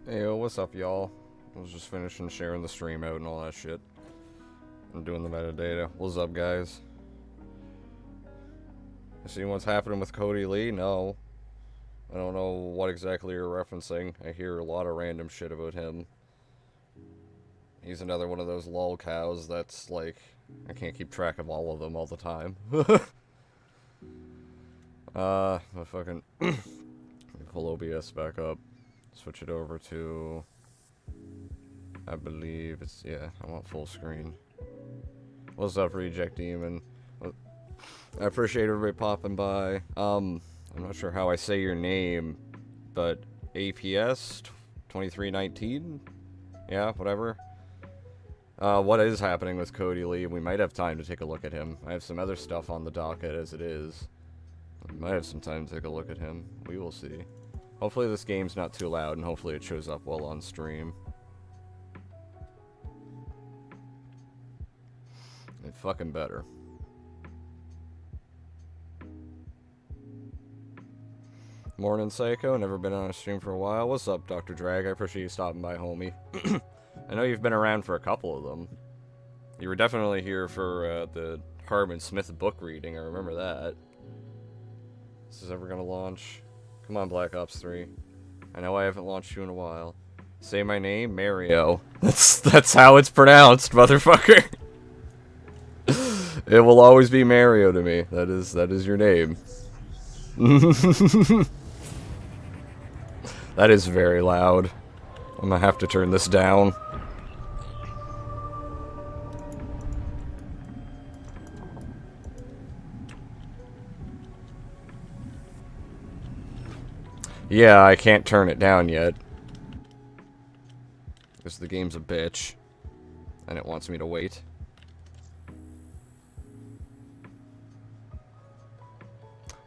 Hey, yo, what's up, y'all? I was just finishing sharing the stream out and all that shit. I'm doing the metadata. What's up, guys? See what's happening with Cody Lee? No. I don't know what exactly you're referencing. I hear a lot of random shit about him. He's another one of those lol cows that's like, I can't keep track of all of them all the time. But fucking, let me pull OBS back up. Switch it over to, I believe it's, yeah, I want full screen. What's up, Reject Demon? I appreciate everybody popping by. I'm not sure how I say your name, but APS 2319? Yeah, whatever. What is happening with Cody Lee? We might have time to take a look at him. I have some other stuff on the docket as it is. We might have some time to take a look at him. We will see. Hopefully this game's not too loud, and hopefully it shows up well on stream. It fucking better. Morning, Psycho. Never been on a stream for a while. What's up, Dr. Drag? I appreciate you stopping by, homie. I know you've been around for a couple of them. You were definitely here for the Harmon Smith book reading. I remember that. This is ever gonna launch. Come on, Black Ops 3. I know I haven't launched you in a while. Say my name, Mayo. That's how it's pronounced, motherfucker. It will always be Mario to me. That is your name. That is very loud. I'm gonna have to turn this down. Yeah, I can't turn it down yet. Because the game's a bitch. And it wants me to wait.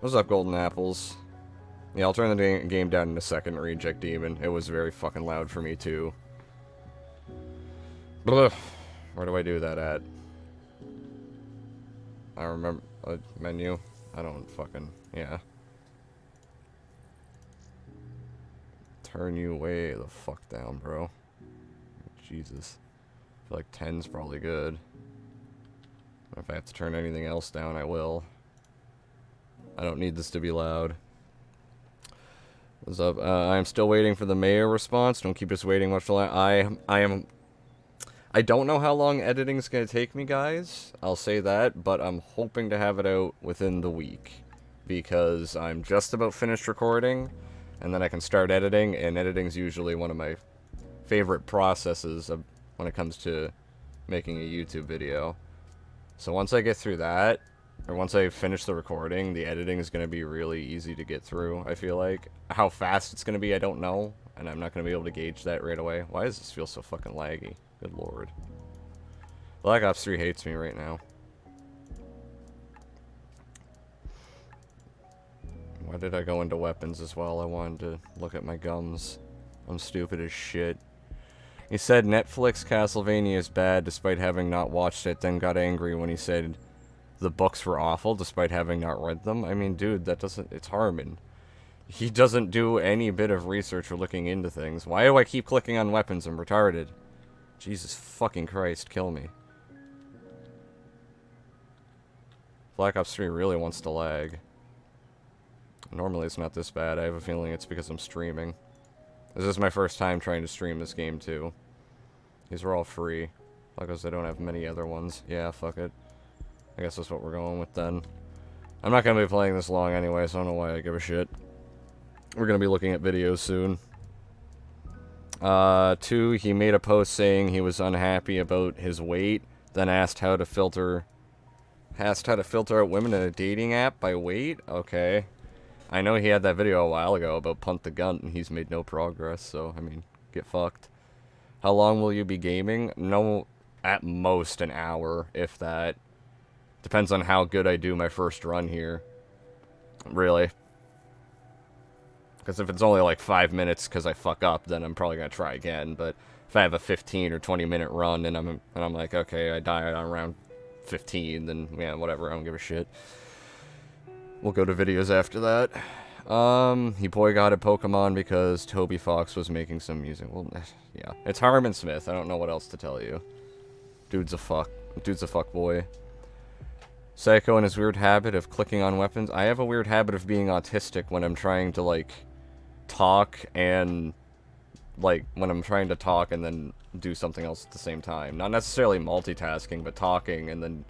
What's up, Golden Apples? Yeah, I'll turn the game down in a second, Reject Demon. It was very fucking loud for me, too. Blah. Where do I do that at? I remember... menu? I don't fucking... Yeah. Turn you way the fuck down, bro. Jesus. I feel like 10's probably good. If I have to turn anything else down, I will. I don't need this to be loud. What's up? I'm still waiting for the Mayo response. Don't keep us waiting much longer. I don't know how long editing's gonna take me, guys. I'll say that, but I'm hoping to have it out within the week. Because I'm just about finished recording, and then I can start editing, and editing's usually one of my favorite processes when it comes to making a YouTube video. So once I get through that, or once I finish the recording, the editing is going to be really easy to get through, I feel like. How fast it's going to be, I don't know, and I'm not going to be able to gauge that right away. Why does this feel so fucking laggy? Good lord. Black Ops 3 hates me right now. Why did I go into weapons as well? I wanted to look at my gums. I'm stupid as shit. He said Netflix Castlevania is bad despite having not watched it, then got angry when he said the books were awful despite having not read them. I mean, dude, that doesn't... It's Harmon. He doesn't do any bit of research or looking into things. Why do I keep clicking on weapons? I'm retarded. Jesus fucking Christ, kill me. Black Ops 3 really wants to lag. Normally it's not this bad. I have a feeling it's because I'm streaming. This is my first time trying to stream this game, too. These are all free. Because I don't have many other ones. Yeah, fuck it. I guess that's what we're going with, then. I'm not going to be playing this long anyway, so I don't know why I give a shit. We're going to be looking at videos soon. 2, he made a post saying he was unhappy about his weight, then asked how to filter out women in a dating app by weight? Okay. I know he had that video a while ago about Punt the Gun, and he's made no progress, so, I mean, get fucked. How long will you be gaming? No, at most an hour, if that. Depends on how good I do my first run here. Really. Because if it's only like 5 minutes because I fuck up, then I'm probably going to try again, but if I have a 15 or 20 minute run and I'm like, okay, I died on round 15, then, yeah, whatever, I don't give a shit. We'll go to videos after that. He boycotted Pokemon because Toby Fox was making some music. Well, yeah. It's Harmon Smith. I don't know what else to tell you. Dude's a fuck. Dude's a fuck boy. Psycho and his weird habit of clicking on weapons. I have a weird habit of being autistic when I'm trying to, like, talk and... Like, when I'm trying to talk and then do something else at the same time. Not necessarily multitasking, but talking and then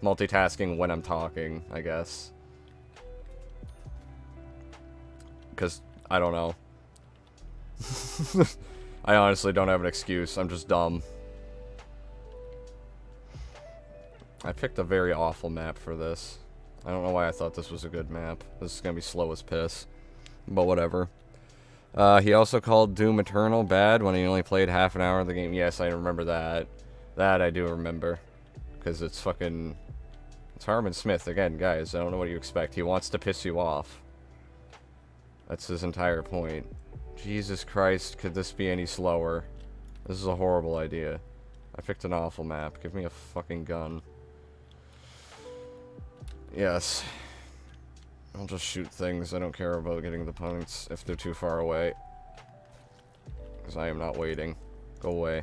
multitasking when I'm talking, I guess. Because, I don't know. I honestly don't have an excuse. I'm just dumb. I picked a very awful map for this. I don't know why I thought this was a good map. This is going to be slow as piss. But whatever. He also called Doom Eternal bad when he only played half an hour of the game. Yes, I remember that. That I do remember. Because it's fucking... It's Harmon Smith. Again, guys, I don't know what you expect. He wants to piss you off. That's his entire point. Jesus Christ, could this be any slower? This is a horrible idea. I picked an awful map. Give me a fucking gun. Yes. I'll just shoot things. I don't care about getting the points if they're too far away. Because I am not waiting. Go away.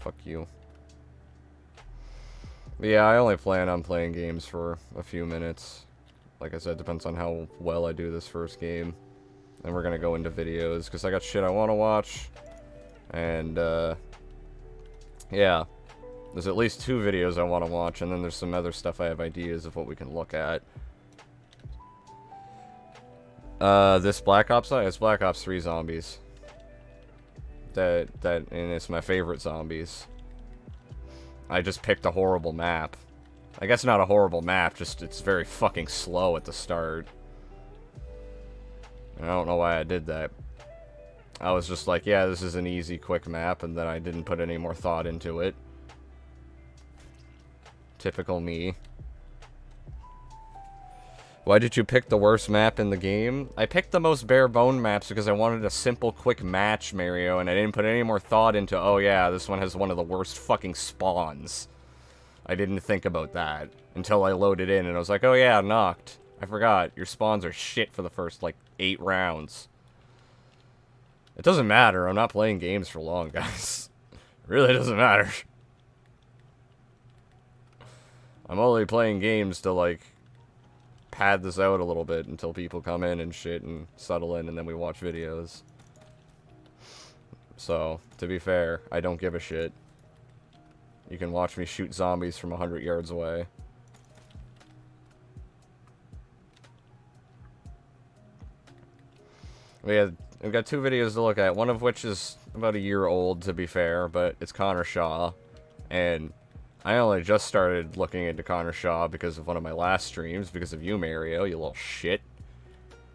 Fuck you. But yeah, I only plan on playing games for a few minutes. Like I said, depends on how well I do this first game. Then we're gonna go into videos, because I got shit I want to watch. And, yeah. There's at least 2 videos I want to watch, and then there's some other stuff I have ideas of what we can look at. This Black Ops, it's Black Ops 3 zombies. And it's my favorite zombies. I just picked a horrible map. I guess not a horrible map, just it's very fucking slow at the start. And I don't know why I did that. I was just like, yeah, this is an easy, quick map, and then I didn't put any more thought into it. Typical me. Why did you pick the worst map in the game? I picked the most bare-bone maps because I wanted a simple, quick match, Mario, and I didn't put any more thought into, oh yeah, this one has one of the worst fucking spawns. I didn't think about that until I loaded in, and I was like, oh yeah, knocked. I forgot, your spawns are shit for the first, like, 8 rounds. It doesn't matter, I'm not playing games for long, guys. It really doesn't matter. I'm only playing games to, like, pad this out a little bit until people come in and shit and settle in, and then we watch videos. So, to be fair, I don't give a shit. You can watch me shoot zombies from 100 yards away. We've got 2 videos to look at, one of which is about a year old, to be fair, but it's Connor Shaw, and I only just started looking into Connor Shaw because of one of my last streams, because of you, Mario, you little shit.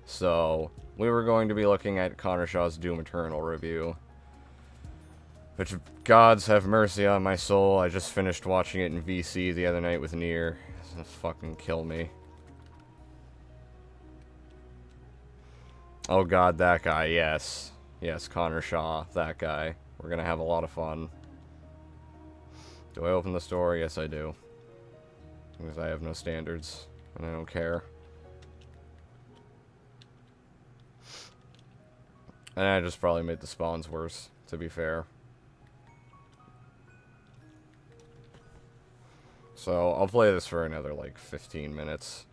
So, we were going to be looking at Connor Shaw's Doom Eternal review. Which, gods have mercy on my soul, I just finished watching it in VC the other night with Nier. It's gonna fucking kill me. Oh god, that guy, yes. Yes, Connor Shaw, that guy. We're gonna have a lot of fun. Do I open the store? Yes, I do. Because I have no standards, and I don't care. And I just probably made the spawns worse, to be fair. So, I'll play this for another, like, 15 minutes.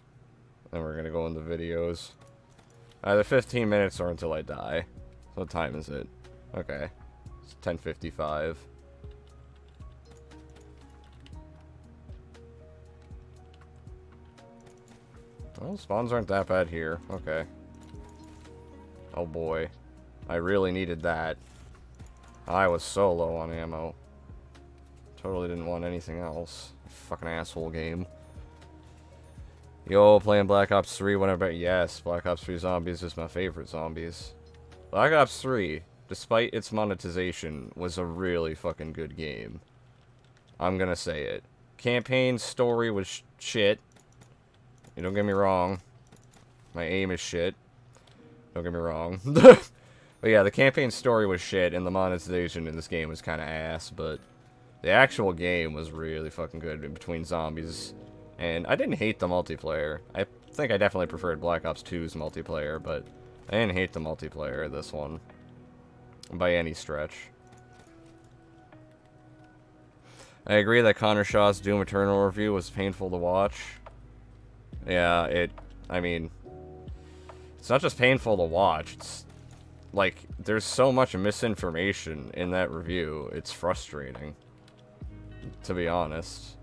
Then we're gonna go into videos. Either 15 minutes or until I die. So what time is it? Okay. It's 10:55. Well, spawns aren't that bad here. Okay. Oh boy. I really needed that. I was so low on ammo. Totally didn't want anything else. Fucking asshole game. Yo, playing Black Ops 3 whenever. Yes, Black Ops 3 Zombies is my favorite zombies. Black Ops 3, despite its monetization, was a really fucking good game. I'm gonna say it. Campaign story was shit. You don't get me wrong. My aim is shit. Don't get me wrong. But yeah, the campaign story was shit, and the monetization in this game was kind of ass, but the actual game was really fucking good in between zombies. And I didn't hate the multiplayer. I think I definitely preferred Black Ops 2's multiplayer, but I didn't hate the multiplayer of this one. By any stretch. I agree that Connor Shaw's Doom Eternal review was painful to watch. Yeah, I mean, it's not just painful to watch, it's like, there's so much misinformation in that review, it's frustrating. To be honest.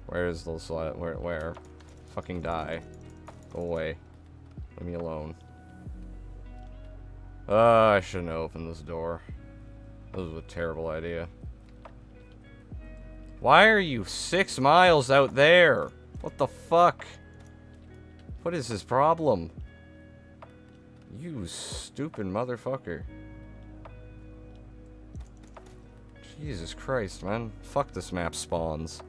Where is the slot? Where? Fucking die. Go away. Leave me alone. I shouldn't have opened this door. This was a terrible idea. Why are you 6 miles out there? What the fuck? What is his problem? You stupid motherfucker. Jesus Christ, man. Fuck this map spawns.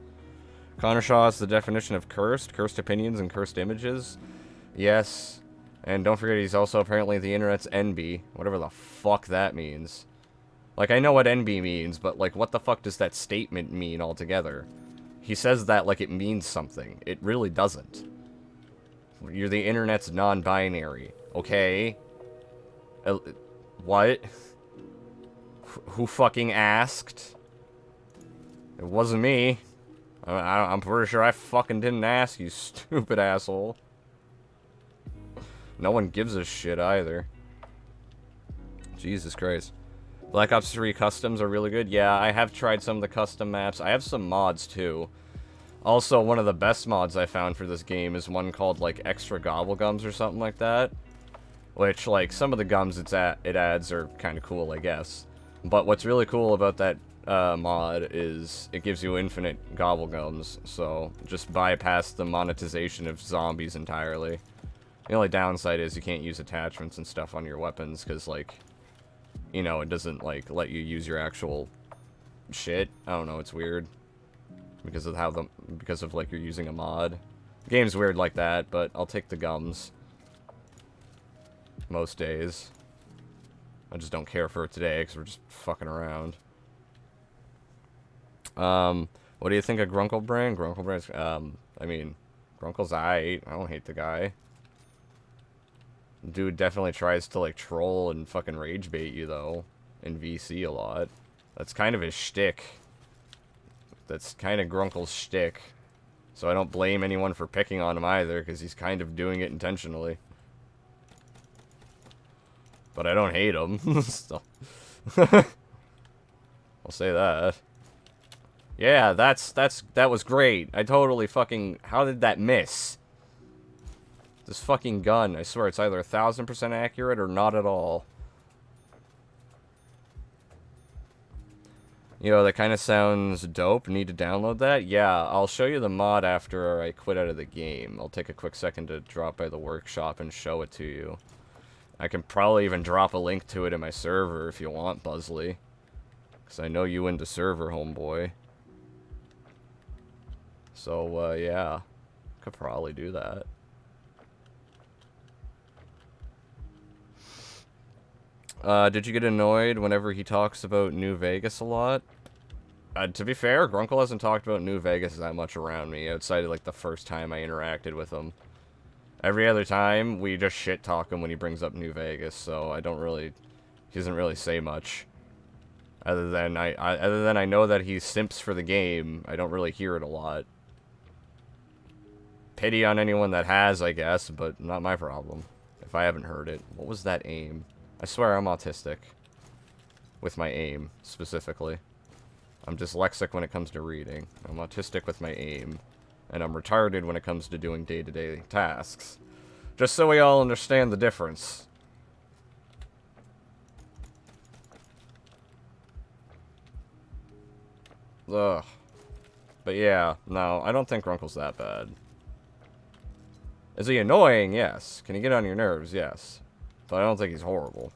Connor Shaw is the definition of cursed. Cursed opinions and cursed images. Yes. And don't forget he's also apparently the internet's NB. Whatever the fuck that means. Like, I know what NB means, but, like, what the fuck does that statement mean altogether? He says that like it means something. It really doesn't. You're the internet's non-binary. Okay? What? Who fucking asked? It wasn't me. I'm pretty sure I fucking didn't ask, you stupid asshole. No one gives a shit either. Jesus Christ. Black Ops 3 customs are really good. Yeah, I have tried some of the custom maps. I have some mods too. Also, one of the best mods I found for this game is one called, like, Extra Gobble Gums or something like that. Which, like, some of the gums it adds are kind of cool, I guess. But what's really cool about that mod is it gives you infinite gobble gums, so just bypass the monetization of zombies entirely. The only downside is you can't use attachments and stuff on your weapons, because, like, you know, it doesn't, like, let you use your actual shit. I don't know, it's weird. Because of how because of, like, you're using a mod. The game's weird like that, but I'll take the gums. Most days. I just don't care for it today, because we're just fucking around. What do you think of Grunkle Brain? Grunkle Brain's, I mean, Grunkle's aight. I don't hate the guy. Dude definitely tries to, like, troll and fucking rage bait you, though. In VC a lot. That's kind of his shtick. That's kind of Grunkle's shtick. So I don't blame anyone for picking on him either, because he's kind of doing it intentionally. But I don't hate him. Still. I'll say that. Yeah, that was great. I totally fucking... How did that miss? This fucking gun, I swear, it's either 1000% accurate or not at all. You know, that kind of sounds dope. Need to download that? Yeah, I'll show you the mod after I quit out of the game. I'll take a quick second to drop by the workshop and show it to you. I can probably even drop a link to it in my server if you want, Buzzly. Because I know you into server, homeboy. So, yeah. Could probably do that. Did you get annoyed whenever he talks about New Vegas a lot? To be fair, Grunkle hasn't talked about New Vegas that much around me, outside of, like, the first time I interacted with him. Every other time, we just shit-talk him when he brings up New Vegas, so I don't really... He doesn't really say much. Other than I know that he simps for the game, I don't really hear it a lot. Pity on anyone that has, I guess, but not my problem. If I haven't heard it. What was that aim? I swear I'm autistic. With my aim, specifically. I'm dyslexic when it comes to reading. I'm autistic with my aim. And I'm retarded when it comes to doing day-to-day tasks. Just so we all understand the difference. Ugh. But yeah, no, I don't think Grunkle's that bad. Is he annoying? Yes. Can he get on your nerves? Yes. But I don't think he's horrible.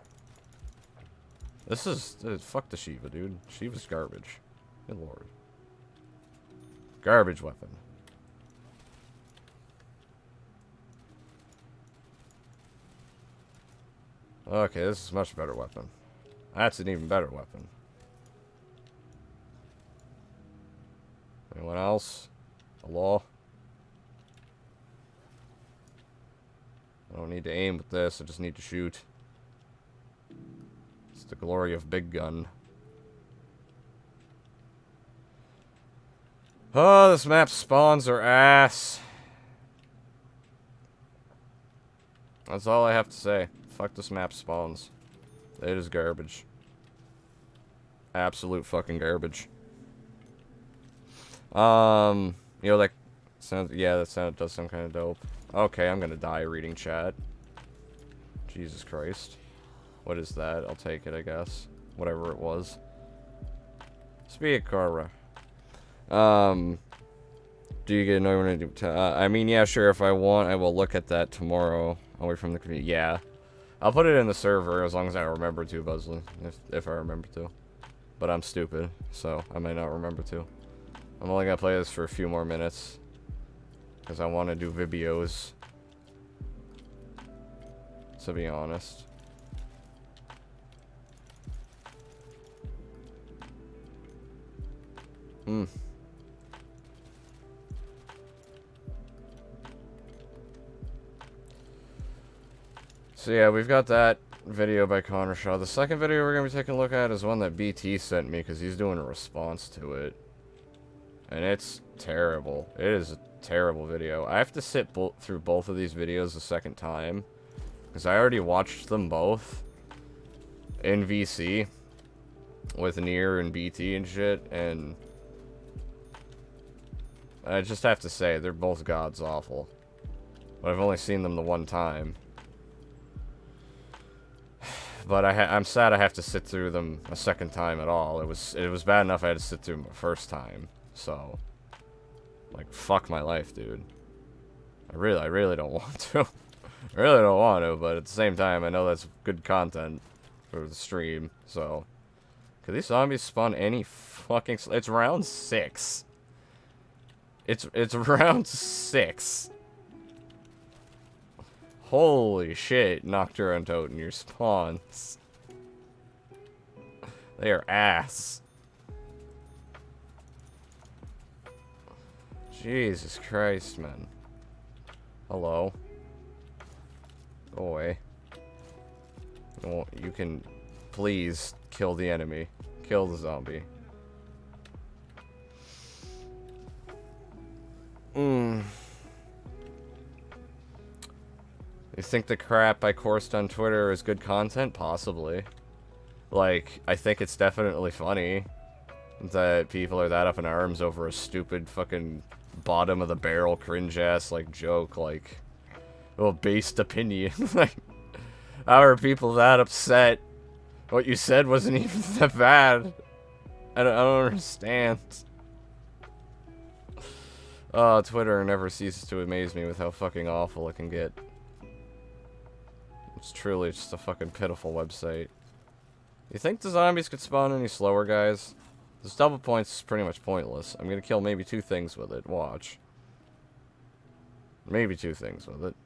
This is... fuck the Shiva, dude. Shiva's garbage. Good lord. Garbage weapon. Okay, this is a much better weapon. That's an even better weapon. Anyone else? Hello? I don't need to aim with this, I just need to shoot. It's the glory of big gun. Oh, this map's spawns are ass. That's all I have to say. Fuck this map spawns. It is garbage. Absolute fucking garbage. You know, like, sounds, yeah, that does sound kind of dope. Okay, I'm gonna die reading chat. Jesus Christ. What is that? I'll take it, I guess. Whatever it was. Speak, Cora. Do you get annoyed when I do... I mean, yeah, sure, if I want, I will look at that tomorrow. Away from the computer. Yeah. I'll put it in the server as long as I remember to, Buzzlin. If I remember to. But I'm stupid, so I might not remember to. I'm only gonna play this for a few more minutes. Because I want to do Vibios. To be honest. So yeah, we've got that video by Connor Shaw. The second video we're going to be taking a look at is one that BT sent me because he's doing a response to it. And it's terrible. It is a terrible video. I have to sit through both of these videos a second time. Because I already watched them both in VC with Nier and BT and shit. And I just have to say, they're both gods awful. But I've only seen them the one time. But I'm sad I have to sit through them a second time at all. It was bad enough I had to sit through them the first time. So, like, fuck my life, dude. I really don't want to. I really don't want to, but at the same time, I know that's good content for the stream, so. Could these zombies spawn any fucking... It's round 6. It's round 6. Holy shit, Nocturne and Toten, your spawns. They are ass. Jesus Christ, man. Hello. Go away. Oh, you can please kill the enemy. Kill the zombie. You think the crap I coursed on Twitter is good content? Possibly. Like, I think it's definitely funny that people are that up in arms over a stupid fucking bottom of the barrel cringe ass like joke, like, well, based opinion. Like, how are people that upset? What you said wasn't even that bad. I don't understand. Twitter never ceases to amaze me with how fucking awful it can get. It's truly just a fucking pitiful website. You think the zombies could spawn any slower, guys? This double points is pretty much pointless. I'm gonna kill maybe 2 things with it. Watch. Maybe 2 things with it.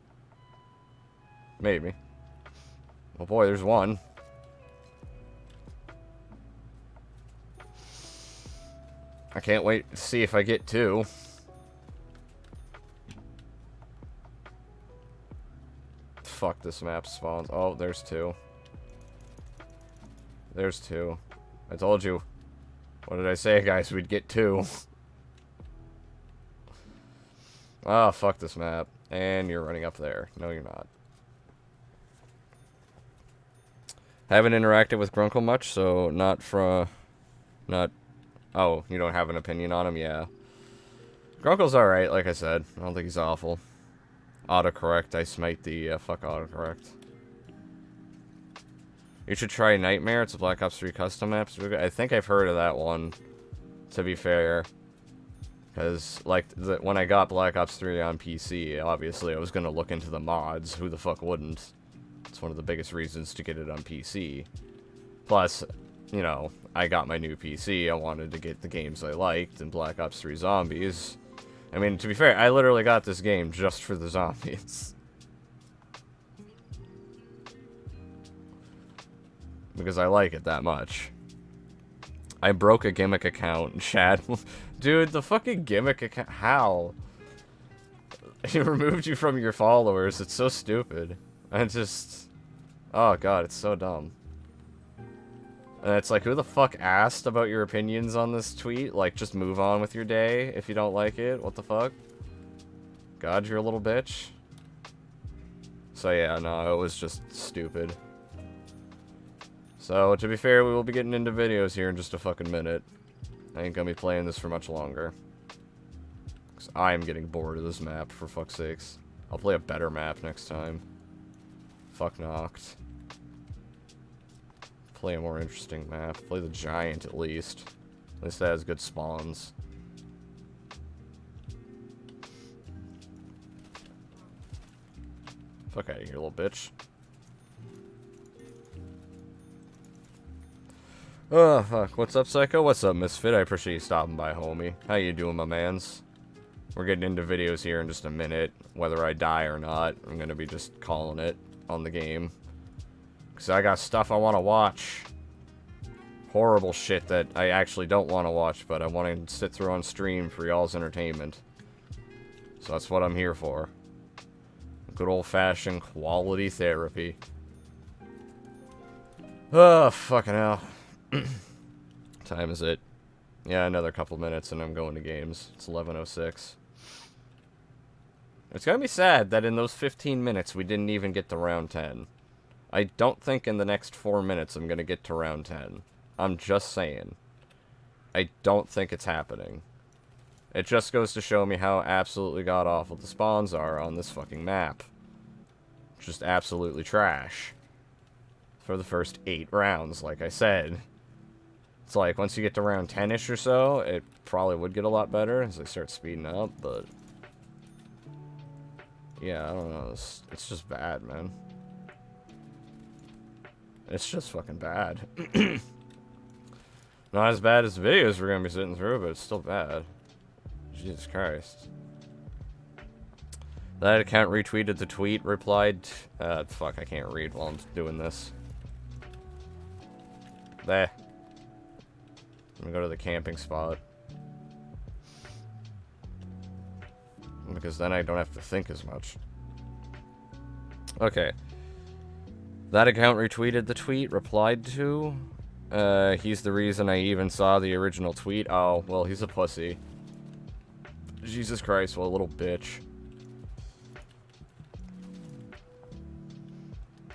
Maybe. Oh boy, there's 1. I can't wait to see if I get 2. Fuck, this map spawns. Oh, there's 2. There's 2. I told you. What did I say, guys? We'd get 2. Oh, fuck this map. And you're running up there. No, you're not. Haven't interacted with Grunkle much, so not from... Not... Oh, you don't have an opinion on him? Yeah. Grunkle's alright, like I said. I don't think he's awful. Autocorrect. I smite the... fuck autocorrect. You should try Nightmare. It's a Black Ops 3 custom map. I think I've heard of that one, to be fair. Because, like, when I got Black Ops 3 on PC, obviously I was going to look into the mods. Who the fuck wouldn't? It's one of the biggest reasons to get it on PC. Plus, you know, I got my new PC. I wanted to get the games I liked, and Black Ops 3 Zombies. I mean, to be fair, I literally got this game just for the zombies. Because I like it that much. I broke a gimmick account, Chad. Dude, the fucking gimmick account. How? He removed you from your followers. It's so stupid. And just... Oh god, it's so dumb. And it's like, who the fuck asked about your opinions on this tweet? Like, just move on with your day if you don't like it. What the fuck? God, you're a little bitch. So yeah, no, it was just stupid. So, to be fair, we will be getting into videos here in just a fucking minute. I ain't gonna be playing this for much longer. Because I am getting bored of this map, for fuck's sakes. I'll play a better map next time. Fuck knocked. Play a more interesting map. Play the Giant, at least. At least that has good spawns. Fuck out of here, little bitch. Oh, fuck. What's up, Psycho? What's up, Misfit? I appreciate you stopping by, homie. How you doing, my mans? We're getting into videos here in just a minute. Whether I die or not, I'm gonna be just calling it on the game. Because I got stuff I want to watch. Horrible shit that I actually don't want to watch, but I want to sit through on stream for y'all's entertainment. So that's what I'm here for. Good old-fashioned quality therapy. Oh, fucking hell. Time is it? Yeah, another couple minutes and I'm going to games. It's 11:06. It's gonna be sad that in those 15 minutes we didn't even get to round 10. I don't think in the next 4 minutes I'm gonna get to round 10. I'm just saying. I don't think it's happening. It just goes to show me how absolutely god-awful the spawns are on this fucking map. Just absolutely trash. For the first 8 rounds, like I said. It's like, once you get to round 10-ish or so, it probably would get a lot better as they start speeding up, but... Yeah, I don't know. It's just bad, man. It's just fucking bad. Not as bad as the videos we're gonna be sitting through, but it's still bad. Jesus Christ. That account retweeted the tweet, replied, fuck, I can't read while I'm doing this. There. I'm gonna go to the camping spot. Because then I don't have to think as much. Okay. That account retweeted the tweet, replied to. He's the reason I even saw the original tweet. Oh, well, he's a pussy. Jesus Christ, what a little bitch.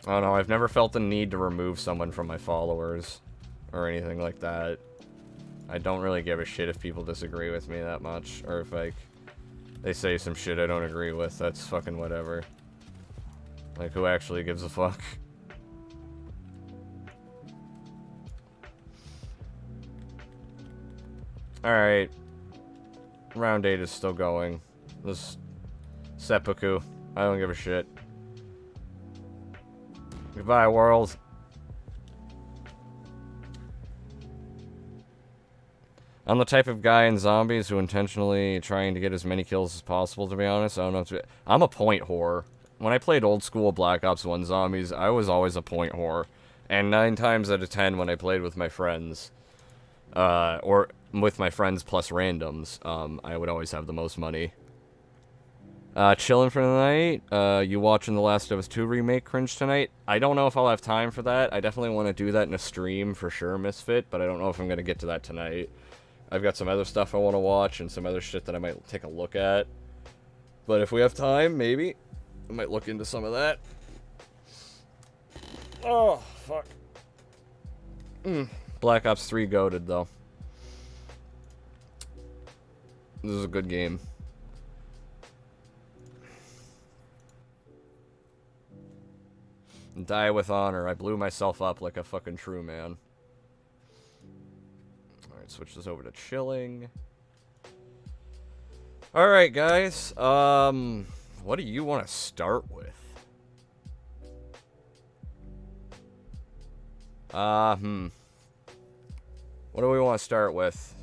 I don't know, I've never felt the need to remove someone from my followers. Or anything like that. I don't really give a shit if people disagree with me that much. Or if, like, they say some shit I don't agree with. That's fucking whatever. Like, who actually gives a fuck? Alright. Round 8 is still going. This seppuku. I don't give a shit. Goodbye, world. I'm the type of guy in zombies who intentionally trying to get as many kills as possible, to be honest. I don't know if I'm a point whore. When I played old school Black Ops 1 zombies, I was always a point whore. And 9 times out of 10 when I played with my friends, or with my friends plus randoms, I would always have the most money. Chilling for the night. You watching The Last of Us 2 remake cringe tonight? I don't know if I'll have time for that. I definitely want to do that in a stream for sure, Misfit, but I don't know if I'm going to get to that tonight. I've got some other stuff I want to watch and some other shit that I might take a look at. But if we have time, maybe. I might look into some of that. Oh, fuck. Black Ops 3 goated, though. This is a good game. Die with honor. I blew myself up like a fucking true man. Alright, switch this over to chilling. Alright, guys. What do you want to start with? What do we want to start with?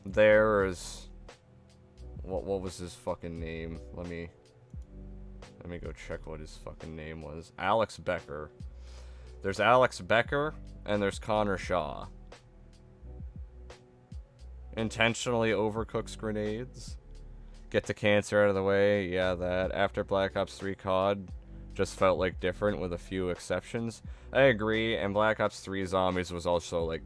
There's... What was his fucking name? Let me go check what his fucking name was. Alex Becker. There's Alex Becker, and there's Connor Shaw. Intentionally overcooks grenades. Get the cancer out of the way. Yeah, that. After Black Ops 3 COD just felt like different with a few exceptions. I agree, and Black Ops 3 Zombies was also like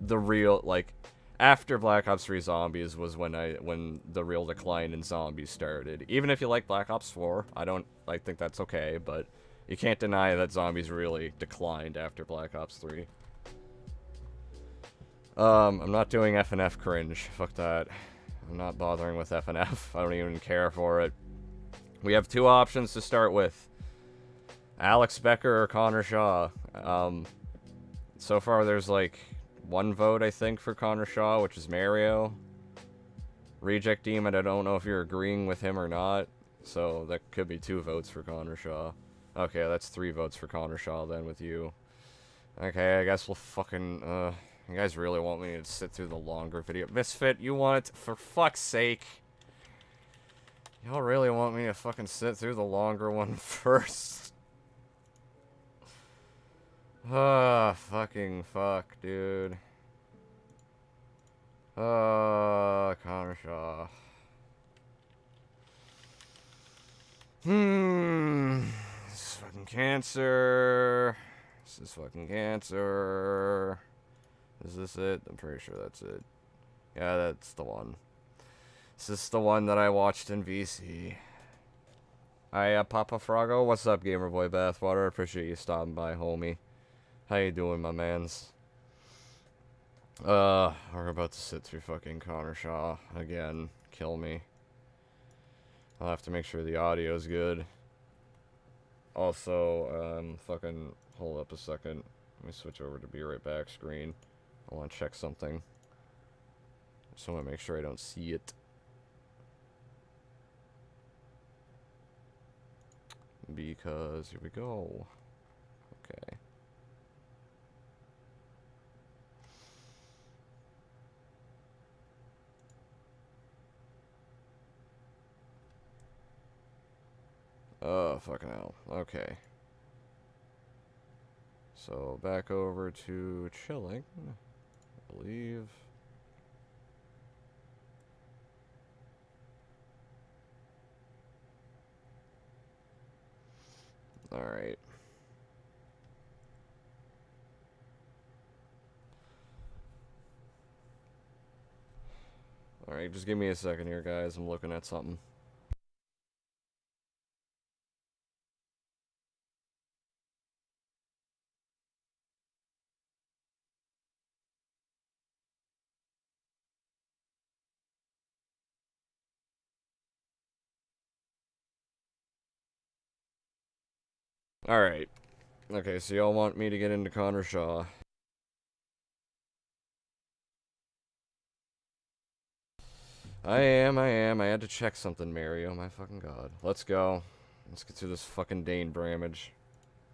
the real, like, after Black Ops 3 Zombies was when the real decline in zombies started. Even if you like Black Ops 4, I think that's okay, but you can't deny that zombies really declined after Black Ops 3. I'm not doing FNF cringe. Fuck that. I'm not bothering with FNF. I don't even care for it. We have 2 options to start with. Alex Becker or Connor Shaw. So far there's like 1 vote, I think, for Connor Shaw, which is Mayo. Reject Demon, I don't know if you're agreeing with him or not. So that could be 2 votes for Connor Shaw. Okay, that's 3 votes for Connor Shaw then with you. Okay, I guess we'll fucking, you guys really want me to sit through the longer video. Misfit, you want it, for fuck's sake. Y'all really want me to fucking sit through the longer one first? Ah, fucking fuck, dude. Connor Shaw. This is fucking cancer. This is fucking cancer. Is this it? I'm pretty sure that's it. Yeah, that's the one. Is this the one that I watched in VC? Hi, Papa Frago. What's up, Gamer Boy Bathwater? Appreciate you stopping by, homie. How you doing, my mans? We're about to sit through fucking Connor Shaw again. Kill me. I'll have to make sure the audio's good. Also, fucking hold up a second. Let me switch over to Be Right Back screen. I want to check something. Just want to make sure I don't see it. because here we go. Okay. Oh, fucking hell. Okay. So, back over to chilling, I believe. Alright. Alright, just give me a second here, guys. I'm looking at something. Alright. Okay, so y'all want me to get into Connor Shaw. I am. I had to check something, Mario. My fucking god. Let's go. Let's get through this fucking Dane Bramage.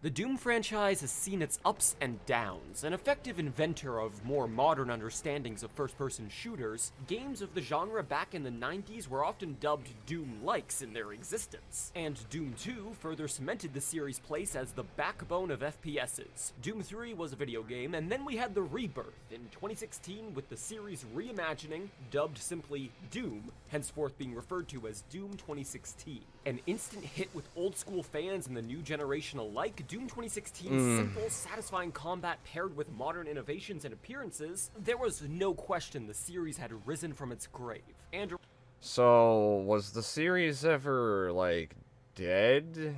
The Doom franchise has seen its ups and downs. An effective inventor of more modern understandings of first-person shooters, games of the genre back in the 90s were often dubbed Doom-likes in their existence. And Doom 2 further cemented the series' place as the backbone of FPSs. Doom 3 was a video game, and then we had the rebirth in 2016 with the series reimagining, dubbed simply Doom, henceforth being referred to as Doom 2016. An instant hit with old-school fans and the new generation alike, Doom 2016's simple, satisfying combat paired with modern innovations and appearances, there was no question the series had risen from its grave. And so, was the series ever, like, dead?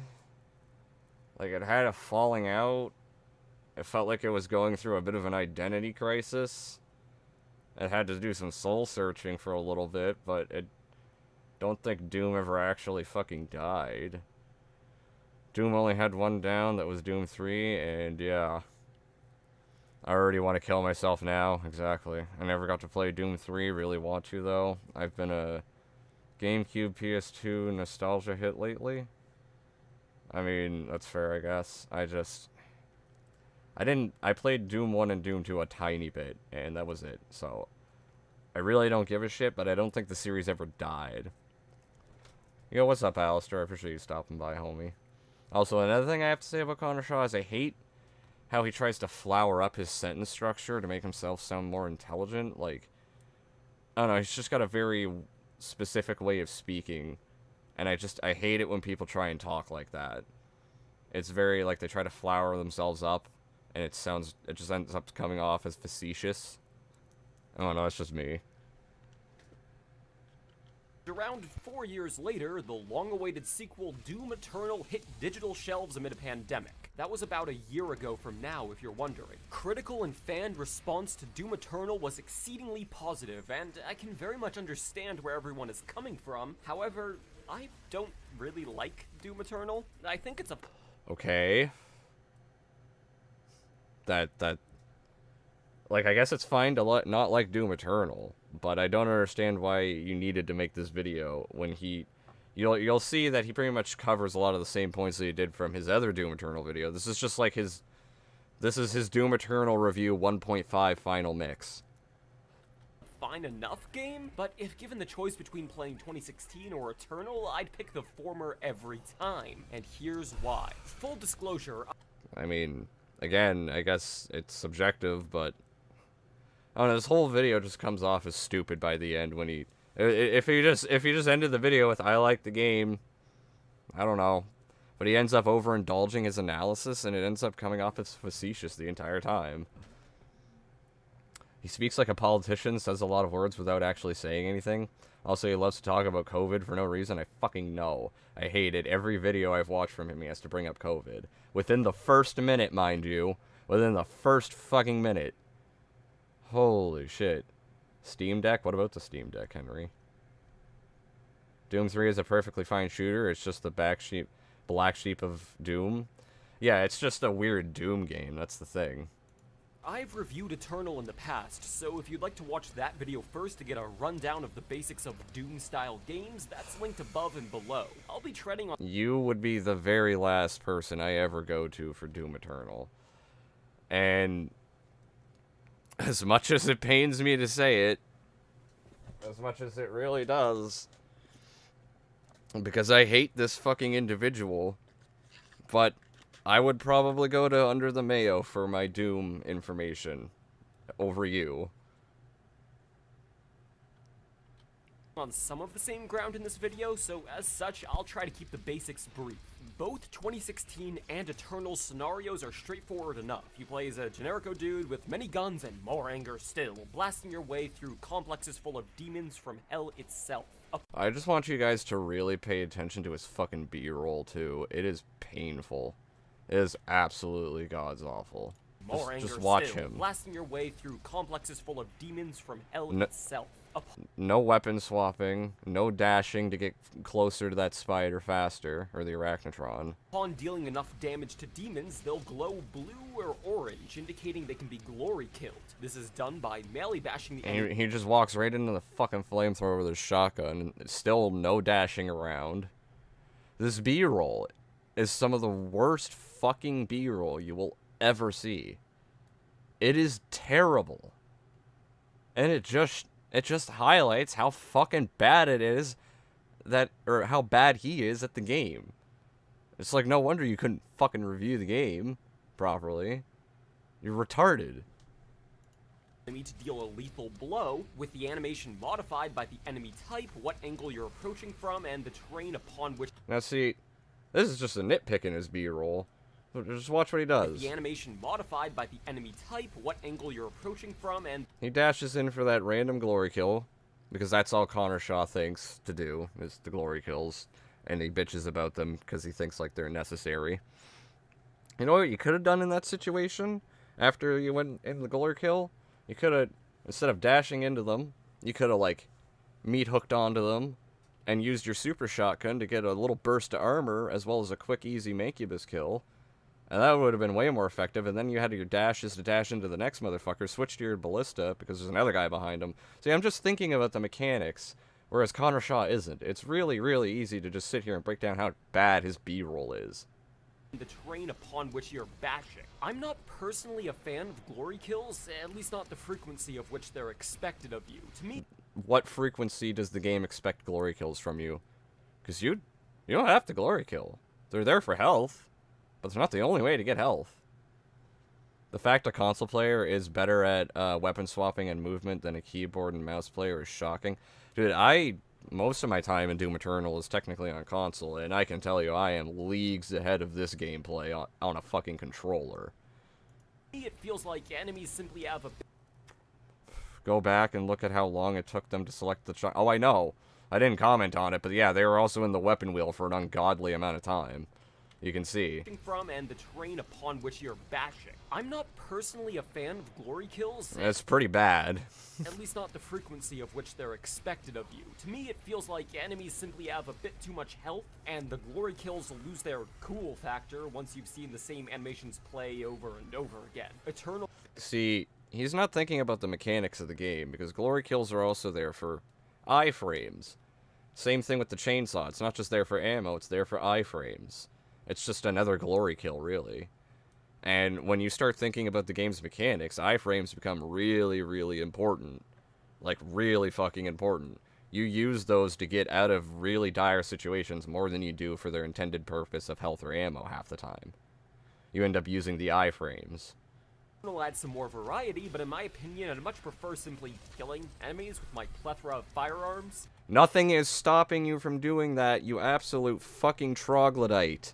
Like, it had a falling out? It felt like it was going through a bit of an identity crisis? It had to do some soul-searching for a little bit, but it... don't think Doom ever actually fucking died. Doom only had one down, that was Doom 3, and yeah. I already want to kill myself now, exactly. I never got to play Doom 3, really want to though. I've been a GameCube PS2 nostalgia hit lately. I mean, that's fair, I guess. I played Doom 1 and Doom 2 a tiny bit, and that was it, so... I really don't give a shit, but I don't think the series ever died. Yo, what's up, Alistair? I appreciate you stopping by, homie. Also, another thing I have to say about Connor Shaw is I hate how he tries to flower up his sentence structure to make himself sound more intelligent. Like, I don't know, he's just got a very specific way of speaking, and I hate it when people try and talk like that. It's very, like, they try to flower themselves up, and it just ends up coming off as facetious. I don't know, it's just me. around 4 years later, the long-awaited sequel Doom Eternal hit digital shelves amid a pandemic. That was about a year ago from now, if you're wondering. Critical and fan response to Doom Eternal was exceedingly positive, and I can very much understand where everyone is coming from. However, I don't really like Doom Eternal. I think it's a... Okay. Like, I guess it's fine to not like Doom Eternal, but I don't understand why you needed to make this video when you'll see that he pretty much covers a lot of the same points that he did from his other Doom Eternal video. This is just like this is his Doom Eternal review 1.5 final mix. Fine enough game, but if given the choice between playing 2016 or Eternal, I'd pick the former every time, and here's why. Full disclosure, I mean, again, I guess it's subjective, but I don't know, this whole video just comes off as stupid by the end when if he just ended the video with "I like the game," I don't know, but he ends up overindulging his analysis, and it ends up coming off as facetious the entire time. He speaks like a politician, says a lot of words without actually saying anything. Also, he loves to talk about COVID for no reason. I fucking know. I hate it. Every video I've watched from him, he has to bring up COVID. Within the first minute, mind you. Within the first fucking minute. Holy shit. Steam Deck? What about the Steam Deck, Henry? Doom 3 is a perfectly fine shooter. It's just the black sheep of Doom. Yeah, it's just a weird Doom game. That's the thing. I've reviewed Eternal in the past, so if you'd like to watch that video first to get a rundown of the basics of Doom-style games, that's linked above and below. I'll be treading on— You would be the very last person I ever go to for Doom Eternal. And as much as it pains me to say it, as much as it really does, because I hate this fucking individual, but I would probably go to Under the Mayo for my Doom information over you. On some of the same ground in this video, so as such, I'll try to keep the basics brief. Both 2016 and Eternal scenarios are straightforward enough. You play as a generico dude with many guns and more anger still, blasting your way through complexes full of demons from hell itself. I just want you guys to really pay attention to his fucking B-roll, too. It is painful. It is absolutely god's awful. Just watch him. Blasting your way through complexes full of demons from hell itself. No weapon swapping, no dashing to get closer to that spider faster, or the Arachnotron. Upon dealing enough damage to demons, they'll glow blue or orange, indicating they can be glory killed. This is done by melee bashing the enemy. He just walks right into the fucking flamethrower with his shotgun, and still no dashing around. This B-roll is some of the worst fucking B-roll you will ever see. It is terrible. And it just highlights how fucking bad it is or how bad he is at the game. It's like, no wonder you couldn't fucking review the game properly. You're retarded. Enemy to deal a lethal blow, with the animation modified by the enemy type, what angle you're approaching from, and the terrain upon which— Now see, this is just a nitpick in his B-roll. Just watch what he does. The animation modified by the enemy type, what angle you're approaching from, and— He dashes in for that random glory kill, because that's all Connor Shaw thinks to do, is the glory kills. And he bitches about them because he thinks like they're necessary. You know what you could have done in that situation? After you went in the glory kill? You could have, instead of dashing into them, you could have like meat hooked onto them and used your super shotgun to get a little burst of armor as well as a quick easy Mancubus kill. And that would have been way more effective, and then you had your dashes to dash into the next motherfucker, switch to your ballista, because there's another guy behind him. See, I'm just thinking about the mechanics, whereas Connor Shaw isn't. It's really, really easy to just sit here and break down how bad his B-roll is. The terrain upon which you're bashing. I'm not personally a fan of glory kills, at least not the frequency of which they're expected of you. To me— What frequency does the game expect glory kills from you? Because you don't have to glory kill. They're there for health. But it's not the only way to get health. The fact a console player is better at weapon swapping and movement than a keyboard and mouse player is shocking. Dude, most of my time in Doom Eternal is technically on console, and I can tell you I am leagues ahead of this gameplay on a fucking controller. It feels like enemies simply have a— Go back and look at how long it took them to select the shot. Oh, I know. I didn't comment on it, but yeah, they were also in the weapon wheel for an ungodly amount of time. You can see. From and the terrain upon which you're bashing. I'm not personally a fan of glory kills. It's pretty bad. At least not the frequency of which they're expected of you. To me, it feels like enemies simply have a bit too much health, and the glory kills lose their cool factor once you've seen the same animations play over and over again. Eternal— See, he's not thinking about the mechanics of the game, because glory kills are also there for iframes. Same thing with the chainsaw. It's not just there for ammo, it's there for iframes. It's just another glory kill, really. And when you start thinking about the game's mechanics, iframes become really, really important. Like, really fucking important. You use those to get out of really dire situations more than you do for their intended purpose of health or ammo half the time. You end up using the iframes. I'll add some more variety, but in my opinion, I'd much prefer simply killing enemies with my plethora of firearms. Nothing is stopping you from doing that, you absolute fucking troglodyte.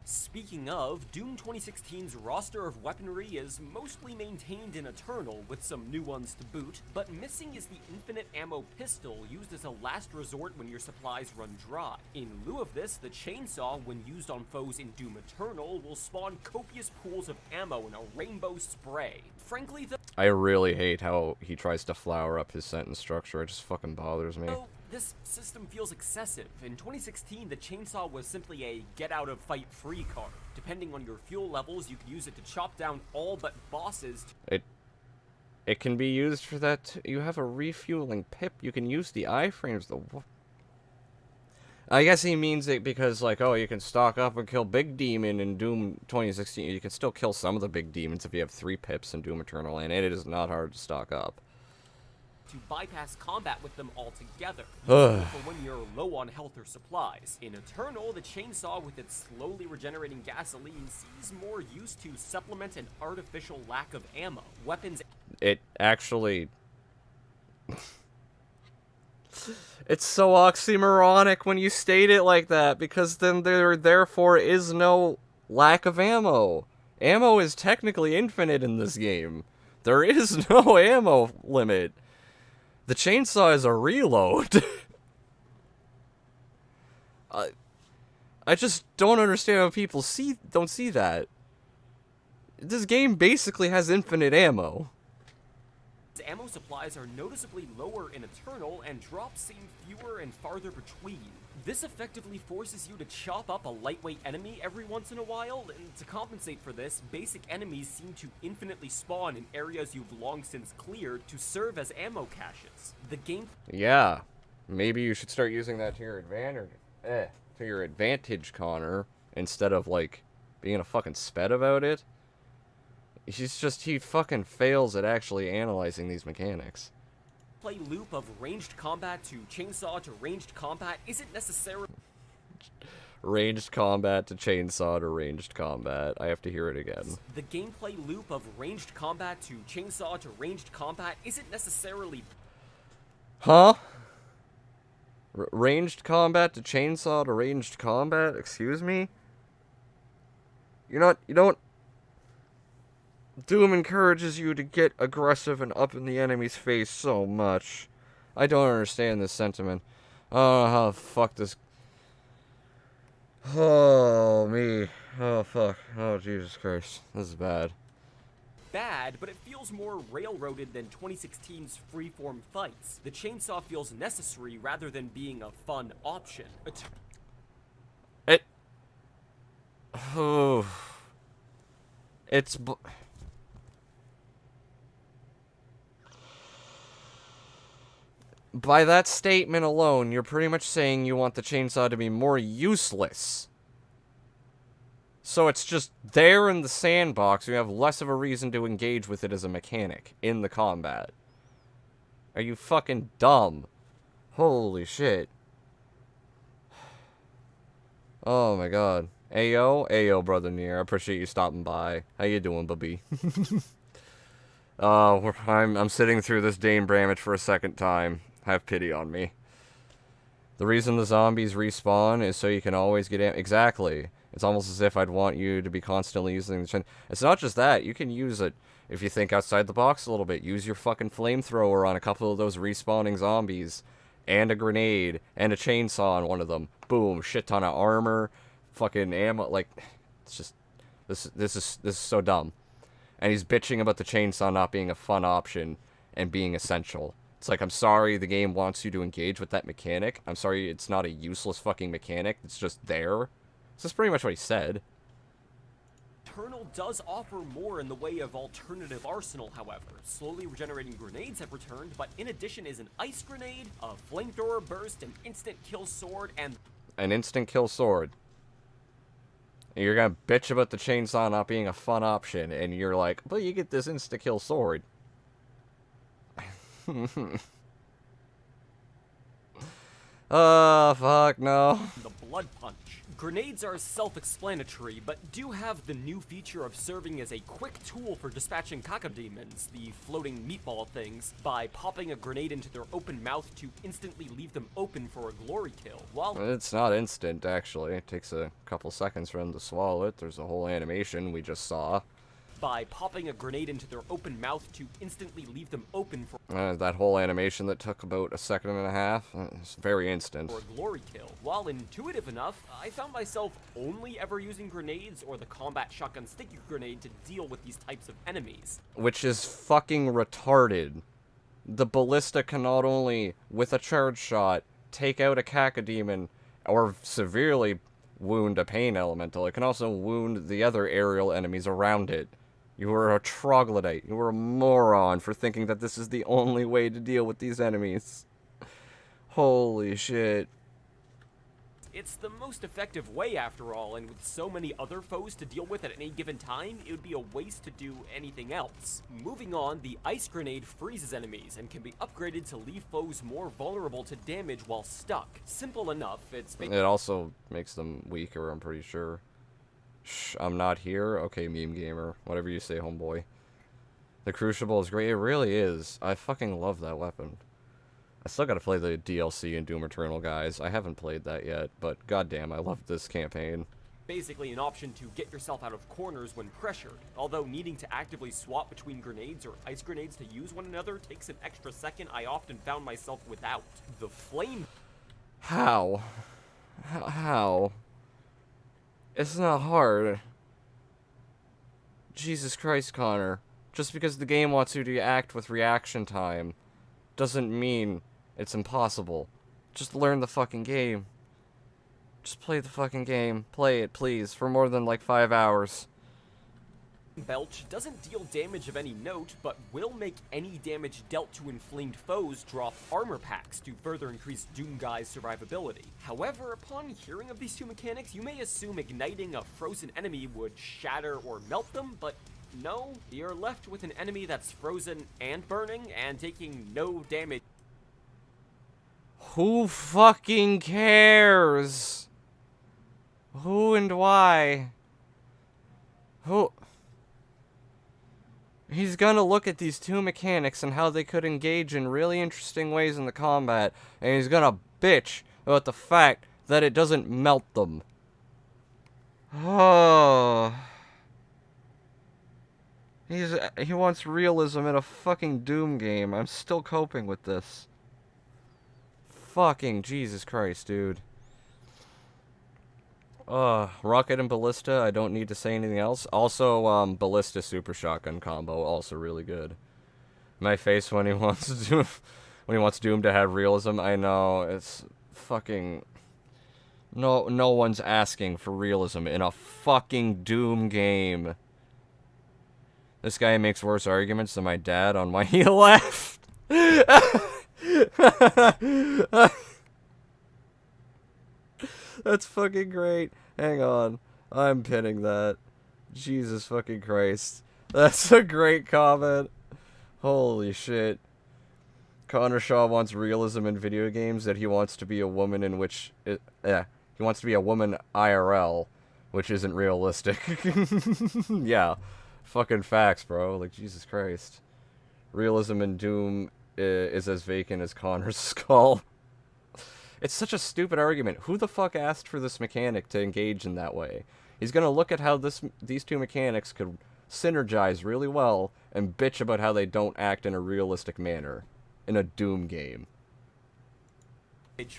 Speaking of, Doom 2016's roster of weaponry is mostly maintained in Eternal, with some new ones to boot, but missing is the infinite ammo pistol used as a last resort when your supplies run dry. In lieu of this, the chainsaw, when used on foes in Doom Eternal, will spawn copious pools of ammo in a rainbow spray. Frankly, I really hate how he tries to flower up his sentence structure. It just fucking bothers me. this system feels excessive. In 2016, the chainsaw was simply a get-out-of-fight-free card. Depending on your fuel levels, you could use it to chop down all but bosses. It can be used for that. You have a refueling pip. You can use the iframes. I guess he means it because, like, oh, you can stock up and kill Big Demon in Doom 2016. You can still kill some of the big demons if you have 3 pips in Doom Eternal, and it is not hard to stock up. To bypass combat with them altogether, for when you're low on health or supplies. In Eternal, the chainsaw with its slowly regenerating gasoline sees more use to supplement an artificial lack of ammo. Weapons... It actually... It's so oxymoronic when you state it like that, because then there therefore is no lack of ammo. Ammo is technically infinite in this game. There is no ammo limit. The chainsaw is a reload. I just don't understand how people don't see that. This game basically has infinite ammo. Ammo supplies are noticeably lower in Eternal, and drops seem fewer and farther between. This effectively forces you to chop up a lightweight enemy every once in a while, and to compensate for this, basic enemies seem to infinitely spawn in areas you've long since cleared to serve as ammo caches. The game... Yeah, maybe you should start using that to your advantage, Connor, instead of, like, being a fucking sped about it. He fucking fails at actually analyzing these mechanics. Play loop of ranged combat to chainsaw to ranged combat isn't necessarily... Ranged combat to chainsaw to ranged combat. I have to hear it again. The gameplay loop of ranged combat to chainsaw to ranged combat isn't necessarily... Huh? Ranged combat to chainsaw to ranged combat? Excuse me? You don't... Doom encourages you to get aggressive and up in the enemy's face so much. I don't understand this sentiment. Oh, how fuck this... Oh, me. Oh, fuck. Oh, Jesus Christ. This is bad. Bad, but it feels more railroaded than 2016's freeform fights. The chainsaw feels necessary rather than being a fun option. Oh... It's... By that statement alone, you're pretty much saying you want the chainsaw to be more useless. So it's just there in the sandbox, you have less of a reason to engage with it as a mechanic in the combat. Are you fucking dumb? Holy shit. Oh my god. Ayo, brother Nier, I appreciate you stopping by. How you doing, bubby? I'm sitting through this Dane Bramage for a second time. Have pity on me. The reason the zombies respawn is so you can always get exactly. It's almost as if I'd want you to be constantly using the chain. It's not just that. You can use it if you think outside the box a little bit. Use your fucking flamethrower on a couple of those respawning zombies. And a grenade. And a chainsaw on one of them. Boom. Shit ton of armor. Fucking ammo. Like, it's just... This is so dumb. And he's bitching about the chainsaw not being a fun option and being essential. It's like, I'm sorry the game wants you to engage with that mechanic. I'm sorry it's not a useless fucking mechanic. It's just there. So that's pretty much what he said. Eternal does offer more in the way of alternative arsenal, however. Slowly regenerating grenades have returned, but in addition is an ice grenade, a flamethrower burst, an instant kill sword, and... An instant kill sword. And you're gonna bitch about the chainsaw not being a fun option, and you're like, but you get this instant kill sword. Fuck no. The blood punch. Grenades are self-explanatory, but do have the new feature of serving as a quick tool for dispatching cacodemons, the floating meatball things, by popping a grenade into their open mouth to instantly leave them open for a glory kill. While it's not instant, actually. It takes a couple seconds for them to swallow it. There's a whole animation we just saw. By popping a grenade into their open mouth to instantly leave them open for that whole animation that took about a second and a half. It's very instant. For a glory kill. While intuitive enough, I found myself only ever using grenades or the combat shotgun sticky grenade to deal with these types of enemies. Which is fucking retarded. The ballista can not only, with a charge shot, take out a cacodemon or severely wound a pain elemental. It can also wound the other aerial enemies around it. You are a troglodyte. You are a moron for thinking that this is the only way to deal with these enemies. Holy shit. It's the most effective way, after all, and with so many other foes to deal with at any given time, it would be a waste to do anything else. Moving on, the Ice Grenade freezes enemies and can be upgraded to leave foes more vulnerable to damage while stuck. Simple enough, It also makes them weaker, I'm pretty sure. Shh, I'm not here? Okay, meme gamer. Whatever you say, homeboy. The Crucible is great. It really is. I fucking love that weapon. I still gotta play the DLC in Doom Eternal, guys. I haven't played that yet, but goddamn, I love this campaign. Basically an option to get yourself out of corners when pressured, although needing to actively swap between grenades or ice grenades to use one another takes an extra second I often found myself without. The flame... How? How? It's not hard. Jesus Christ, Connor. Just because the game wants you to act with reaction time doesn't mean it's impossible. Just learn the fucking game. Just play the fucking game. Play it, please, for more than like 5 hours. Belch doesn't deal damage of any note, but will make any damage dealt to inflamed foes drop armor packs to further increase Doomguy's survivability. However, upon hearing of these two mechanics, you may assume igniting a frozen enemy would shatter or melt them, but no, you're left with an enemy that's frozen and burning and taking no damage. Who fucking cares? Who and why? Who? He's gonna look at these two mechanics and how they could engage in really interesting ways in the combat, and he's gonna bitch about the fact that it doesn't melt them. Oh. He wants realism in a fucking Doom game. I'm still coping with this. Fucking Jesus Christ, dude. Rocket and Ballista, I don't need to say anything else. Also, Ballista Super Shotgun combo, also really good. My face when he wants Doom, when he wants Doom to have realism, I know, it's fucking... No one's asking for realism in a fucking Doom game. This guy makes worse arguments than my dad on why he left. That's fucking great. Hang on. I'm pinning that. Jesus fucking Christ. That's a great comment. Holy shit. Connor Shaw wants realism in video games, that he wants to be a woman in which... he wants to be a woman IRL, which isn't realistic. Yeah. Fucking facts, bro. Like, Jesus Christ. Realism in Doom is as vacant as Connor's skull. It's such a stupid argument. Who the fuck asked for this mechanic to engage in that way? He's gonna look at how these two mechanics could synergize really well and bitch about how they don't act in a realistic manner in a Doom game.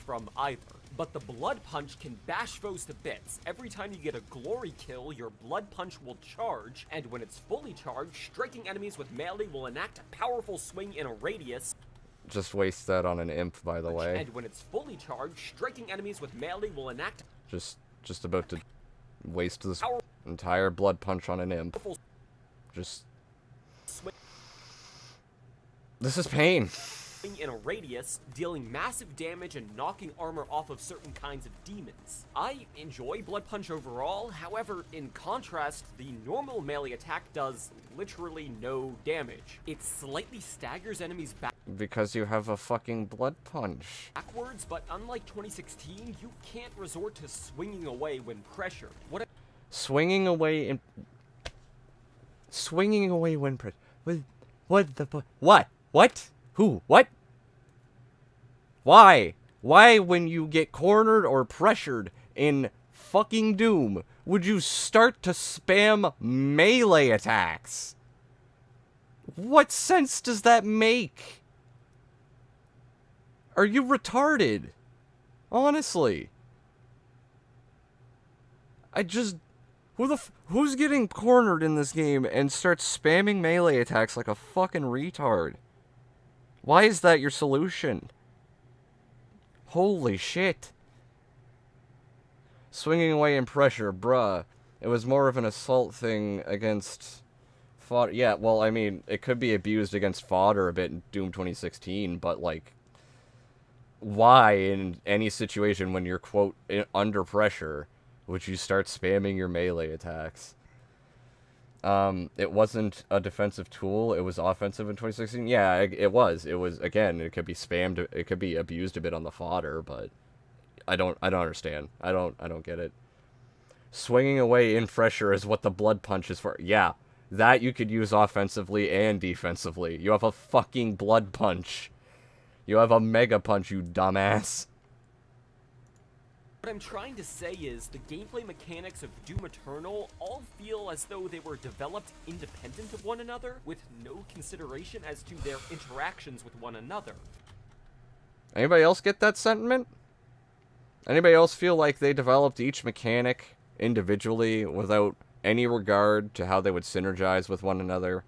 From either. But the Blood Punch can bash foes to bits. Every time you get a glory kill, your Blood Punch will charge, and when it's fully charged, striking enemies with melee will enact a powerful swing in a radius. Just waste that on an imp, by the way. And when it's fully charged, striking enemies with melee will enact... Just about to waste this entire Blood Punch on an imp. Just... This is pain. In a radius, dealing massive damage and knocking armor off of certain kinds of demons. I enjoy Blood Punch overall, however, in contrast, the normal melee attack does literally no damage. It slightly staggers enemies back because you have a fucking Blood Punch. Backwards, but unlike 2016, you can't resort to swinging away when pressured. Swinging away when pressured. What? Who? What? Why? Why, when you get cornered or pressured in fucking Doom, would you start to spam melee attacks? What sense does that make? Are you retarded? Honestly. Who's getting cornered in this game and starts spamming melee attacks like a fucking retard? Why is that your solution? Holy shit. Swinging away in pressure, bruh. It was more of an assault thing against fodder. Yeah, well, I mean, it could be abused against fodder a bit in Doom 2016, but, like, why in any situation when you're, quote, under pressure would you start spamming your melee attacks? It wasn't a defensive tool, it was offensive in 2016. Yeah, it was. It was, again, it could be spammed, it could be abused a bit on the fodder, but I don't understand. I don't get it. Swinging away in pressure is what the blood punch is for. Yeah, that you could use offensively and defensively. You have a fucking blood punch. You have a mega punch, you dumbass. What I'm trying to say is, the gameplay mechanics of Doom Eternal all feel as though they were developed independent of one another, with no consideration as to their interactions with one another. Anybody else get that sentiment? Anybody else feel like they developed each mechanic individually without any regard to how they would synergize with one another?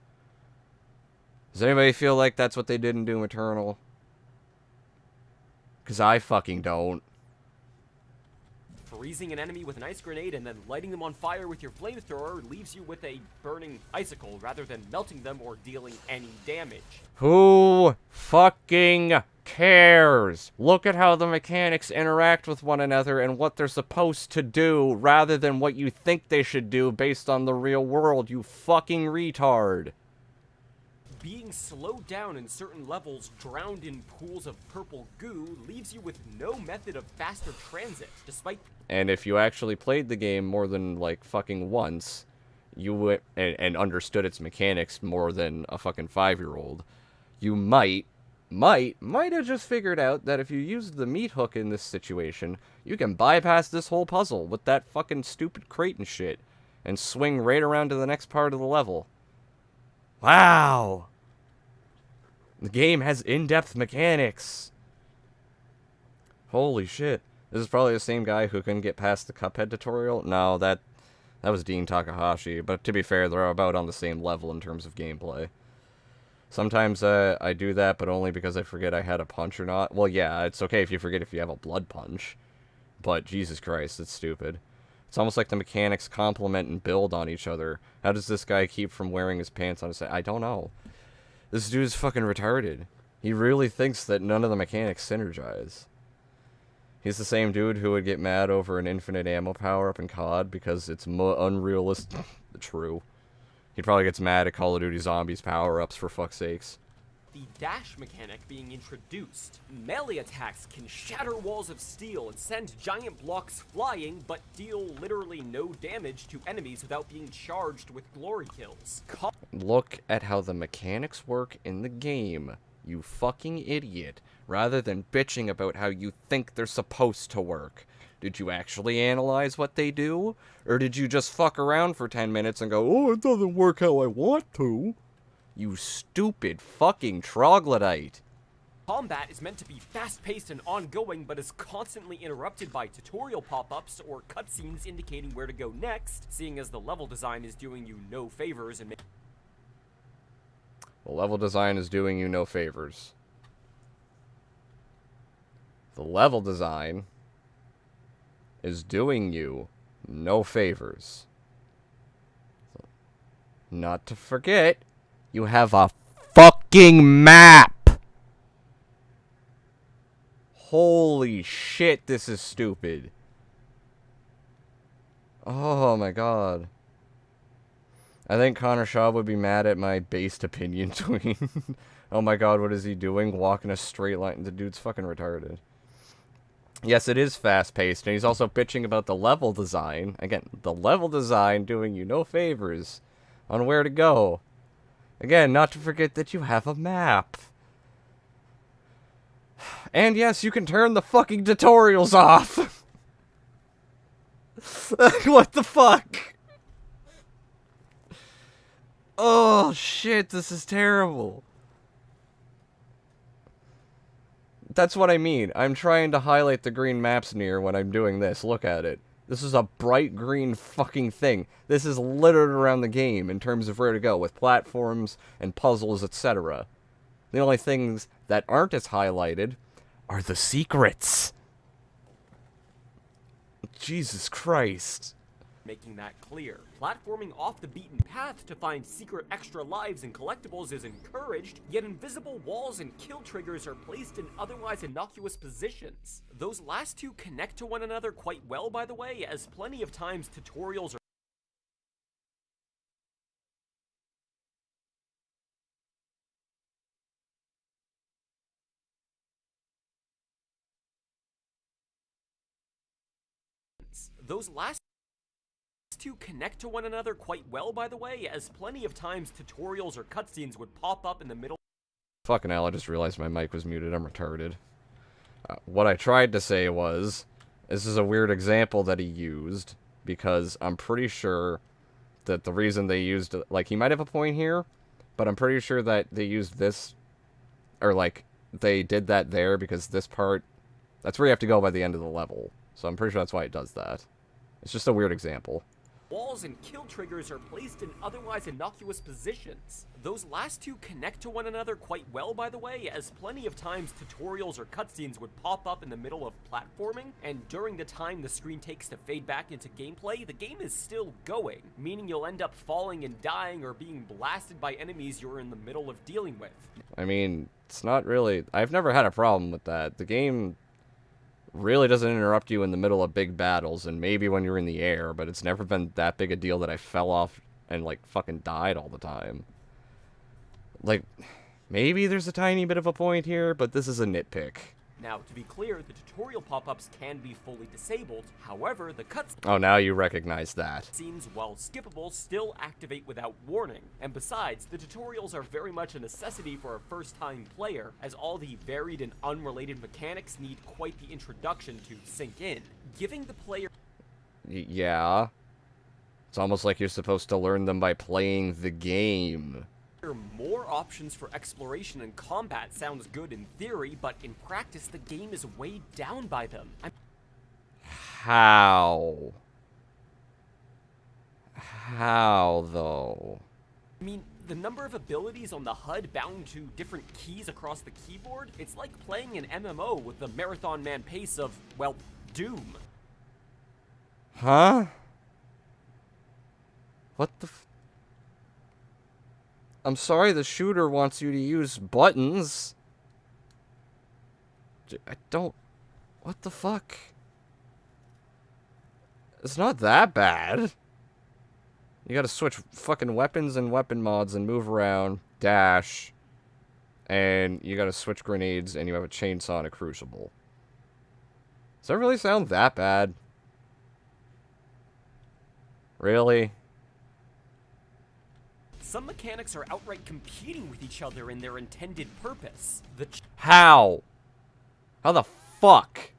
Does anybody feel like that's what they did in Doom Eternal? Because I fucking don't. Freezing an enemy with an ice grenade and then lighting them on fire with your flamethrower leaves you with a burning icicle rather than melting them or dealing any damage. Who fucking cares? Look at how the mechanics interact with one another and what they're supposed to do rather than what you think they should do based on the real world, you fucking retard. Being slowed down in certain levels, drowned in pools of purple goo, leaves you with no method of faster transit, despite... And if you actually played the game more than, like, fucking once, you would, and understood its mechanics more than a fucking 5-year-old, you might have just figured out that if you use the meat hook in this situation, you can bypass this whole puzzle with that fucking stupid crate and shit, and swing right around to the next part of the level. Wow! The game has in-depth mechanics! Holy shit. This is probably the same guy who couldn't get past the Cuphead tutorial. No, that was Dean Takahashi, but to be fair, they're about on the same level in terms of gameplay. Sometimes I do that, but only because I forget I had a punch or not. Well, yeah, it's okay if you forget if you have a blood punch, but Jesus Christ, it's stupid. It's almost like the mechanics complement and build on each other. How does this guy keep from wearing his pants on his head? I don't know. This dude is fucking retarded. He really thinks that none of the mechanics synergize. He's the same dude who would get mad over an infinite ammo power-up in COD because it's unrealistic. True. He probably gets mad at Call of Duty Zombies power-ups, for fuck's sakes. The dash mechanic being introduced. Melee attacks can shatter walls of steel and send giant blocks flying, but deal literally no damage to enemies without being charged with glory kills. Look at how the mechanics work in the game, you fucking idiot, rather than bitching about how you think they're supposed to work. Did you actually analyze what they do? Or did you just fuck around for 10 minutes and go, oh, it doesn't work how I want to? You stupid fucking troglodyte. Combat is meant to be fast-paced and ongoing, but is constantly interrupted by tutorial pop-ups or cutscenes indicating where to go next, seeing as the level design is doing you no favors and The level design is doing you no favors. The level design is doing you no favors. Not to forget, you have a fucking map! Holy shit, this is stupid. Oh my god. I think Connor Shaw would be mad at my based opinion tweet. Oh my god, what is he doing? Walking a straight line. The dude's fucking retarded. Yes, it is fast-paced, and he's also bitching about the level design. Again, the level design doing you no favors on where to go. Again, not to forget that you have a map. And yes, you can turn the fucking tutorials off. What the fuck? Oh, shit, this is terrible. That's what I mean. I'm trying to highlight the green maps near when I'm doing this. Look at it. This is a bright green fucking thing. This is littered around the game in terms of where to go, with platforms and puzzles, etc. The only things that aren't as highlighted are the secrets. Jesus Christ. Making that clear. Platforming off the beaten path to find secret extra lives and collectibles is encouraged, yet invisible walls and kill triggers are placed in otherwise innocuous positions. Those last two connect to one another quite well, by the way, as plenty of times tutorials are Those last two connect to one another quite well, by the way, as plenty of times tutorials or cutscenes would pop up in the middle. Fucking hell, I just realized my mic was muted. I'm retarded. What I tried to say was, this is a weird example that he used, because I'm pretty sure that the reason they used, like, he might have a point here, but I'm pretty sure that they used this, or, like, they did that there because this part, that's where you have to go by the end of the level. So I'm pretty sure that's why it does that. It's just a weird example. Walls and kill triggers are placed in otherwise innocuous positions. Those last two connect to one another quite well, by the way, as plenty of times tutorials or cutscenes would pop up in the middle of platforming, and during the time the screen takes to fade back into gameplay, the game is still going, meaning you'll end up falling and dying or being blasted by enemies you're in the middle of dealing with. I mean, it's not really... I've never had a problem with that. The game really doesn't interrupt you in the middle of big battles, and maybe when you're in the air, but it's never been that big a deal that I fell off and, like, fucking died all the time. Like, maybe there's a tiny bit of a point here, but this is a nitpick. Now, to be clear, the tutorial pop-ups can be fully disabled. However, the cutscenes... Oh, now you recognize that. Scenes, while skippable, still activate without warning. And besides, the tutorials are very much a necessity for a first-time player, as all the varied and unrelated mechanics need quite the introduction to sink in, giving the player... Yeah. It's almost like you're supposed to learn them by playing the game. More options for exploration and combat sounds good in theory, but in practice, the game is weighed down by them. How? How, though? I mean, the number of abilities on the HUD bound to different keys across the keyboard, it's like playing an MMO with the Marathon Man pace of, well, Doom. Huh? What the f... I'm sorry the shooter wants you to use buttons. I don't... What the fuck? It's not that bad. You gotta switch fucking weapons and weapon mods and move around, dash, and you gotta switch grenades and you have a chainsaw and a crucible. Does that really sound that bad? Really? Some mechanics are outright competing with each other in their intended purpose. How? How the fuck?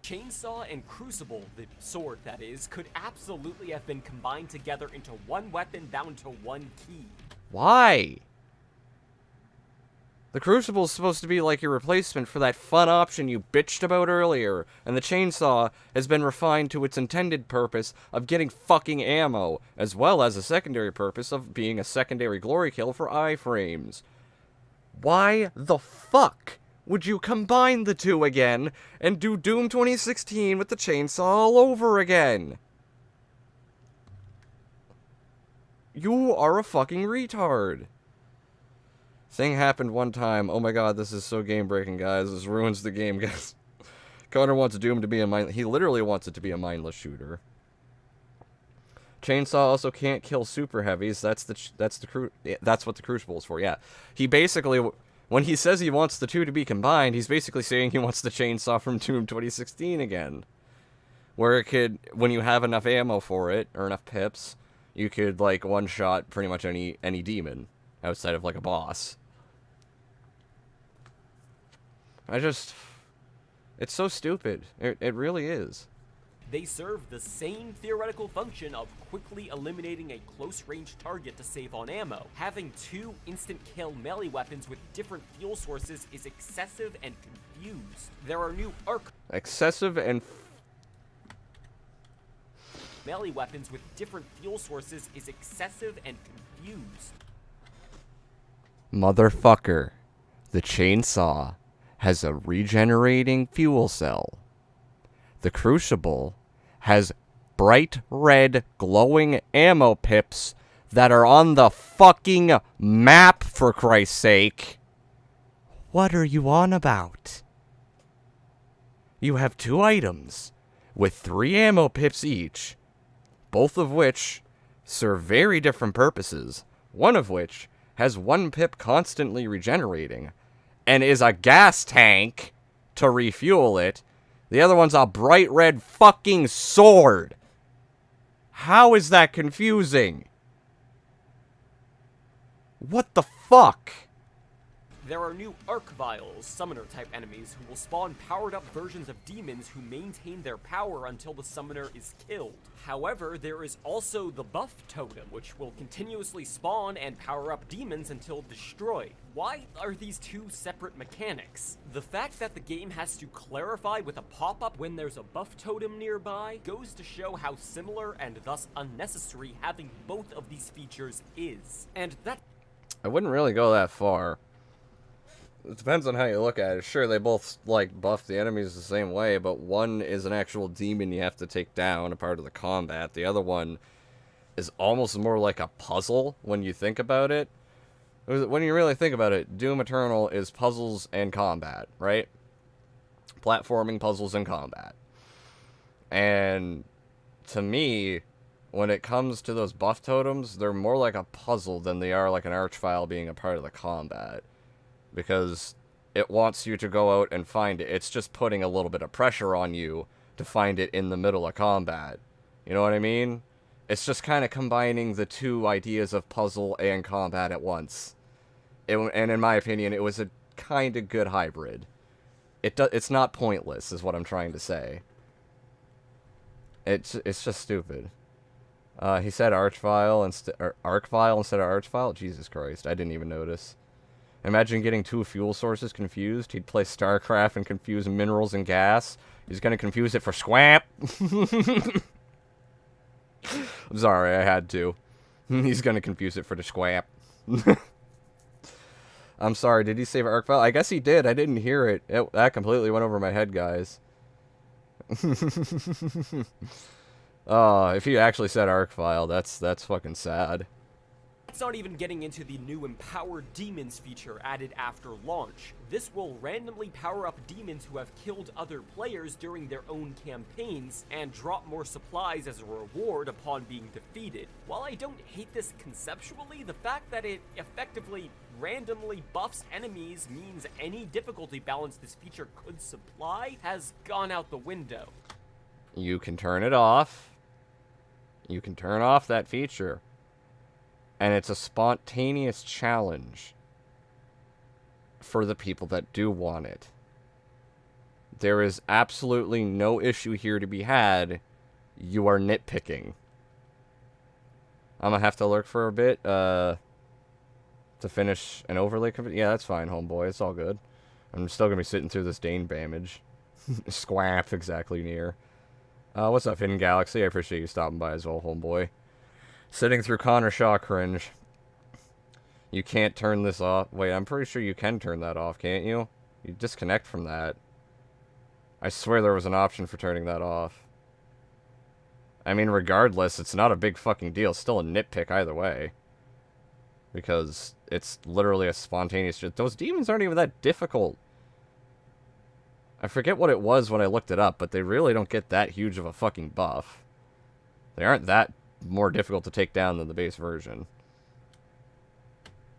Chainsaw and Crucible, the sword that is, could absolutely have been combined together into one weapon bound to one key. Why? The Crucible is supposed to be like your replacement for that fun option you bitched about earlier, and the chainsaw has been refined to its intended purpose of getting fucking ammo, as well as a secondary purpose of being a secondary glory kill for iframes. Why the fuck would you combine the two again and do Doom 2016 with the chainsaw all over again? You are a fucking retard. Thing happened one time. Oh my god, this is so game-breaking, guys. This ruins the game, guys. Connor wants Doom to be a he literally wants it to be a mindless shooter. Chainsaw also can't kill super heavies. That's what the Crucible is for. Yeah. He basically, when he says he wants the two to be combined, he's basically saying he wants the chainsaw from Doom 2016 again. Where it could, when you have enough ammo for it, or enough pips, you could, like, one-shot pretty much any demon outside of, like, a boss. It's so stupid. It really is. They serve the same theoretical function of quickly eliminating a close-range target to save on ammo. Having two instant-kill melee weapons with different fuel sources is excessive and confused. There are new excessive and melee weapons with different fuel sources is excessive and confused. Motherfucker. The chainsaw has a regenerating fuel cell. The Crucible has bright red glowing ammo pips that are on the fucking map, for Christ's sake. What are you on about? You have 2 items with 3 ammo pips each, both of which serve very different purposes, one of which has 1 pip constantly regenerating and is a gas tank to refuel it. The other one's a bright red fucking sword. How is that confusing? What the fuck? There are new Arc Vials, summoner-type enemies, who will spawn powered-up versions of demons who maintain their power until the summoner is killed. However, there is also the Buff Totem, which will continuously spawn and power up demons until destroyed. Why are these 2 separate mechanics? The fact that the game has to clarify with a pop-up when there's a Buff Totem nearby goes to show how similar and thus unnecessary having both of these features is. And that... I wouldn't really go that far. It depends on how you look at it. Sure, they both, like, buff the enemies the same way, but one is an actual demon you have to take down, a part of the combat. The other one is almost more like a puzzle when you think about it. When you really think about it, Doom Eternal is puzzles and combat, right? Platforming, puzzles, and combat. And to me, when it comes to those buff totems, they're more like a puzzle than they are like an archvile being a part of the combat. Because it wants you to go out and find it. It's just putting a little bit of pressure on you to find it in the middle of combat. You know what I mean? It's just kind of combining the 2 ideas of puzzle and combat at once. And in my opinion, it was a kind of good hybrid. It's not pointless, is what I'm trying to say. It's just stupid. He said archvile instead of archvile. Jesus Christ, I didn't even notice. Imagine getting 2 fuel sources confused. He'd play StarCraft and confuse minerals and gas. He's gonna confuse it for squamp. I'm sorry, I had to. He's gonna confuse it for the squamp. I'm sorry, did he say archvile? I guess he did. I didn't hear it. That completely went over my head, guys. If he actually said archvile, that's fucking sad. It's not even getting into the new Empowered Demons feature added after launch. This will randomly power up demons who have killed other players during their own campaigns, and drop more supplies as a reward upon being defeated. While I don't hate this conceptually, the fact that it effectively randomly buffs enemies means any difficulty balance this feature could supply has gone out the window. You can turn it off. You can turn off that feature. And it's a spontaneous challenge for the people that do want it. There is absolutely no issue here to be had. You are nitpicking. I'm gonna have to lurk for a bit, to finish an overlay. Yeah, that's fine, homeboy. It's all good. I'm still gonna be sitting through this Dane damage. Squamp exactly near. What's up, Hidden Galaxy? I appreciate you stopping by as well, homeboy. Sitting through Connor Shaw cringe. You can't turn this off. Wait, I'm pretty sure you can turn that off, can't you? You disconnect from that. I swear there was an option for turning that off. I mean, regardless, it's not a big fucking deal. It's still a nitpick either way. Because it's literally a spontaneous... Those demons aren't even that difficult. I forget what it was when I looked it up, but they really don't get that huge of a fucking buff. They aren't that more difficult to take down than the base version.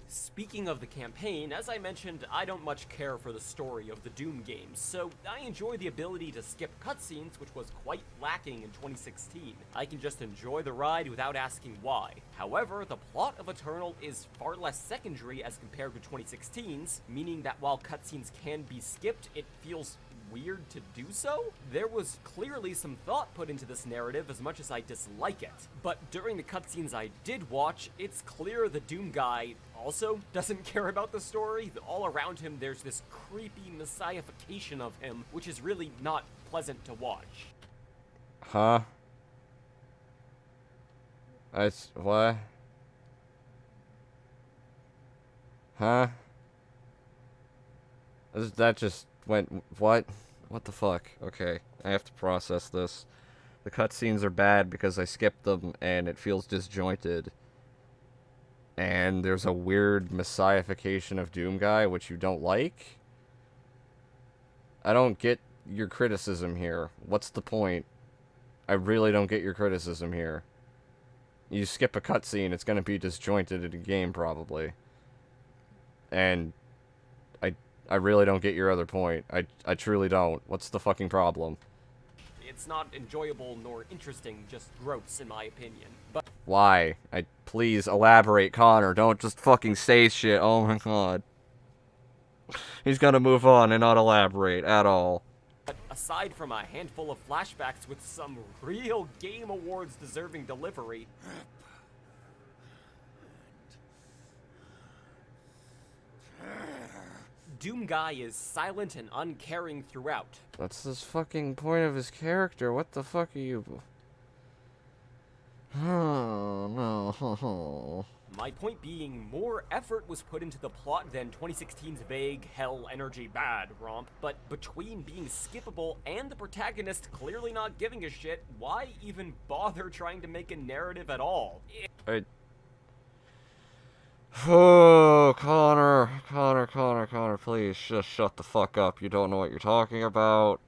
Speaking of the campaign, as I mentioned, I don't much care for the story of the Doom games, so I enjoy the ability to skip cutscenes, which was quite lacking in 2016. I can just enjoy the ride without asking why. However, the plot of Eternal is far less secondary as compared to 2016's, meaning that while cutscenes can be skipped, it feels weird to do so? There was clearly some thought put into this narrative as much as I dislike it. But during the cutscenes I did watch, it's clear the Doom guy also doesn't care about the story. All around him there's this creepy messiahification of him, which is really not pleasant to watch. Huh? What? Huh? That just went... What? What the fuck? Okay, I have to process this. The cutscenes are bad because I skipped them and it feels disjointed. And there's a weird messiahification of Doomguy, which you don't like. I don't get your criticism here. What's the point? I really don't get your criticism here. You skip a cutscene, it's gonna be disjointed in a game, probably. And I really don't get your other point. I truly don't. What's the fucking problem? It's not enjoyable nor interesting, just gross in my opinion. But Why? Please elaborate, Connor. Don't just fucking say shit. Oh my god. He's gonna move on and not elaborate at all. aside from a handful of flashbacks with some real Game Awards deserving delivery, Doomguy is silent and uncaring throughout. That's the fucking point of his character. What the fuck are you... Oh, no. My point being, more effort was put into the plot than 2016's vague hell energy bad romp, but between being skippable and the protagonist clearly not giving a shit, why even bother trying to make a narrative at all? Oh, Connor, please just shut the fuck up. You don't know what you're talking about.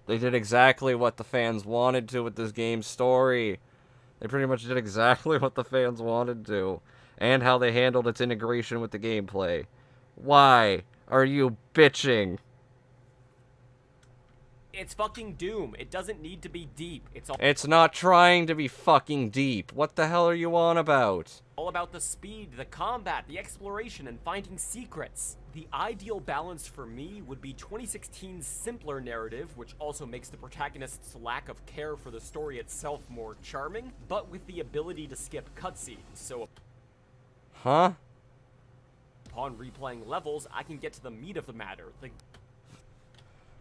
They did exactly what the fans wanted to with this game's story. They pretty much did exactly what the fans wanted to. And how they handled its integration with the gameplay. Why are you bitching? It's fucking Doom. It doesn't need to be deep. It's not trying to be fucking deep. What the hell are you on about? All about the speed, the combat, the exploration, and finding secrets. The ideal balance for me would be 2016's simpler narrative, which also makes the protagonist's lack of care for the story itself more charming, but with the ability to skip cutscenes, so... Huh? Upon replaying levels, I can get to the meat of the matter.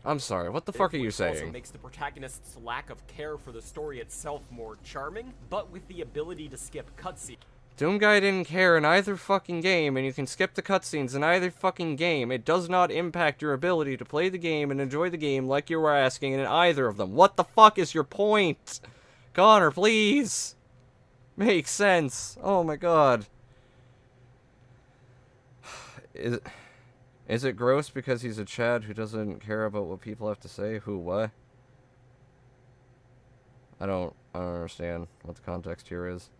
I'm sorry, what the fuck are you saying? Also makes the protagonist's lack of care for the story itself more charming, but with the ability to skip cutscenes. Doomguy didn't care in either fucking game, and you can skip the cutscenes in either fucking game. It does not impact your ability to play the game and enjoy the game like you were asking in either of them. What the fuck is your point? Connor, please! Makes sense. Oh my god. Is it gross because he's a Chad who doesn't care about what people have to say? Who, what? I don't understand what the context here is.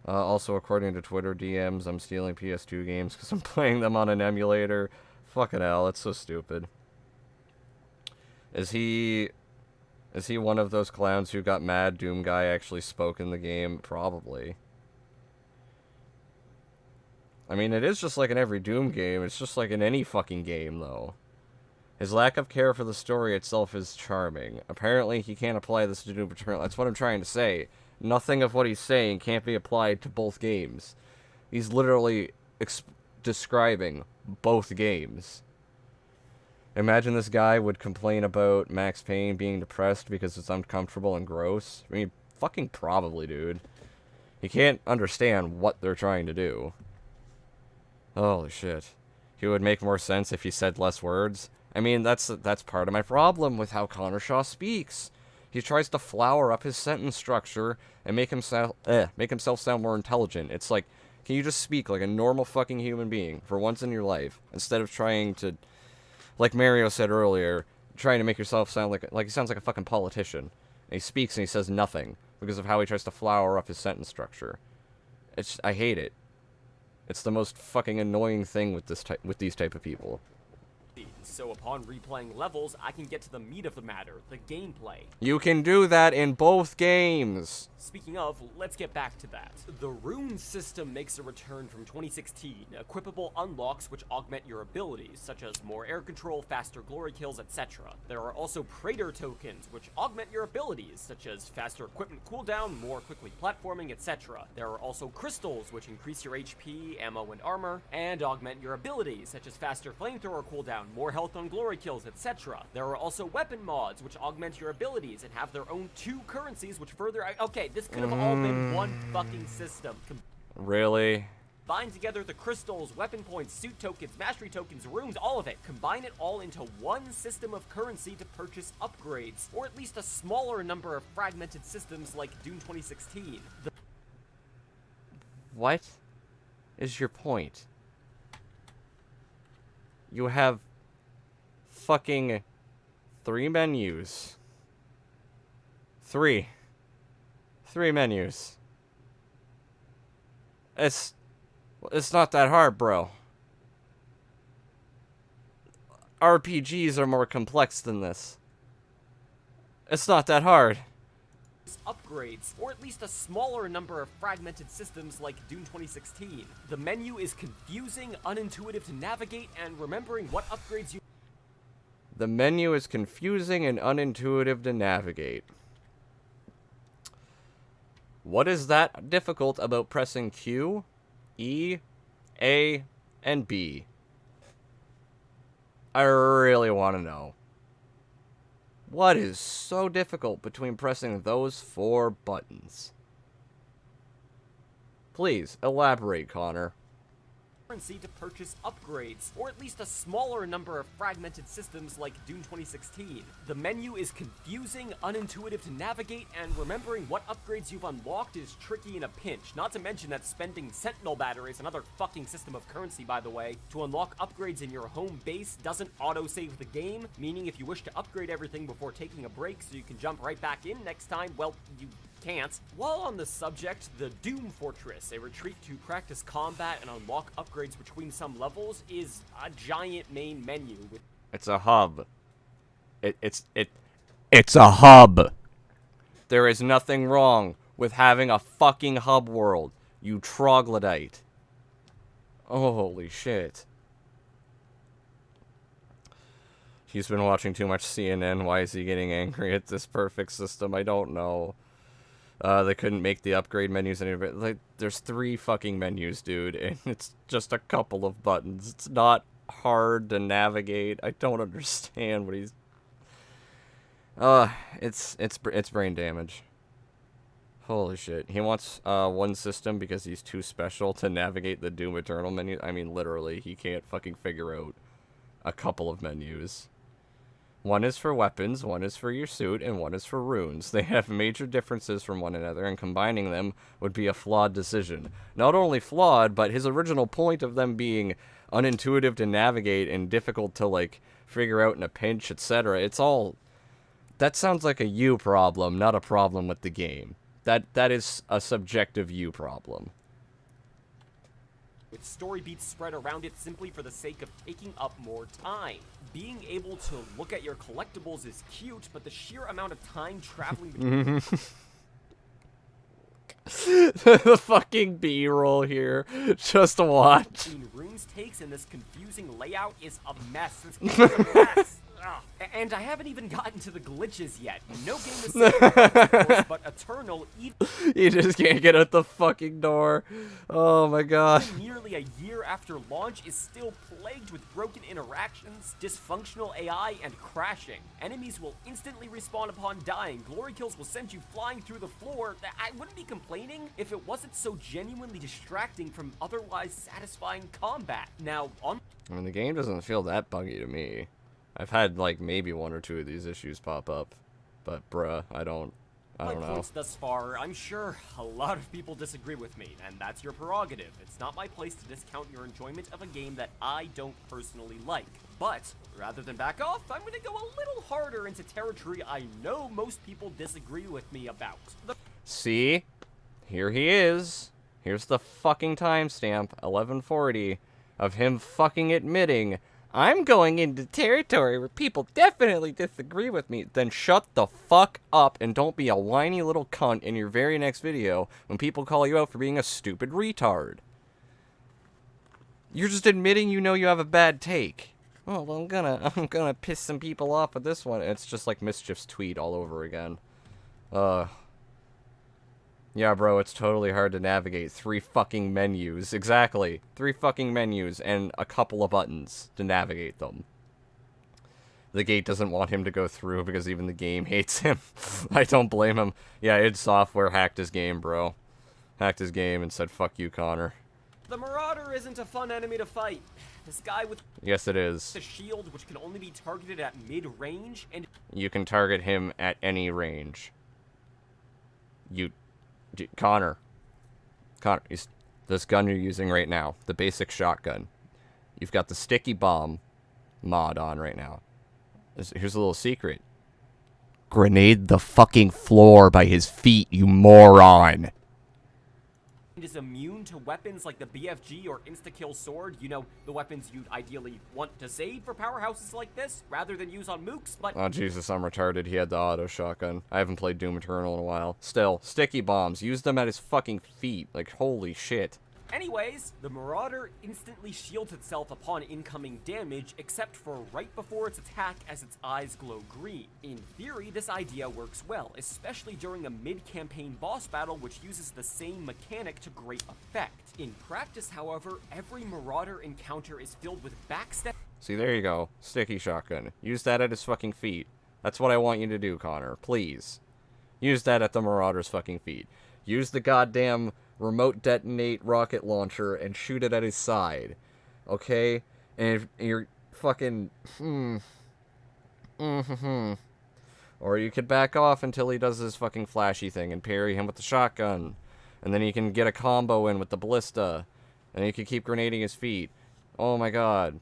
Also, according to Twitter DMs, I'm stealing PS2 games because I'm playing them on an emulator. Fucking hell, it's so stupid. Is he one of those clowns who got mad Doomguy actually spoke in the game? Probably. I mean, it is just like in every Doom game. It's just like in any fucking game, though. His lack of care for the story itself is charming. Apparently, he can't apply this to Doom Eternal. That's what I'm trying to say. Nothing of what he's saying can't be applied to both games. He's literally describing both games. Imagine this guy would complain about Max Payne being depressed because it's uncomfortable and gross. I mean, fucking probably, dude. He can't understand what they're trying to do. Holy shit. He would make more sense if he said less words. I mean, that's part of my problem with how Connor Shaw speaks. He tries to flower up his sentence structure and make himself sound more intelligent. It's like, can you just speak like a normal fucking human being for once in your life instead of trying to, like Mario said earlier, trying to make yourself sound like he sounds like a fucking politician. And he speaks and he says nothing because of how he tries to flower up his sentence structure. I hate it. It's the most fucking annoying thing with these type of people. So upon replaying levels, I can get to the meat of the matter, the gameplay. You can do that in both games. Speaking of, let's get back to that. The rune system makes a return from 2016. Equipable unlocks which augment your abilities, such as more air control, faster glory kills, etc. There are also Praetor tokens, which augment your abilities, such as faster equipment cooldown, more quickly platforming, etc. There are also crystals, which increase your HP, ammo, and armor, and augment your abilities, such as faster flamethrower cooldown, more health on glory kills, etc. There are also weapon mods, which augment your abilities and have their own 2 currencies, which further... Okay, this could have all been one fucking system. Really? Bind together the crystals, weapon points, suit tokens, mastery tokens, runes, all of it. Combine it all into one system of currency to purchase upgrades, or at least a smaller number of fragmented systems like Doom 2016. What is your point? You have fucking 3 menus. 3 menus. It's not that hard, bro. RPGs are more complex than this. It's not that hard. Upgrades, or at least a smaller number of fragmented systems like Doom 2016. The menu is confusing, unintuitive to navigate, and remembering what upgrades you... The menu is confusing and unintuitive to navigate. What is that difficult about pressing Q, E, A, and B? I really want to know. What is so difficult between pressing those 4 buttons? Please, elaborate, Connor. Currency to purchase upgrades, or at least a smaller number of fragmented systems like Doom 2016. The menu is confusing, unintuitive to navigate, and remembering what upgrades you've unlocked is tricky in a pinch. Not to mention that spending Sentinel batteries, another fucking system of currency by the way, to unlock upgrades in your home base doesn't auto-save the game, meaning if you wish to upgrade everything before taking a break so you can jump right back in next time, well, you can't. While on the subject, the Doom Fortress, a retreat to practice combat and unlock upgrades between some levels, is a giant main menu with... It's a hub. It's a hub. There is nothing wrong with having a fucking hub world, you troglodyte. Oh, holy shit. He's been watching too much CNN. Why is he getting angry at this perfect system? I don't know. They couldn't make the upgrade menus any bit. Like, there's 3 fucking menus, dude, and it's just a couple of buttons. It's not hard to navigate. I don't understand what he's... it's brain damage. Holy shit. He wants, one system because he's too special to navigate the Doom Eternal menu. I mean, literally, he can't fucking figure out a couple of menus. One is for weapons, one is for your suit, and one is for runes. They have major differences from one another, and combining them would be a flawed decision. Not only flawed, but his original point of them being unintuitive to navigate and difficult to, like, figure out in a pinch, etc. It's all... That sounds like a you problem, not a problem with the game. That is a subjective you problem. With story beats spread around it simply for the sake of taking up more time. Being able to look at your collectibles is cute, but the sheer amount of time traveling between... The fucking B-roll here. Just watch. Between runes takes in this confusing layout is a mess. This game is a mess. And I haven't even gotten to the glitches yet. No game is safe, of course, but Eternal, even You just can't get out the fucking door. Oh my god. nearly a year after launch, is still plagued with broken interactions, dysfunctional AI, and crashing. Enemies will instantly respawn upon dying. Glory kills will send you flying through the floor. I wouldn't be complaining if it wasn't so genuinely distracting from otherwise satisfying combat. Now, on... I mean, the game doesn't feel that buggy to me. I've had, like, maybe 1 or 2 of these issues pop up. But, bruh, I don't my know. points thus far, I'm sure a lot of people disagree with me, and that's your prerogative. It's not my place to discount your enjoyment of a game that I don't personally like. But, rather than back off, I'm gonna go a little harder into territory I know most people disagree with me about. See? Here he is. Here's the fucking timestamp, 11:40, of him fucking admitting, I'm going into territory where people definitely disagree with me. Then shut the fuck up and don't be a whiny little cunt in your very next video when people call you out for being a stupid retard. You're just admitting you know you have a bad take. Oh, well, I'm gonna piss some people off with this one. It's just like Mischief's tweet all over again. Yeah, bro, it's totally hard to navigate 3 fucking menus. Exactly. 3 fucking menus and a couple of buttons to navigate them. The gate doesn't want him to go through because even the game hates him. I don't blame him. Yeah, id Software hacked his game, bro. Hacked his game and said, fuck you, Connor. The Marauder isn't a fun enemy to fight. This guy with Yes, it is. a shield which can only be targeted at mid-range, and You can target him at any range. Connor, this gun you're using right now, the basic shotgun. You've got the sticky bomb mod on right now. Here's a little secret. Grenade the fucking floor by his feet, you moron. is immune to weapons like the BFG or insta-kill sword, you know, the weapons you'd ideally want to save for powerhouses like this, rather than use on mooks, but... Oh, Jesus, I'm retarded. He had the auto shotgun. I haven't played Doom Eternal in a while. Still, sticky bombs. Use them at his fucking feet. Like, holy shit. Anyways, the Marauder instantly shields itself upon incoming damage, except for right before its attack as its eyes glow green. In theory, this idea works well, especially during a mid-campaign boss battle which uses the same mechanic to great effect. In practice, however, every Marauder encounter is filled with backstep. See, there you go. Sticky shotgun. Use that at his fucking feet. That's what I want you to do, Connor. Please. Use that at the Marauder's fucking feet. Use the goddamn remote detonate rocket launcher and shoot it at his side. Okay? And if you're fucking... Or you could back off until he does his fucking flashy thing and parry him with the shotgun. And then you can get a combo in with the ballista. And you can keep grenading his feet. Oh my god.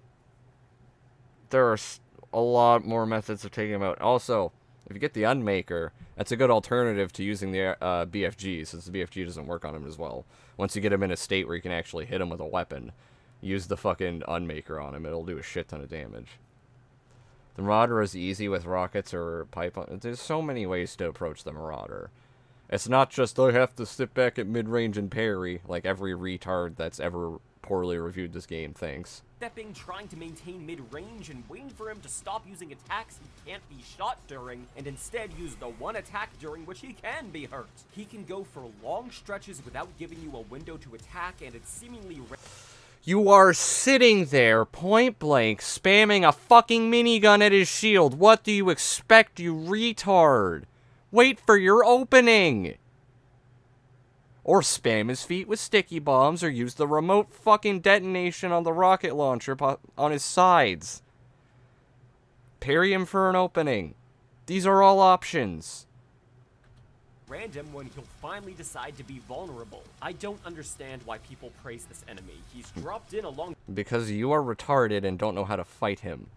There are a lot more methods of taking him out. Also, if you get the Unmaker, that's a good alternative to using the BFG, since the BFG doesn't work on him as well. Once you get him in a state where you can actually hit him with a weapon, use the fucking Unmaker on him. It'll do a shit ton of damage. The Marauder is easy with rockets or pipe. There's so many ways to approach the Marauder. It's not just, I have to sit back at mid-range and parry, like every retard that's ever poorly reviewed this game thinks. Stepping, trying to maintain mid-range, and waiting for him to stop using attacks he can't be shot during, and instead use the one attack during which he can be hurt. He can go for long stretches without giving you a window to attack, and it's seemingly... You are sitting there, point blank, spamming a fucking minigun at his shield. What do you expect, you retard? Wait for your opening! Or spam his feet with sticky bombs, or use the remote fucking detonation on the rocket launcher on his sides. Parry him for an opening. These are all options. Random when he'll finally decide to be vulnerable. I don't understand why people praise this enemy. He's dropped in along... Because you are retarded and don't know how to fight him.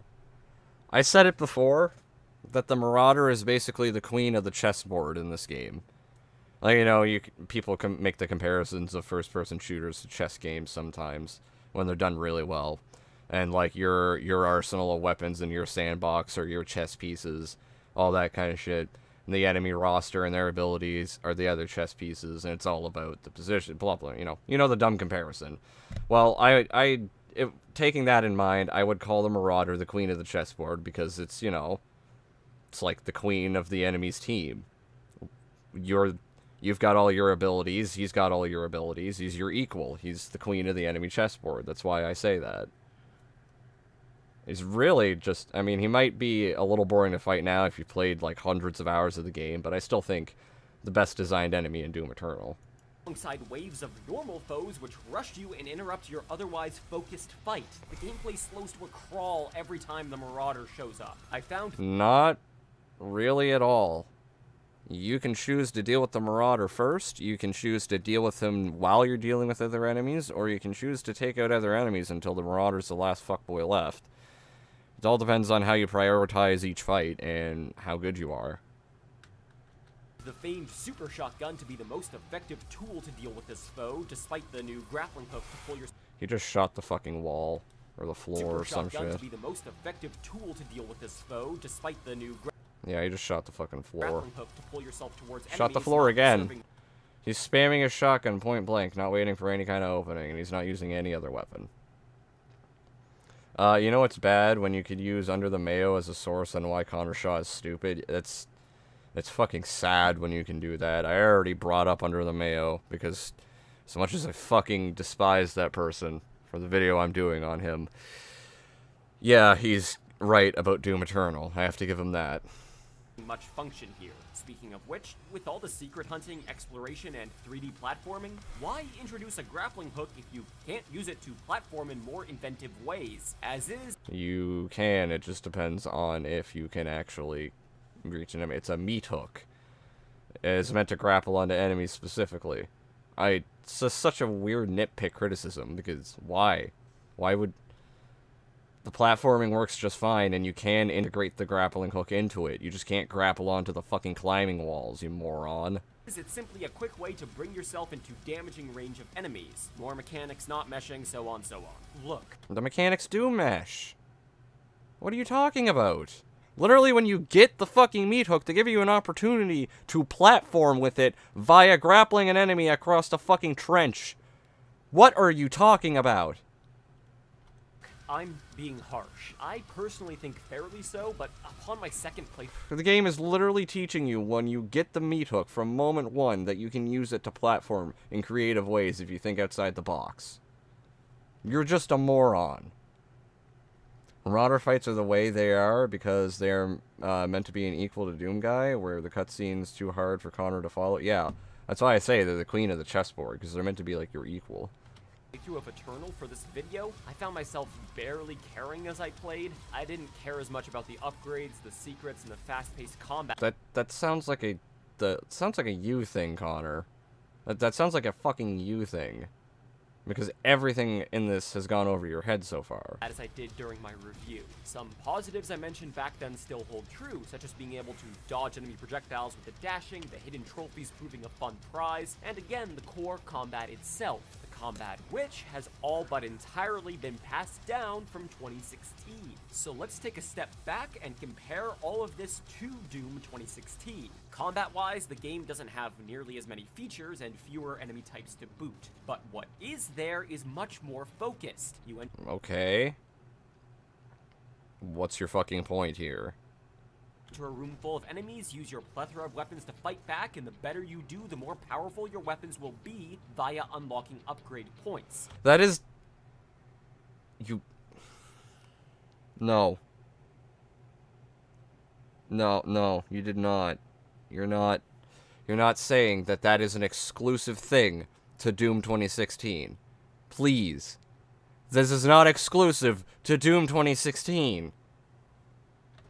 I said it before, that the Marauder is basically the queen of the chessboard in this game. Like, you know, people can make the comparisons of first-person shooters to chess games sometimes, when they're done really well. And, like, your arsenal of weapons in your sandbox or your chess pieces, all that kind of shit. And the enemy roster and their abilities are the other chess pieces, and it's all about the position, blah, blah, you know the dumb comparison. Well, taking that in mind, I would call the Marauder the queen of the chessboard, because it's, you know, it's like the queen of the enemy's team. You've got all your abilities, he's got all your abilities, he's your equal. He's the queen of the enemy chessboard, that's why I say that. He's really just, I mean, he might be a little boring to fight now if you played, like, hundreds of hours of the game, but I still think the best designed enemy in Doom Eternal. Alongside waves of normal foes which rush you and interrupt your otherwise focused fight. The gameplay slows to a crawl every time the Marauder shows up. I found... Not really at all. You can choose to deal with the Marauder first, you can choose to deal with him while you're dealing with other enemies, or you can choose to take out other enemies until the Marauder's the last fuckboy left. It all depends on how you prioritize each fight and how good you are. The famed super shotgun to be the most effective tool to deal with this foe, despite the new grappling hook to pull your... He just shot the fucking wall, or the floor, or some shit. To be the most effective tool to deal with this foe, despite the new yeah, he just shot the fucking floor. grappling hook to pull yourself towards Shot the enemies, floor again. serving... He's spamming his shotgun point blank, not waiting for any kind of opening, and he's not using any other weapon. You know what's bad? When you could use Under the Mayo as a source on why Connor Shaw is stupid. It's fucking sad when you can do that. I already brought up Under the Mayo, because as much as I fucking despise that person for the video I'm doing on him, yeah, he's right about Doom Eternal. I have to give him that. much function here. Speaking of which, with all the secret hunting, exploration, and 3D platforming, why introduce a grappling hook if you can't use it to platform in more inventive ways? As is, You can, it just depends on if you can actually reach an enemy. It's a meat hook. It's meant to grapple onto enemies specifically. It's just such a weird nitpick criticism, because why? Why would... The platforming works just fine, and you can integrate the grappling hook into it. You just can't grapple onto the fucking climbing walls, you moron. it's simply a quick way to bring yourself into damaging range of enemies. More mechanics not meshing, so on, so on. Look. The mechanics do mesh. What are you talking about? Literally, when you get the fucking meat hook, to give you an opportunity to platform with it via grappling an enemy across the fucking trench. What are you talking about? I'm being harsh. I personally think fairly so, but upon my second playthrough... The game is literally teaching you, when you get the meat hook from moment one, that you can use it to platform in creative ways if you think outside the box. You're just a moron. Marauder fights are the way they are because they're meant to be an equal to Doom guy, where the cutscene's too hard for Connor to follow. Yeah, that's why I say they're the queen of the chessboard, because they're meant to be like your equal. Playthrough of Eternal for this video, I found myself barely caring as I played. I didn't care as much about the upgrades, the secrets, and the fast-paced combat. That sounds like a you thing, Connor. That sounds like a fucking you thing. Because everything in this has gone over your head so far. As I did during my review. Some positives I mentioned back then still hold true, such as being able to dodge enemy projectiles with the dashing, the hidden trophies proving a fun prize, and again, the core combat itself. The combat which has all but entirely been passed down from 2016. So let's take a step back and compare all of this to Doom 2016. Combat-wise, the game doesn't have nearly as many features and fewer enemy types to boot. But what is there is much more focused. You Okay. What's your fucking point here? enter a room full of enemies, use your plethora of weapons to fight back, and the better you do, the more powerful your weapons will be via unlocking upgrade points. That is... You... No. No, you did not. You're not saying that that is an exclusive thing to Doom 2016. Please. This is not exclusive to Doom 2016.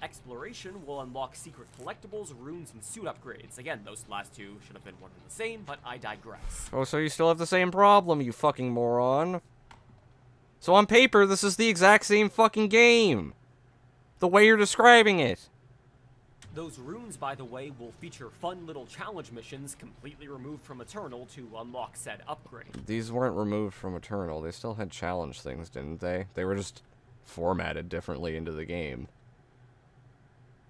Exploration will unlock secret collectibles, runes, and suit upgrades. Again, those last two should have been one and the same, but I digress. Oh, so you still have the same problem, you fucking moron. So on paper, this is the exact same fucking game. The way you're describing it. Those runes, by the way, will feature fun little challenge missions completely removed from Eternal to unlock said upgrade. These weren't removed from Eternal. They still had challenge things, didn't they? They were just formatted differently into the game.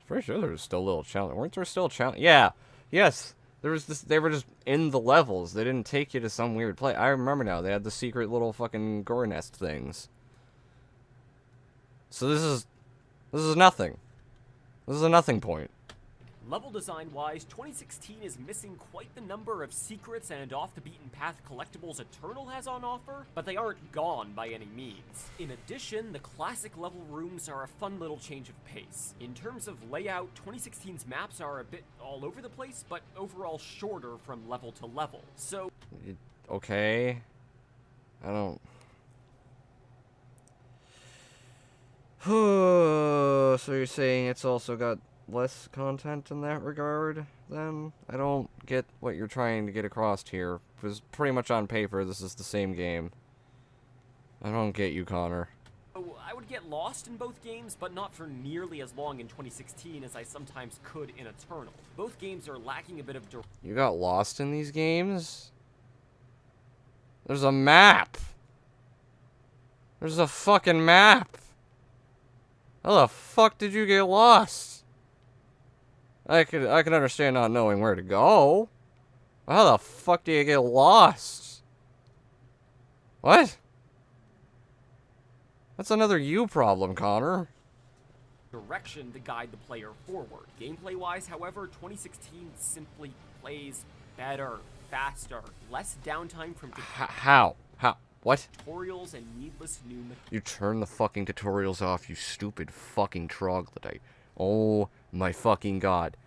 Pretty sure there was still little challenge. Weren't there still challenge? Yeah. Yes. There was this. They were just in the levels. They didn't take you to some weird place. I remember now. They had the secret little fucking gore nest things. So this is nothing. This is a nothing point. Level design-wise, 2016 is missing quite the number of secrets and off-the-beaten-path collectibles Eternal has on offer, but they aren't gone by any means. In addition, the classic level rooms are a fun little change of pace. In terms of layout, 2016's maps are a bit all over the place, but overall shorter from level to level. So... Okay. I don't... So you're saying it's also got less content in that regard, then? I don't get what you're trying to get across here, because pretty much on paper, this is the same game. I don't get you, Connor. I would get lost in both games, but not for nearly as long in 2016 as I sometimes could in Eternal. Both games are lacking a bit of You got lost in these games? There's a map! There's a fucking map! How the fuck did you get lost? I could understand not knowing where to go. How the fuck do you get lost? What? That's another you problem, Connor. Direction to guide the player forward. Gameplay-wise, however, 2016 simply plays better, faster, less downtime from How? What? Tutorials and needless new... You turn the fucking tutorials off, you stupid fucking troglodyte. Oh my fucking god.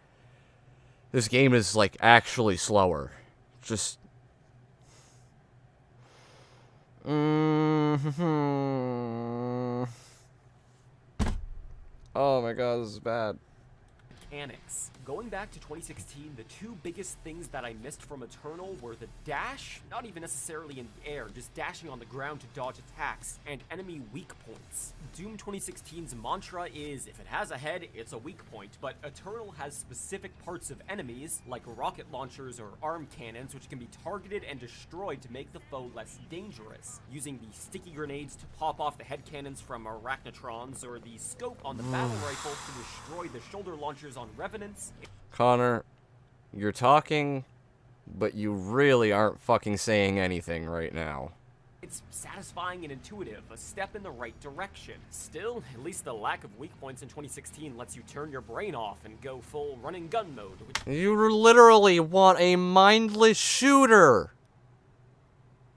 This game is, like, actually slower. Just... Mm-hmm. Oh my god, this is bad. Mechanics. Going back to 2016, the two biggest things that I missed from Eternal were the dash, not even necessarily in the air, just dashing on the ground to dodge attacks, and enemy weak points. Doom 2016's mantra is, if it has a head, it's a weak point, but Eternal has specific parts of enemies, like rocket launchers or arm cannons, which can be targeted and destroyed to make the foe less dangerous, using the sticky grenades to pop off the head cannons from arachnotrons, or the scope on the battle rifle to destroy the shoulder launchers on revenants. Connor, you're talking, but you really aren't fucking saying anything right now. It's satisfying and intuitive, a step in the right direction. Still, at least the lack of weak points in 2016 lets you turn your brain off and go full run-and-gun mode. You literally want a mindless shooter.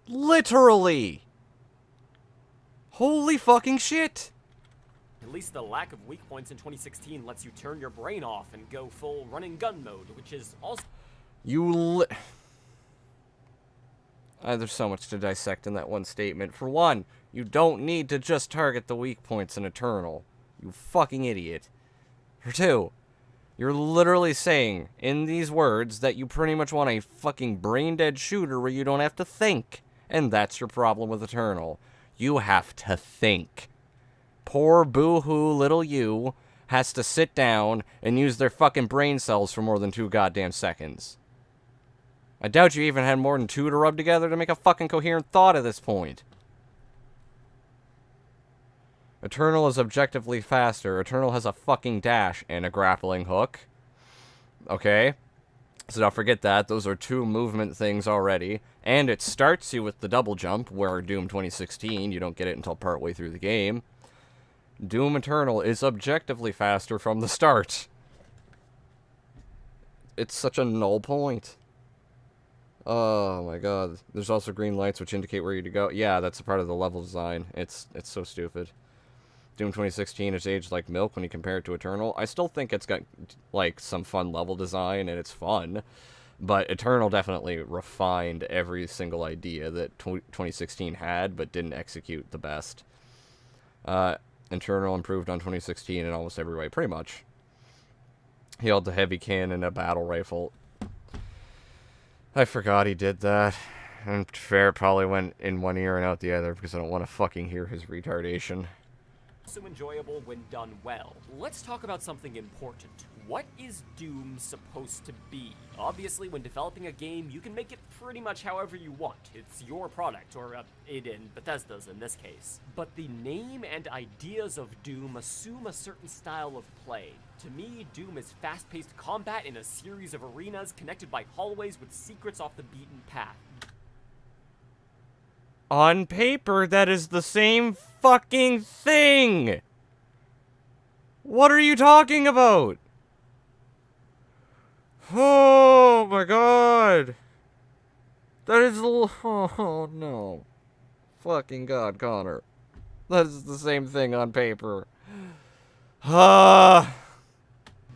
Literally. Holy fucking shit. At least the lack of weak points in 2016 lets you turn your brain off and go full run-and-gun mode, which is also... There's so much to dissect in that one statement. For one, you don't need to just target the weak points in Eternal. You fucking idiot. For two, you're literally saying, in these words, that you pretty much want a fucking brain-dead shooter where you don't have to think. And that's your problem with Eternal. You have to think. Poor boo-hoo little you has to sit down and use their fucking brain cells for more than 2 goddamn seconds. I doubt you even had more than 2 to rub together to make a fucking coherent thought at this point. Eternal is objectively faster. Eternal has a fucking dash and a grappling hook. Okay? So don't forget that. Those are 2 movement things already. And it starts you with the double jump, where Doom 2016, you don't get it until partway through the game. Doom Eternal is objectively faster from the start. It's such a null point. Oh my god. There's also green lights which indicate where you to go. Yeah, that's a part of the level design. It's so stupid. Doom 2016 is aged like milk when you compare it to Eternal. I still think it's got, like, some fun level design, and it's fun. But Eternal definitely refined every single idea that 2016 had, but didn't execute the best. Eternal improved on 2016 in almost every way, pretty much. He held the heavy cannon and a battle rifle. I forgot he did that. And fair, probably went in one ear and out the other because I don't want to fucking hear his retardation. So enjoyable when done well. Let's talk about something important. What is Doom supposed to be? Obviously, when developing a game, you can make it pretty much however you want. It's your product, or it in Bethesda's in this case. But the name and ideas of Doom assume a certain style of play. To me, Doom is fast-paced combat in a series of arenas connected by hallways with secrets off the beaten path. On paper, that is the same fucking thing! What are you talking about? Oh my god! That is oh no. Fucking god, Connor. That is the same thing on paper.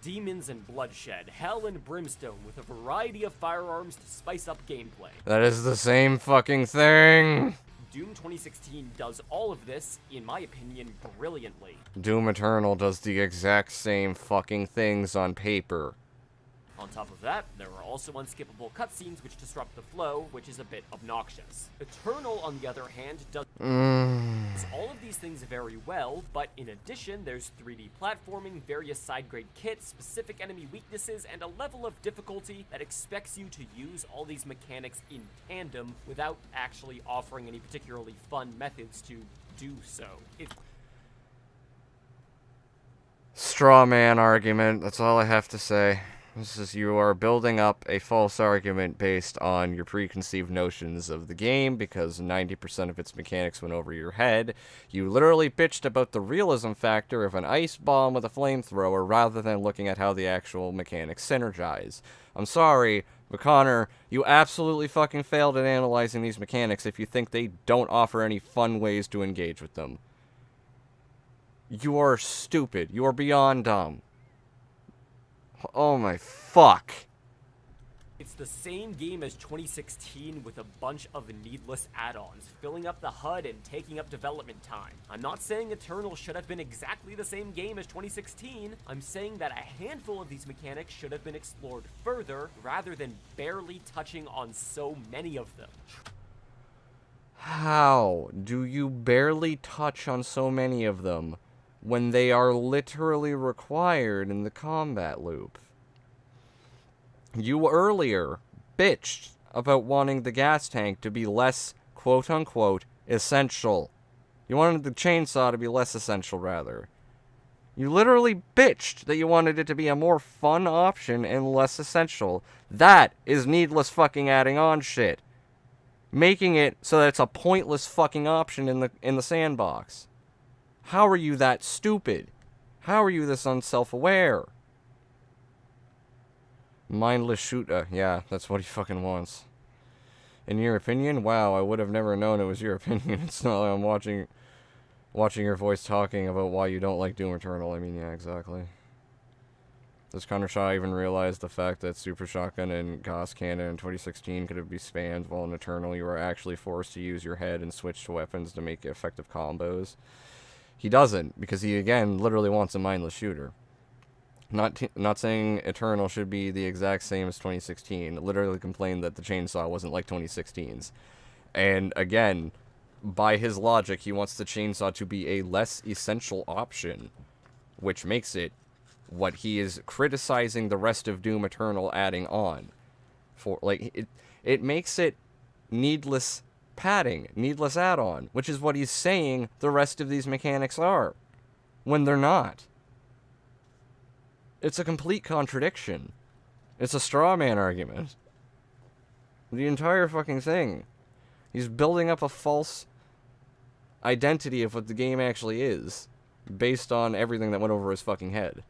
Demons and bloodshed, hell and brimstone, with a variety of firearms to spice up gameplay. That is the same fucking thing. Doom 2016 does all of this, in my opinion, brilliantly. Doom Eternal does the exact same fucking things on paper. On top of that, there are also unskippable cutscenes which disrupt the flow, which is a bit obnoxious. Eternal, on the other hand, does all of these things very well, but in addition, there's 3D platforming, various side-grade kits, specific enemy weaknesses, and a level of difficulty that expects you to use all these mechanics in tandem without actually offering any particularly fun methods to do so. Straw man argument, that's all I have to say. This is, you are building up a false argument based on your preconceived notions of the game because 90% of its mechanics went over your head. You literally bitched about the realism factor of an ice bomb with a flamethrower rather than looking at how the actual mechanics synergize. I'm sorry, but Connor, you absolutely fucking failed at analyzing these mechanics if you think they don't offer any fun ways to engage with them. You are stupid. You are beyond dumb. Oh my fuck. It's the same game as 2016 with a bunch of needless add-ons, filling up the HUD and taking up development time. I'm not saying Eternal should have been exactly the same game as 2016. I'm saying that a handful of these mechanics should have been explored further, rather than barely touching on so many of them. How do you barely touch on so many of them when they are literally required in the combat loop? You earlier bitched about wanting the gas tank to be less, quote-unquote, essential. You wanted the chainsaw to be less essential, rather. You literally bitched that you wanted it to be a more fun option and less essential. That is needless fucking adding on shit. Making it so that it's a pointless fucking option in the sandbox. How are you that stupid? How are you this unself-aware? Mindless shooter. Yeah, that's what he fucking wants. In your opinion? Wow, I would have never known it was your opinion. It's not like I'm watching your voice talking about why you don't like Doom Eternal. I mean, yeah, exactly. Does Countershaw even realize the fact that Super Shotgun and Gauss Cannon in 2016 could have been spammed, while in Eternal you were actually forced to use your head and switch to weapons to make effective combos? He doesn't, because he, again, literally wants a mindless shooter. Not saying Eternal should be the exact same as 2016. Literally complained that the chainsaw wasn't like 2016's. And again, by his logic, he wants the chainsaw to be a less essential option, which makes it what he is criticizing the rest of Doom Eternal adding on. For, like, it makes it needless padding, needless add-on, which is what he's saying the rest of these mechanics are, when they're not. It's a complete contradiction. It's a straw man argument. The entire fucking thing. He's building up a false identity of what the game actually is, based on everything that went over his fucking head.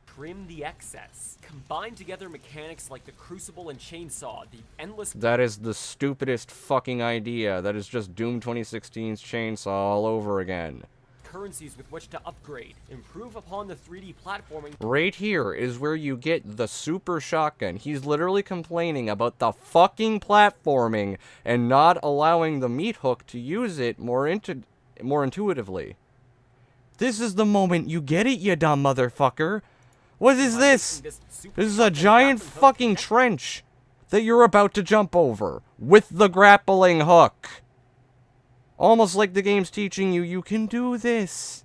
Trim the excess. Combine together mechanics like the Crucible and Chainsaw, the endless... That is the stupidest fucking idea. That is just Doom 2016's Chainsaw all over again. Currencies with which to upgrade, improve upon the 3D platforming. Right here is where you get the Super Shotgun. He's literally complaining about the fucking platforming and not allowing the meat hook to use it more intuitively. This is the moment you get it, you dumb motherfucker. What is this? This is a giant fucking trench that you're about to jump over with the grappling hook. Almost like the game's teaching you, you can do this.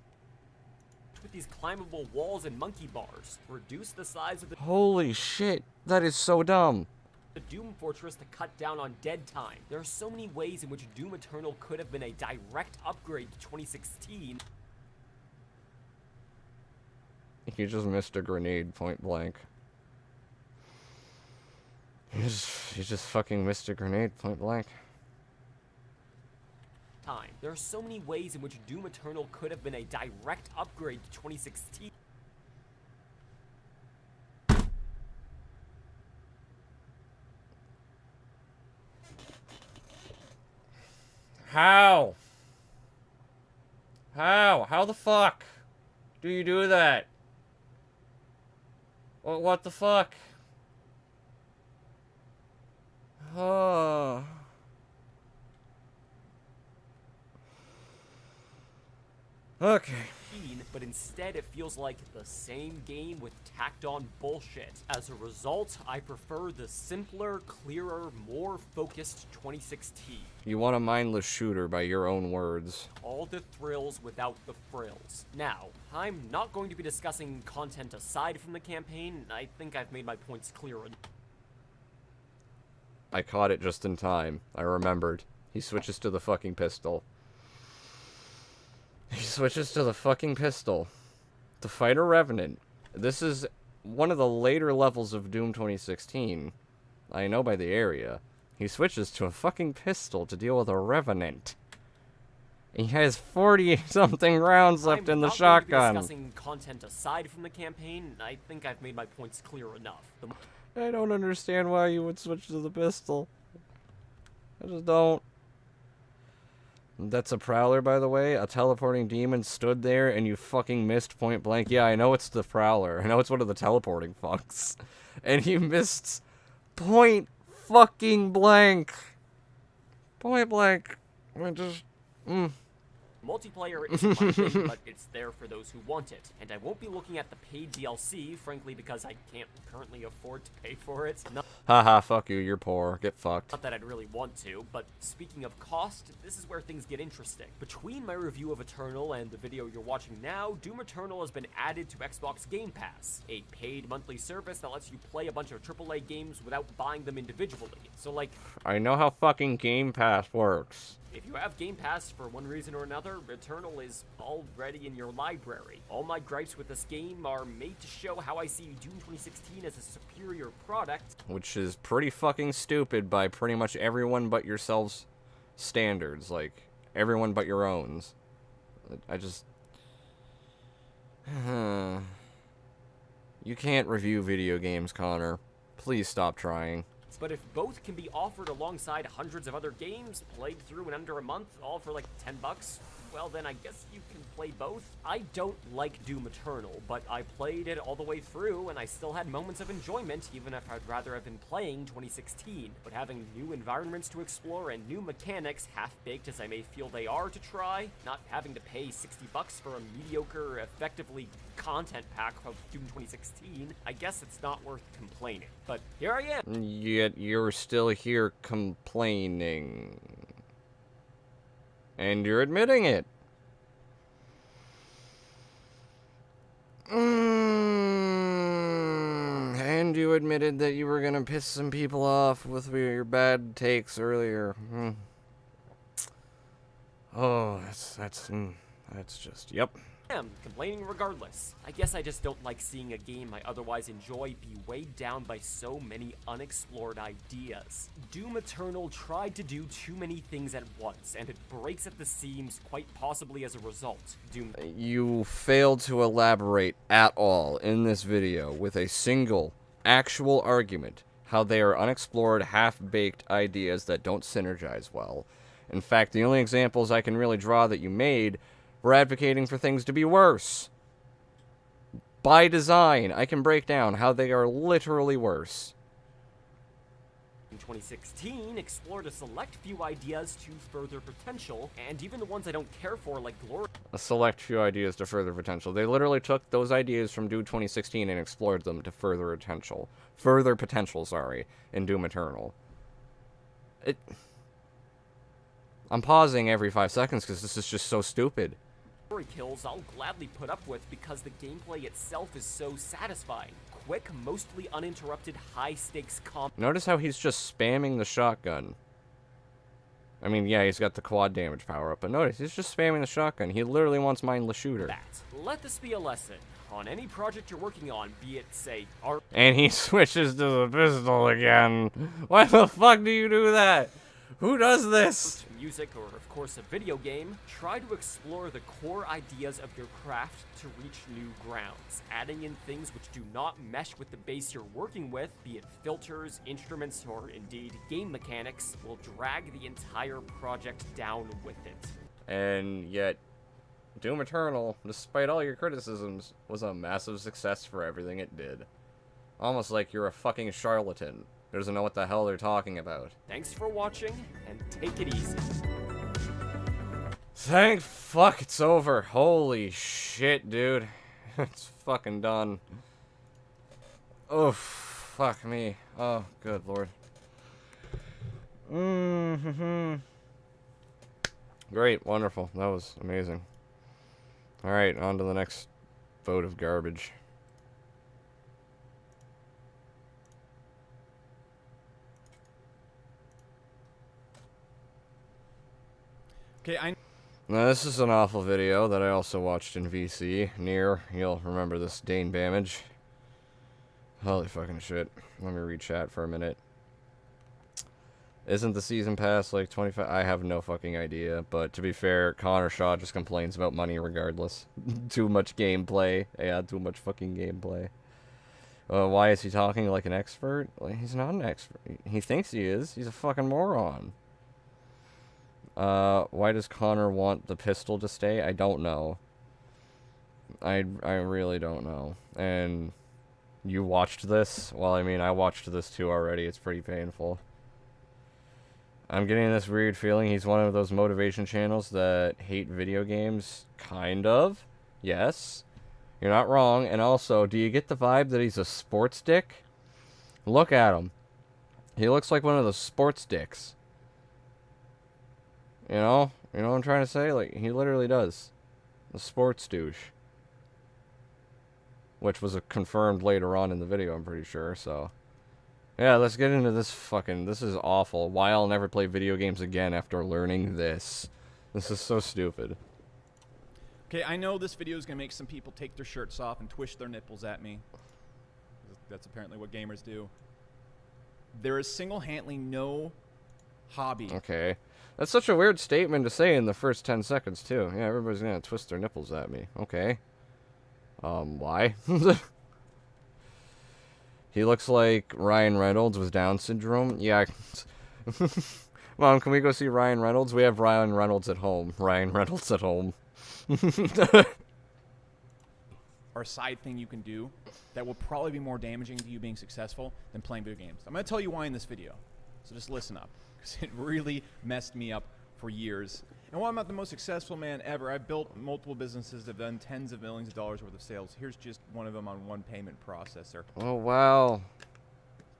With these climbable walls and monkey bars, reduce the size of the... Holy shit, that is so dumb. The Doom Fortress to cut down on dead time. There are so many ways in which Doom Eternal could have been a direct upgrade to 2016. You just missed a grenade point blank. You just fucking missed a grenade point blank. There are so many ways in which Doom Eternal could have been a direct upgrade to 2016. How? How the fuck do you do that? What the fuck? Oh. Okay. But instead it feels like the same game with tacked on bullshit. As a result, I prefer the simpler, clearer, more focused 2016. You want a mindless shooter by your own words. All the thrills without the frills. Now, I'm not going to be discussing content aside from the campaign. I think I've made my points clear. I caught it just in time. I remembered. He switches to the fucking pistol. He switches to the fucking pistol to fight a Revenant. This is one of the later levels of Doom 2016. I know by the area. He switches to a fucking pistol to deal with a Revenant. He has 40-something rounds left in the shotgun. I'm not going to be discussing content aside from the campaign. I think I've made my points clear enough. I don't understand why you would switch to the pistol. I just don't. That's a Prowler, by the way. A teleporting demon stood there and you fucking missed point blank. Yeah, I know it's the Prowler. I know it's one of the teleporting fucks. And you missed point fucking blank. Point blank. I just... Multiplayer isn't my thing, but it's there for those who want it. And I won't be looking at the paid DLC, frankly, because I can't currently afford to pay for it. Haha, fuck you, you're poor. Get fucked. Not that I'd really want to, but speaking of cost, this is where things get interesting. Between my review of Eternal and the video you're watching now, Doom Eternal has been added to Xbox Game Pass, a paid monthly service that lets you play a bunch of AAA games without buying them individually. So like... I know how fucking Game Pass works. If you have Game Pass for one reason or another, Eternal is already in your library. All my gripes with this game are made to show how I see Doom 2016 as a superior product. Which is pretty fucking stupid by pretty much everyone but yourselves standards. Like, everyone but your own. I just... You can't review video games, Connor. Please stop trying. But if both can be offered alongside hundreds of other games, played through in under a month, all for like $10, well then I guess you can play both. I don't like Doom Eternal, but I played it all the way through and I still had moments of enjoyment, even if I'd rather have been playing 2016. But having new environments to explore and new mechanics, half-baked as I may feel they are to try, not having to pay $60 for a mediocre, effectively content pack of Doom 2016, I guess it's not worth complaining. But here I am. Yet you're still here complaining. And you're admitting it. And you admitted that you were gonna piss some people off with your bad takes earlier. Oh, that's just, yep. am complaining regardless. I guess I just don't like seeing a game I otherwise enjoy be weighed down by so many unexplored ideas. Doom Eternal tried to do too many things at once, and it breaks at the seams, quite possibly as a result. You failed to elaborate at all in this video with a single actual argument how they are unexplored, half-baked ideas that don't synergize well. In fact, the only examples I can really draw that you made were advocating for things to be worse. By design, I can break down how they are literally worse. In 2016, explored a select few ideas to further potential, and even the ones I don't care for, like Glory. A select few ideas to further potential. They literally took those ideas from Doom 2016 and explored them to further potential. Further potential, sorry, in Doom Eternal. I'm pausing every 5 seconds because this is just so stupid. Kills I'll gladly put up with because the gameplay itself is so satisfying. Quick, mostly uninterrupted, high-stakes combat. Notice how he's just spamming the shotgun. I mean, yeah, he's got the quad damage power up, but notice, he's just spamming the shotgun. He literally wants mindless shooter. Let this be a lesson. On any project you're working on, be it, say, art... And he switches to the pistol again. Why the fuck do you do that? Who does this? Music, or of course a video game, try to explore the core ideas of your craft to reach new grounds. Adding in things which do not mesh with the base you're working with, be it filters, instruments, or indeed game mechanics, will drag the entire project down with it. And yet, Doom Eternal, despite all your criticisms, was a massive success for everything it did. Almost like you're a fucking charlatan who doesn't know what the hell they're talking about. Thanks for watching, and take it easy. Thank fuck it's over. Holy shit, dude. It's fucking done. Oh, fuck me. Oh, good lord. Great, wonderful. That was amazing. Alright, on to the next vote of garbage. Okay, Now, this is an awful video that I also watched in VC. Near, you'll remember this Dane Bamage. Holy fucking shit. Let me read chat for a minute. Isn't the season pass like 25? I have no fucking idea, but to be fair, Connor Shaw just complains about money regardless. Too much gameplay. Yeah, too much fucking gameplay. Why is he talking like an expert? Like, he's not an expert. He thinks he is. He's a fucking moron. Why does Connor want the pistol to stay? I don't know. I really don't know. And you watched this. Well, I mean, I watched this too already. It's pretty painful. I'm getting this weird feeling he's one of those motivation channels that hate video games. Kind of. Yes. You're not wrong. And also, do you get the vibe that he's a sports dick? Look at him. He looks like one of those sports dicks. You know? You know what I'm trying to say? Like, he literally does. The sports douche. Which was confirmed later on in the video, I'm pretty sure, so. Yeah, let's get into this fucking... This is awful. Why I'll never play video games again after learning this. This is so stupid. Okay, I know this video is going to make some people take their shirts off and twist their nipples at me. That's apparently what gamers do. There is single-handedly no hobby. Okay. That's such a weird statement to say in the first 10 seconds, too. Yeah, everybody's going to twist their nipples at me. Okay. Why? He looks like Ryan Reynolds with Down syndrome. Yeah. Mom, can we go see Ryan Reynolds? We have Ryan Reynolds at home. Ryan Reynolds at home. Or a side thing you can do that will probably be more damaging to you being successful than playing video games. I'm going to tell you why in this video. So just listen up, because it really messed me up for years. And while I'm not the most successful man ever, I've built multiple businesses that have done tens of millions of dollars worth of sales. Here's just one of them on one payment processor. Oh, wow.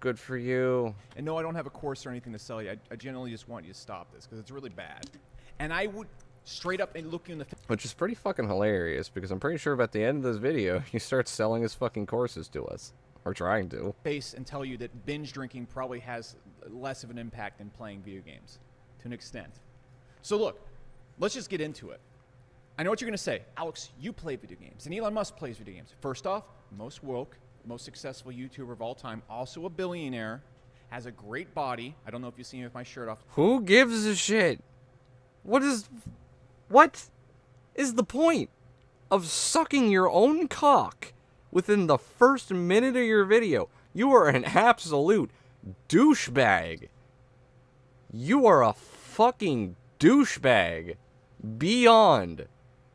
Good for you. And no, I don't have a course or anything to sell you. I generally just want you to stop this because it's really bad. And I would straight up and look you in the face. Which is pretty fucking hilarious, because I'm pretty sure at the end of this video, he starts selling his fucking courses to us. Or trying to. And tell you that binge drinking probably has less of an impact than playing video games. To an extent. So look, let's just get into it. I know what you're going to say. Alex, you play video games. And Elon Musk plays video games. First off, most woke, most successful YouTuber of all time, also a billionaire, has a great body. I don't know if you see me with my shirt off. Who gives a shit? What is the point of sucking your own cock within the first minute of your video? You are an absolute douchebag. You are a fucking douchebag. Beyond.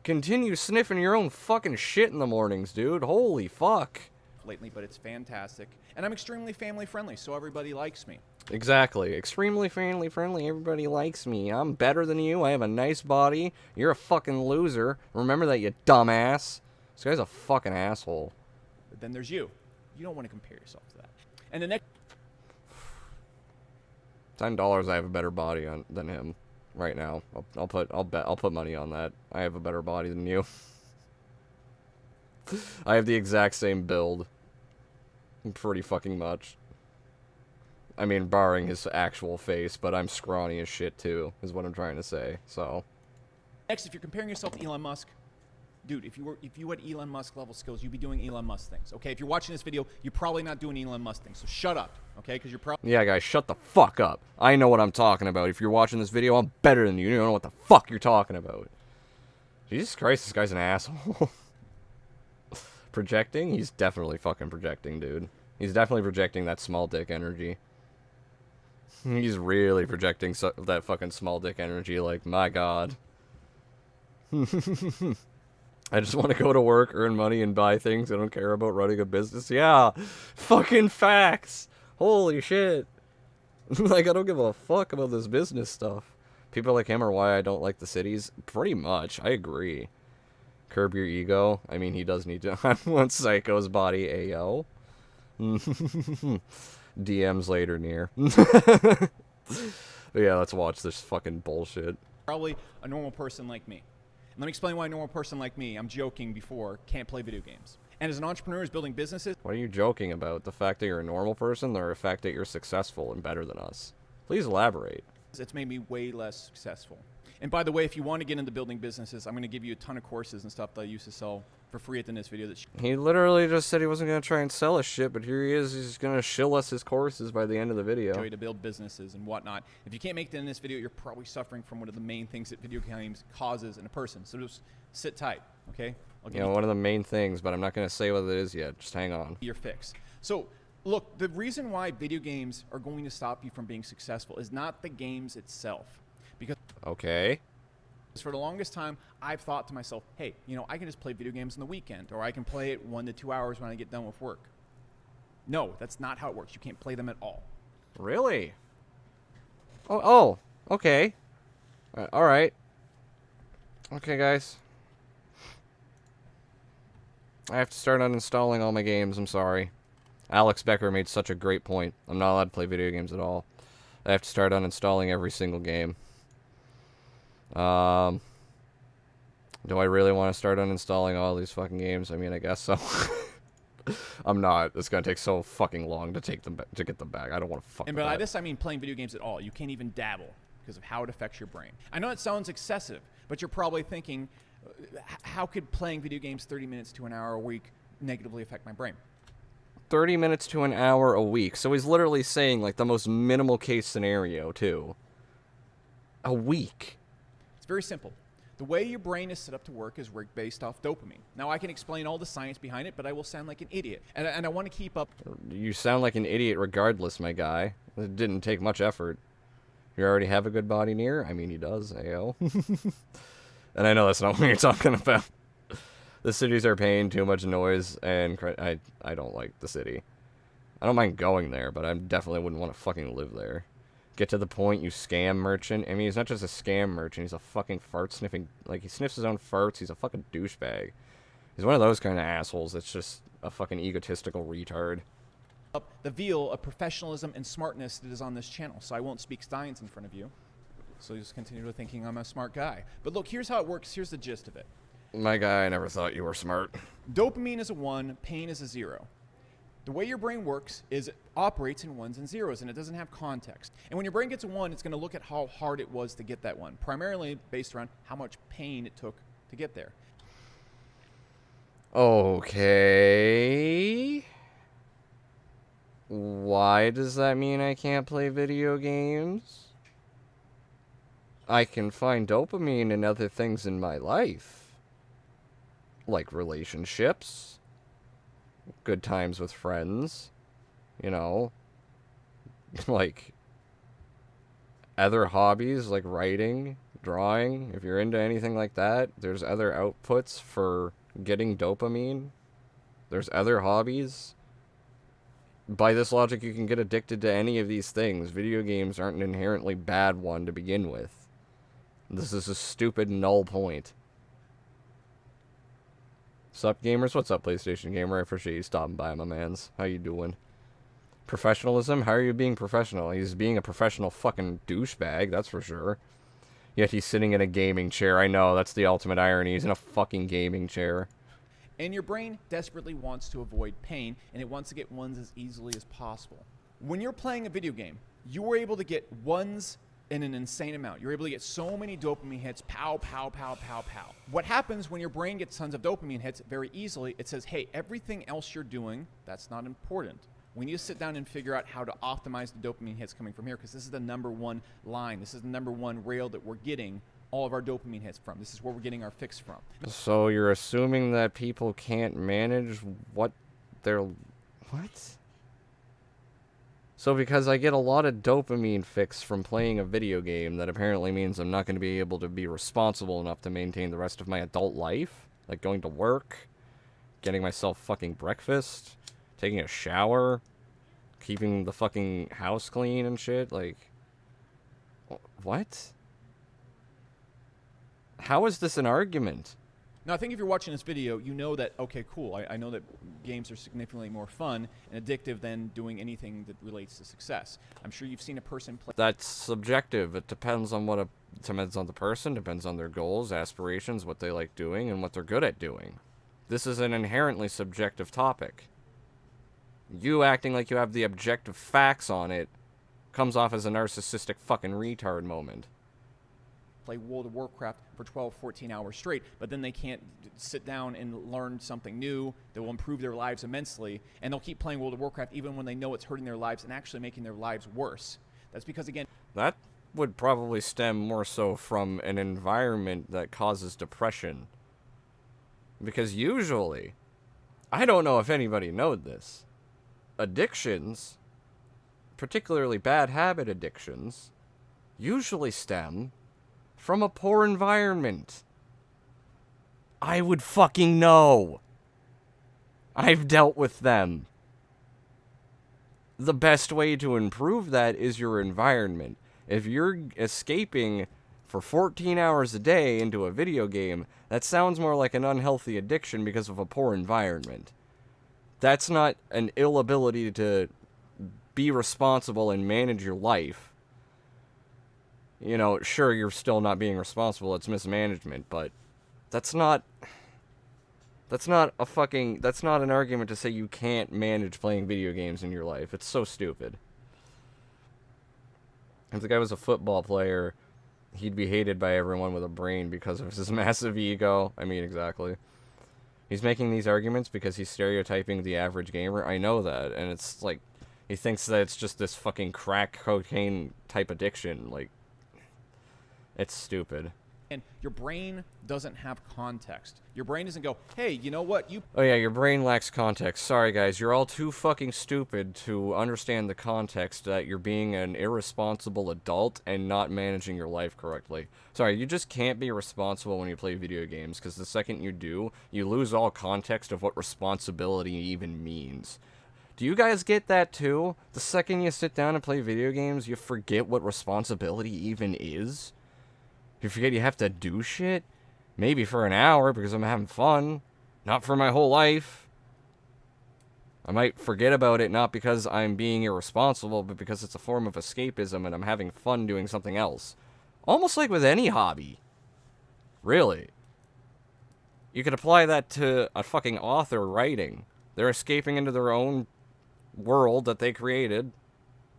Continue sniffing your own fucking shit in the mornings, dude. Holy fuck. Lately, but it's fantastic. And I'm extremely family friendly, so everybody likes me. Exactly. Extremely family friendly. Everybody likes me. I'm better than you. I have a nice body. You're a fucking loser. Remember that, you dumbass. This guy's a fucking asshole. But then there's you. You don't want to compare yourself to that. And the next $10, I have a better body than him right now. I'll put money on that. I have a better body than you. I have the exact same build. Pretty fucking much. I mean, barring his actual face, but I'm scrawny as shit too, is what I'm trying to say. So. Next, if you're comparing yourself to Elon Musk, dude, if you had Elon Musk level skills, you'd be doing Elon Musk things. Okay, if you're watching this video, you're probably not doing Elon Musk things. So shut up, okay? Because you're probably. Yeah, guys, shut the fuck up. I know what I'm talking about. If you're watching this video, I'm better than you. You don't know what the fuck you're talking about. Jesus Christ, this guy's an asshole. Projecting? He's definitely fucking projecting, dude. He's definitely projecting that small dick energy. He's really projecting that fucking small dick energy, like, my god. I just want to go to work, earn money, and buy things. I don't care about running a business. Yeah, fucking facts. Holy shit. Like, I don't give a fuck about this business stuff. People like him are why I don't like the cities. Pretty much, I agree. Curb your ego. I mean, he does need to. I want Psycho's body, ayo. DMs later, near. But yeah, let's watch this fucking bullshit. Probably a normal person like me. And let me explain why a normal person like me, I'm joking before, can't play video games. And as an entrepreneur who's building businesses... What are you joking about? The fact that you're a normal person, or the fact that you're successful and better than us? Please elaborate. It's made me way less successful. And by the way, if you want to get into building businesses, I'm going to give you a ton of courses and stuff that I used to sell for free at the end of this video. He literally just said he wasn't going to try and sell us shit, but here he is. He's going to shill us his courses by the end of the video. To build businesses and whatnot. If you can't make it in this video, you're probably suffering from one of the main things that video games causes in a person. So just sit tight, okay? You know, one of the main things, but I'm not going to say what it is yet. Just hang on. Your fix. So, look, the reason why video games are going to stop you from being successful is not the games itself. Because okay. For the longest time, I've thought to myself, hey, you know, I can just play video games on the weekend, or I can play it 1 to 2 hours when I get done with work. No, that's not how it works. You can't play them at all. Really? Oh, okay. Alright. Okay, guys. I have to start uninstalling all my games, I'm sorry. Alex Becker made such a great point. I'm not allowed to play video games at all. I have to start uninstalling every single game. Do I really want to start uninstalling all these fucking games? I mean, I guess so. I'm not. It's gonna take so fucking long to get them back. I don't want to fuck And with by that. this, I mean playing video games at all. You can't even dabble because of how it affects your brain. I know it sounds excessive, but you're probably thinking, how could playing video games 30 minutes to an hour a week negatively affect my brain? 30 minutes to an hour a week. So he's literally saying, like, the most minimal case scenario, too. A week. It's very simple. The way your brain is set up to work is based off dopamine. Now, I can explain all the science behind it, but I will sound like an idiot. And I want to keep up. You sound like an idiot regardless, my guy. It didn't take much effort. You already have a good body near? I mean, he does, AO. And I know that's not what you're talking about. The cities are paying too much noise, and I don't like the city. I don't mind going there, but I definitely wouldn't want to fucking live there. Get to the point, you scam merchant. I mean, he's not just a scam merchant, he's a fucking fart-sniffing... Like, he sniffs his own farts, he's a fucking douchebag. He's one of those kind of assholes that's just a fucking egotistical retard. Up the veil of professionalism and smartness that is on this channel, so I won't speak science in front of you. So you just continue to thinking I'm a smart guy. But look, here's how it works. Here's the gist of it. My guy, I never thought you were smart. Dopamine is a 1, pain is a 0. The way your brain works is it operates in 1s and 0s, and it doesn't have context. And when your brain gets a 1, it's going to look at how hard it was to get that 1, primarily based around how much pain it took to get there. Okay. Why does that mean I can't play video games? I can find dopamine in other things in my life. Like relationships. Good times with friends. You know. Like other hobbies like writing, drawing. If you're into anything like that, there's other outputs for getting dopamine. There's other hobbies. By this logic, you can get addicted to any of these things. Video games aren't an inherently bad one to begin with. This is a stupid null point. Sup, gamers? What's up, PlayStation Gamer? I appreciate you stopping by, my mans. How you doing? Professionalism? How are you being professional? He's being a professional fucking douchebag, that's for sure. Yet he's sitting in a gaming chair. I know, that's the ultimate irony. He's in a fucking gaming chair. And your brain desperately wants to avoid pain, and it wants to get 1s as easily as possible. When you're playing a video game, you are able to get 1s in an insane amount. You're able to get so many dopamine hits, pow, pow, pow, pow, pow. What happens when your brain gets tons of dopamine hits very easily, it says, hey, everything else you're doing, that's not important. We need to sit down and figure out how to optimize the dopamine hits coming from here, because this is the #1 line. This is the #1 rail that we're getting all of our dopamine hits from. This is where we're getting our fix from. So you're assuming that people can't manage what they're... What? So because I get a lot of dopamine fix from playing a video game, that apparently means I'm not going to be able to be responsible enough to maintain the rest of my adult life? Like going to work, getting myself fucking breakfast, taking a shower, keeping the fucking house clean and shit? Like, what? How is this an argument? Now, I think if you're watching this video, you know that, okay, cool, I know that games are significantly more fun and addictive than doing anything that relates to success. I'm sure you've seen a person play... That's subjective. It depends on depends on the person, depends on their goals, aspirations, what they like doing, and what they're good at doing. This is an inherently subjective topic. You acting like you have the objective facts on it comes off as a narcissistic fucking retard moment. Play World of Warcraft for 12, 14 hours straight, but then they can't sit down and learn something new that will improve their lives immensely, and they'll keep playing World of Warcraft even when they know it's hurting their lives and actually making their lives worse. That's because, again... That would probably stem more so from an environment that causes depression. Because usually, I don't know if anybody knows this, addictions, particularly bad habit addictions, usually stem from a poor environment. I would fucking know. I've dealt with them. the best way to improve that is your environment. If you're escaping for 14 hours a day into a video game, that sounds more like an unhealthy addiction because of a poor environment. That's not an ill ability to be responsible and manage your life. You know, sure, you're still not being responsible, it's mismanagement, but that's not an argument to say you can't manage playing video games in your life. It's so stupid. If the guy was a football player, he'd be hated by everyone with a brain because of his massive ego. I mean, exactly. He's making these arguments because he's stereotyping the average gamer. I know that, and it's like, he thinks that it's just this fucking crack cocaine type addiction. Like, it's stupid. And your brain doesn't have context. Your brain doesn't go, hey, you know what? Oh yeah, your brain lacks context. Sorry guys, you're all too fucking stupid to understand the context that you're being an irresponsible adult and not managing your life correctly. Sorry, you just can't be responsible when you play video games, because the second you do, you lose all context of what responsibility even means. Do you guys get that too? The second you sit down and play video games, you forget what responsibility even is? You forget you have to do shit? Maybe for an hour because I'm having fun. Not for my whole life. I might forget about it not because I'm being irresponsible, but because it's a form of escapism and I'm having fun doing something else. Almost like with any hobby. Really. You could apply that to a fucking author writing. They're escaping into their own world that they created,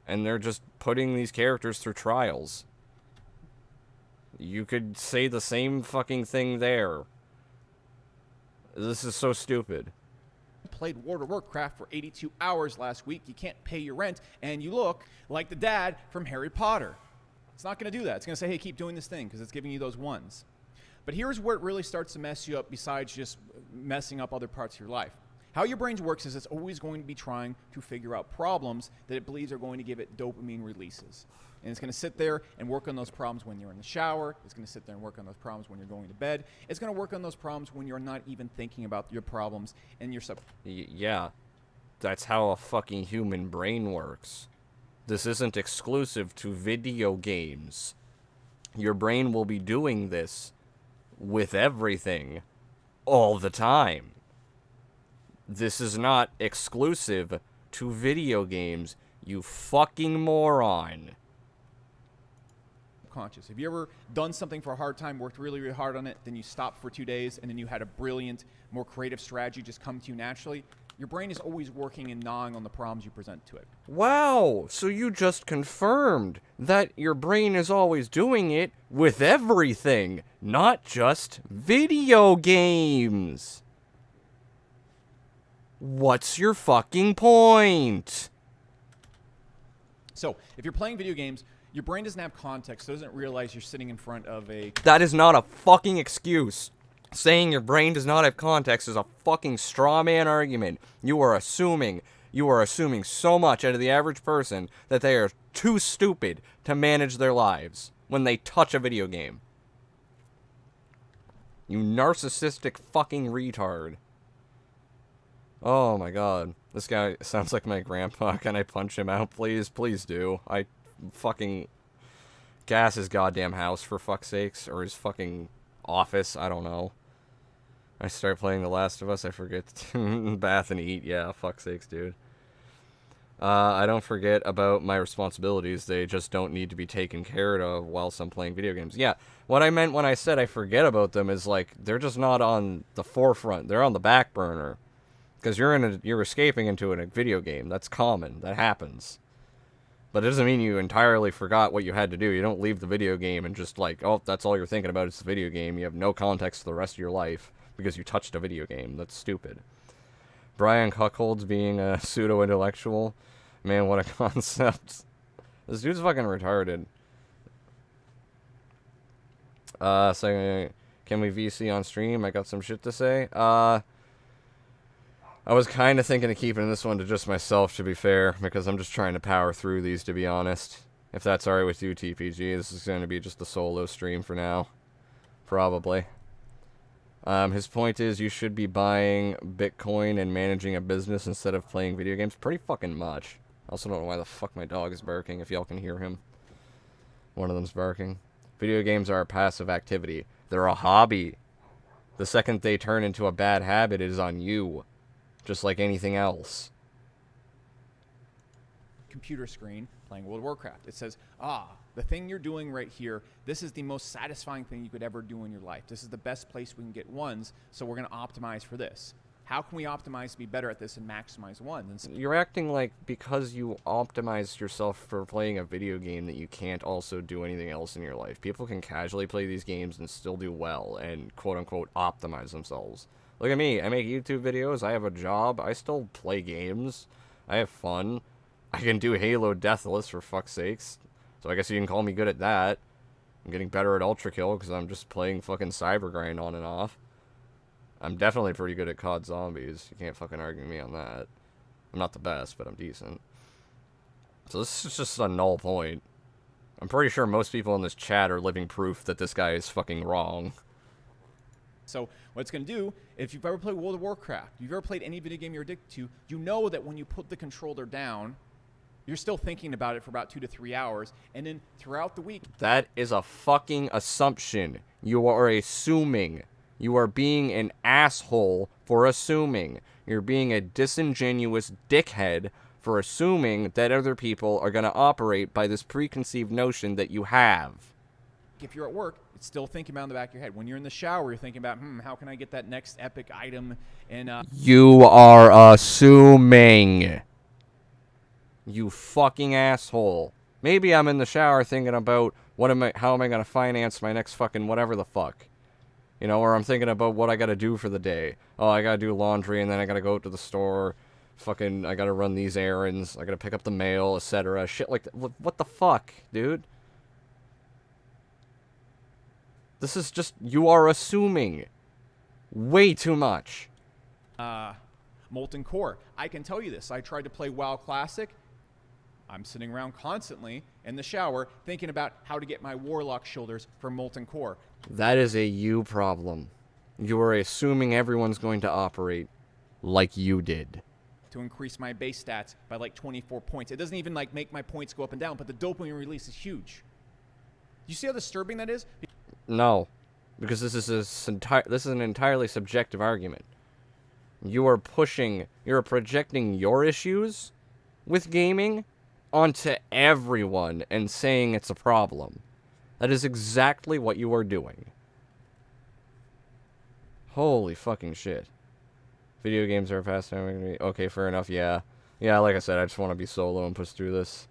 and they're just putting these characters through trials. You could say the same fucking thing there. This is so stupid. Played World of Warcraft for 82 hours last week. You can't pay your rent, and you look like the dad from Harry Potter. It's not going to do that. It's going to say, hey, keep doing this thing, because it's giving you those ones. But here's where it really starts to mess you up besides just messing up other parts of your life. How your brain works is it's always going to be trying to figure out problems that it believes are going to give it dopamine releases. And it's going to sit there and work on those problems when you're in the shower. It's going to sit there and work on those problems when you're going to bed. It's going to work on those problems when you're not even thinking about your problems and your Yeah, that's how a fucking human brain works. This isn't exclusive to video games. Your brain will be doing this with everything all the time. This is not exclusive to video games, you fucking moron. Conscious. Have you ever done something for a hard time, worked really, really hard on it, then you stopped for 2 days, and then you had a brilliant, more creative strategy just come to you naturally? Your brain is always working and gnawing on the problems you present to it. Wow, so you just confirmed that your brain is always doing it with everything, not just video games. What's your fucking point? So, if you're playing video games, your brain doesn't have context, so it doesn't realize you're sitting in front of a... That is not a fucking excuse. Saying your brain does not have context is a fucking straw man argument. You are assuming so much out of the average person that they are too stupid to manage their lives when they touch a video game. You narcissistic fucking retard. Oh my god. This guy sounds like my grandpa. Can I punch him out, please? Please do. I fucking gas his goddamn house, for fuck's sakes. Or his fucking office. I don't know. I start playing The Last of Us. I forget to bath and eat. Yeah, fuck's sakes, dude. I don't forget about my responsibilities. They just don't need to be taken care of whilst I'm playing video games. Yeah, what I meant when I said I forget about them is, like, they're just not on the forefront. They're on the back burner. Because you're escaping into a video game. That's common. That happens. But it doesn't mean you entirely forgot what you had to do. You don't leave the video game and just like, oh, that's all you're thinking about is the video game. You have no context for the rest of your life because you touched a video game. That's stupid. Brian Cuckold's being a pseudo-intellectual. Man, what a concept. This dude's fucking retarded. So, can we VC on stream? I got some shit to say. I was kind of thinking of keeping this one to just myself, to be fair, because I'm just trying to power through these, to be honest. If that's alright with you, TPG, this is going to be just a solo stream for now. Probably. His point is you should be buying Bitcoin and managing a business instead of playing video games. Pretty fucking much. I also don't know why the fuck my dog is barking, if y'all can hear him. One of them's barking. Video games are a passive activity. They're a hobby. The second they turn into a bad habit, it is on you. Just like anything else. Computer screen playing World of Warcraft. It says, the thing you're doing right here, this is the most satisfying thing you could ever do in your life. This is the best place we can get ones, so we're going to optimize for this. How can we optimize to be better at this and maximize ones? And you're acting like because you optimized yourself for playing a video game that you can't also do anything else in your life. People can casually play these games and still do well and quote-unquote optimize themselves. Look at me. I make YouTube videos. I have a job. I still play games. I have fun. I can do Halo Deathless, for fuck's sakes. So I guess you can call me good at that. I'm getting better at Ultra Kill because I'm just playing fucking Cybergrind on and off. I'm definitely pretty good at COD Zombies. You can't fucking argue me on that. I'm not the best, but I'm decent. So this is just a null point. I'm pretty sure most people in this chat are living proof that this guy is fucking wrong. So what it's going to do, if you've ever played World of Warcraft, if you've ever played any video game you're addicted to, you know that when you put the controller down, you're still thinking about it for about 2 to 3 hours, and then throughout the week... That is a fucking assumption. You are assuming. You are being an asshole for assuming. You're being a disingenuous dickhead for assuming that other people are going to operate by this preconceived notion that you have. If you're at work, it's still thinking about in the back of your head. When you're in the shower, you're thinking about, how can I get that next epic item? And you are assuming. You fucking asshole. Maybe I'm in the shower thinking about how am I going to finance my next fucking whatever the fuck. You know, or I'm thinking about what I got to do for the day. Oh, I got to do laundry and then I got to go to the store. Fucking, I got to run these errands. I got to pick up the mail, etc. Shit like that. What the fuck, dude? This is just, you are assuming way too much. Molten Core. I can tell you this. I tried to play WoW Classic. I'm sitting around constantly in the shower thinking about how to get my Warlock shoulders for Molten Core. That is a you problem. You are assuming everyone's going to operate like you did. To increase my base stats by like 24 points. It doesn't even like make my points go up and down, but the dopamine release is huge. You see how disturbing that is? No, because this is an entirely subjective argument. You are projecting your issues with gaming onto everyone and saying it's a problem. That is exactly what you are doing. Holy fucking shit. Video games are a pastime. Okay, fair enough, yeah. Yeah, like I said, I just want to be solo and push through this.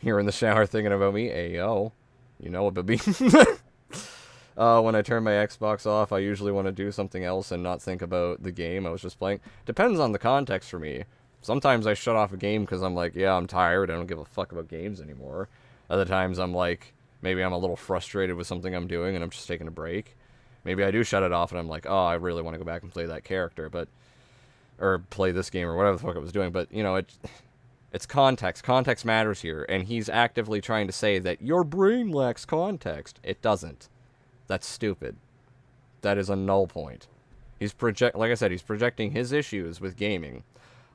You're in the shower thinking about me? Ayo. You know what, baby. When I turn my Xbox off, I usually want to do something else and not think about the game I was just playing. Depends on the context for me. Sometimes I shut off a game because I'm like, yeah, I'm tired. I don't give a fuck about games anymore. Other times I'm like, maybe I'm a little frustrated with something I'm doing and I'm just taking a break. Maybe I do shut it off and I'm like, oh, I really want to go back and play that character, or play this game or whatever the fuck I was doing. But, you know, it's context. Context matters here. And he's actively trying to say that your brain lacks context. It doesn't. That's stupid. That is a null point. Like I said, he's projecting his issues with gaming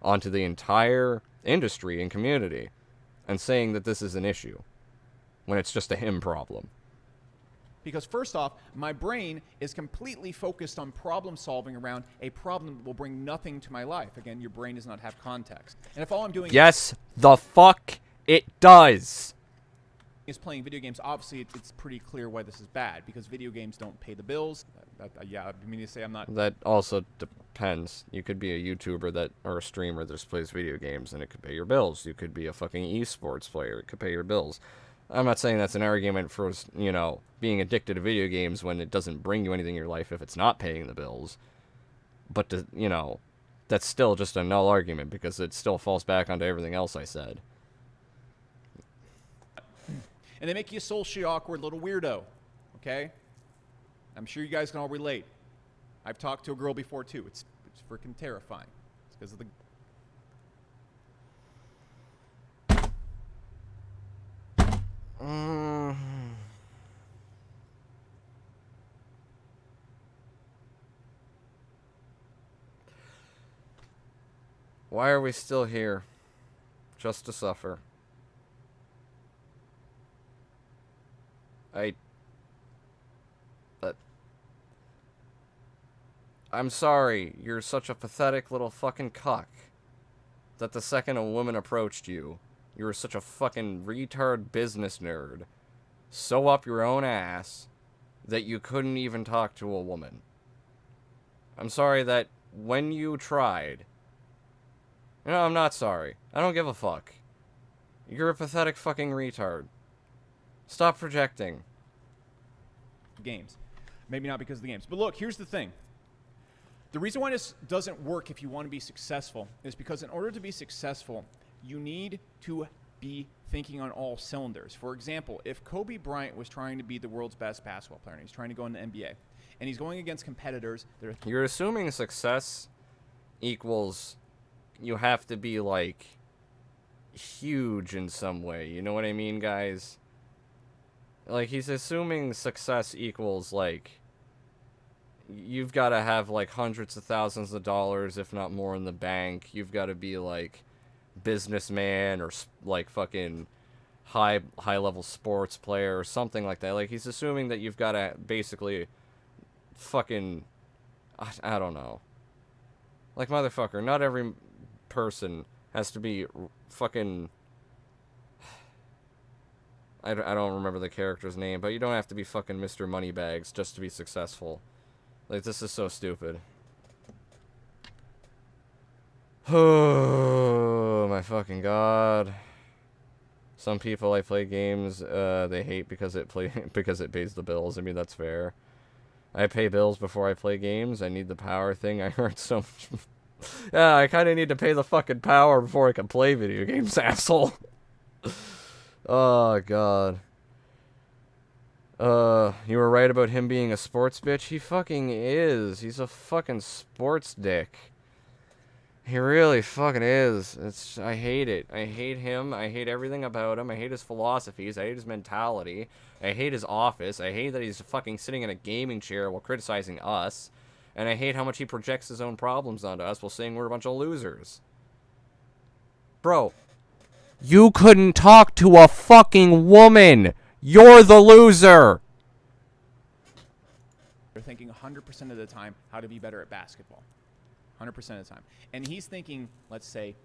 onto the entire industry and community and saying that this is an issue when it's just a him problem. Because first off, my brain is completely focused on problem solving around a problem that will bring nothing to my life. Again, your brain does not have context. And if all I'm doing yes, the fuck it does. Is playing video games, obviously it's pretty clear why this is bad, because video games don't pay the bills. Yeah, I mean to say I'm not... That also depends. You could be a YouTuber or a streamer that just plays video games and it could pay your bills. You could be a fucking esports player. It could pay your bills. I'm not saying that's an argument for, you know, being addicted to video games when it doesn't bring you anything in your life if it's not paying the bills. But, you know, that's still just a null argument because it still falls back onto everything else I said. And they make you a socially awkward little weirdo, okay? I'm sure you guys can all relate. I've talked to a girl before, too. It's freaking terrifying. It's because of the... Why are we still here? just to suffer. I'm sorry, you're such a pathetic little fucking cuck that the second a woman approached you, you were such a fucking retard business nerd, so up your own ass, that you couldn't even talk to a woman. I'm sorry that when you tried... No, I'm not sorry. I don't give a fuck. You're a pathetic fucking retard. Stop projecting. Games. Maybe not because of the games. But look, here's the thing. The reason why this doesn't work if you want to be successful is because in order to be successful, you need to be thinking on all cylinders. For example, if Kobe Bryant was trying to be the world's best basketball player and he's trying to go in the NBA, and he's going against competitors that are... You're assuming success equals you have to be, like, huge in some way. You know what I mean, guys? Like, he's assuming success equals, like... You've got to have, like, hundreds of thousands of dollars, if not more, in the bank. You've got to be, like, businessman or, like, fucking high-level sports player or something like that. Like, he's assuming that you've got to basically fucking... I don't know. Like, motherfucker, not every person has to be fucking... I don't remember the character's name, but you don't have to be fucking Mr. Moneybags just to be successful. Like, this is so stupid. Oh, my fucking god. Some people I play games, they hate because it pays the bills. I mean, that's fair. I pay bills before I play games. I need the power thing. I heard so much. Yeah, I kind of need to pay the fucking power before I can play video games, asshole. Oh, god. You were right about him being a sports bitch. He fucking is. He's a fucking sports dick. He really fucking is. I hate it. I hate him. I hate everything about him. I hate his philosophies. I hate his mentality. I hate his office. I hate that he's fucking sitting in a gaming chair while criticizing us. And I hate how much he projects his own problems onto us while saying we're a bunch of losers. Bro, you couldn't talk to a fucking woman! You're the loser! They're thinking 100% of the time how to be better at basketball. 100% of the time. And he's thinking, let's say,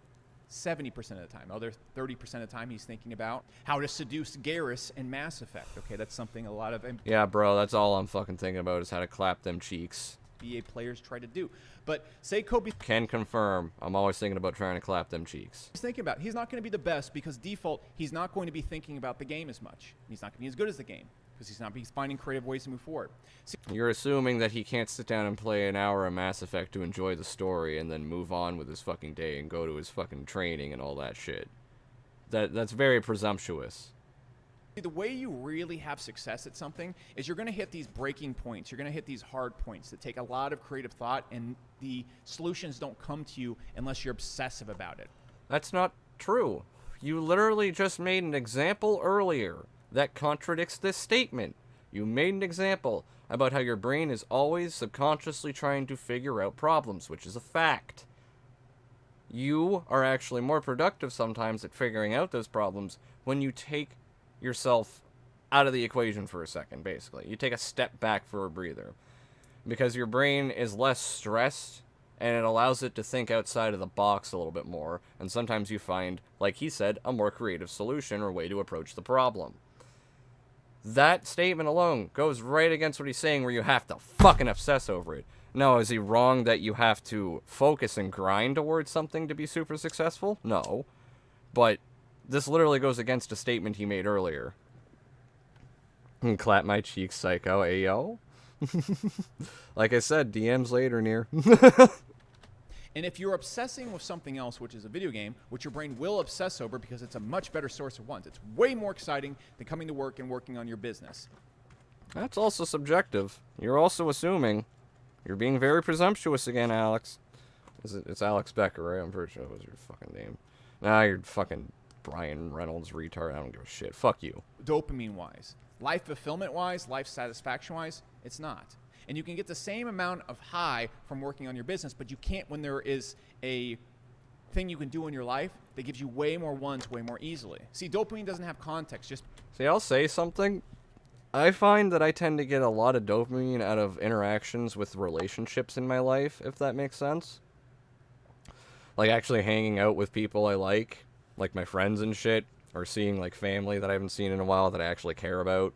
70% of the time. Other 30% of the time he's thinking about how to seduce Garrus in Mass Effect. Okay, that's something a lot of yeah, bro, that's all I'm fucking thinking about is how to clap them cheeks. NBA players try to do. But say Kobe... Can confirm. I'm always thinking about trying to clap them cheeks. He's thinking about he's not going to be the best because default he's not going to be thinking about the game as much. He's not going to be as good as the game because he's finding creative ways to move forward. See, you're assuming that he can't sit down and play an hour of Mass Effect to enjoy the story and then move on with his fucking day and go to his fucking training and all that shit. That's very presumptuous. the way you really have success at something is you're going to hit these breaking points. You're going to hit these hard points that take a lot of creative thought, and the solutions don't come to you unless you're obsessive about it. That's not true. You literally just made an example earlier that contradicts this statement. You made an example about how your brain is always subconsciously trying to figure out problems, which is a fact. You are actually more productive sometimes at figuring out those problems when you take yourself out of the equation for a second, basically. You take a step back for a breather. Because your brain is less stressed, and it allows it to think outside of the box a little bit more, and sometimes you find, like he said, a more creative solution or way to approach the problem. That statement alone goes right against what he's saying, where you have to fucking obsess over it. No, is he wrong that you have to focus and grind towards something to be super successful? No. But this literally goes against a statement he made earlier. Clap my cheeks, psycho, ayo. Like I said, DMs later, near. And if you're obsessing with something else, which is a video game, which your brain will obsess over because it's a much better source of funds. It's way more exciting than coming to work and working on your business. That's also subjective. You're also assuming. You're being very presumptuous again, Alex. It's Alex Becker, right? I'm pretty sure that was your fucking name. Nah, you're fucking Brian Reynolds retard. I don't give a shit. Fuck you. Dopamine-wise. Life fulfillment-wise, life satisfaction-wise, it's not. And you can get the same amount of high from working on your business, but you can't when there is a thing you can do in your life that gives you way more ones way more easily. See, dopamine doesn't have context. Just See, I'll say something. I find that I tend to get a lot of dopamine out of interactions with relationships in my life, if that makes sense. Like, actually hanging out with people I like my friends and shit, or seeing, like, family that I haven't seen in a while that I actually care about,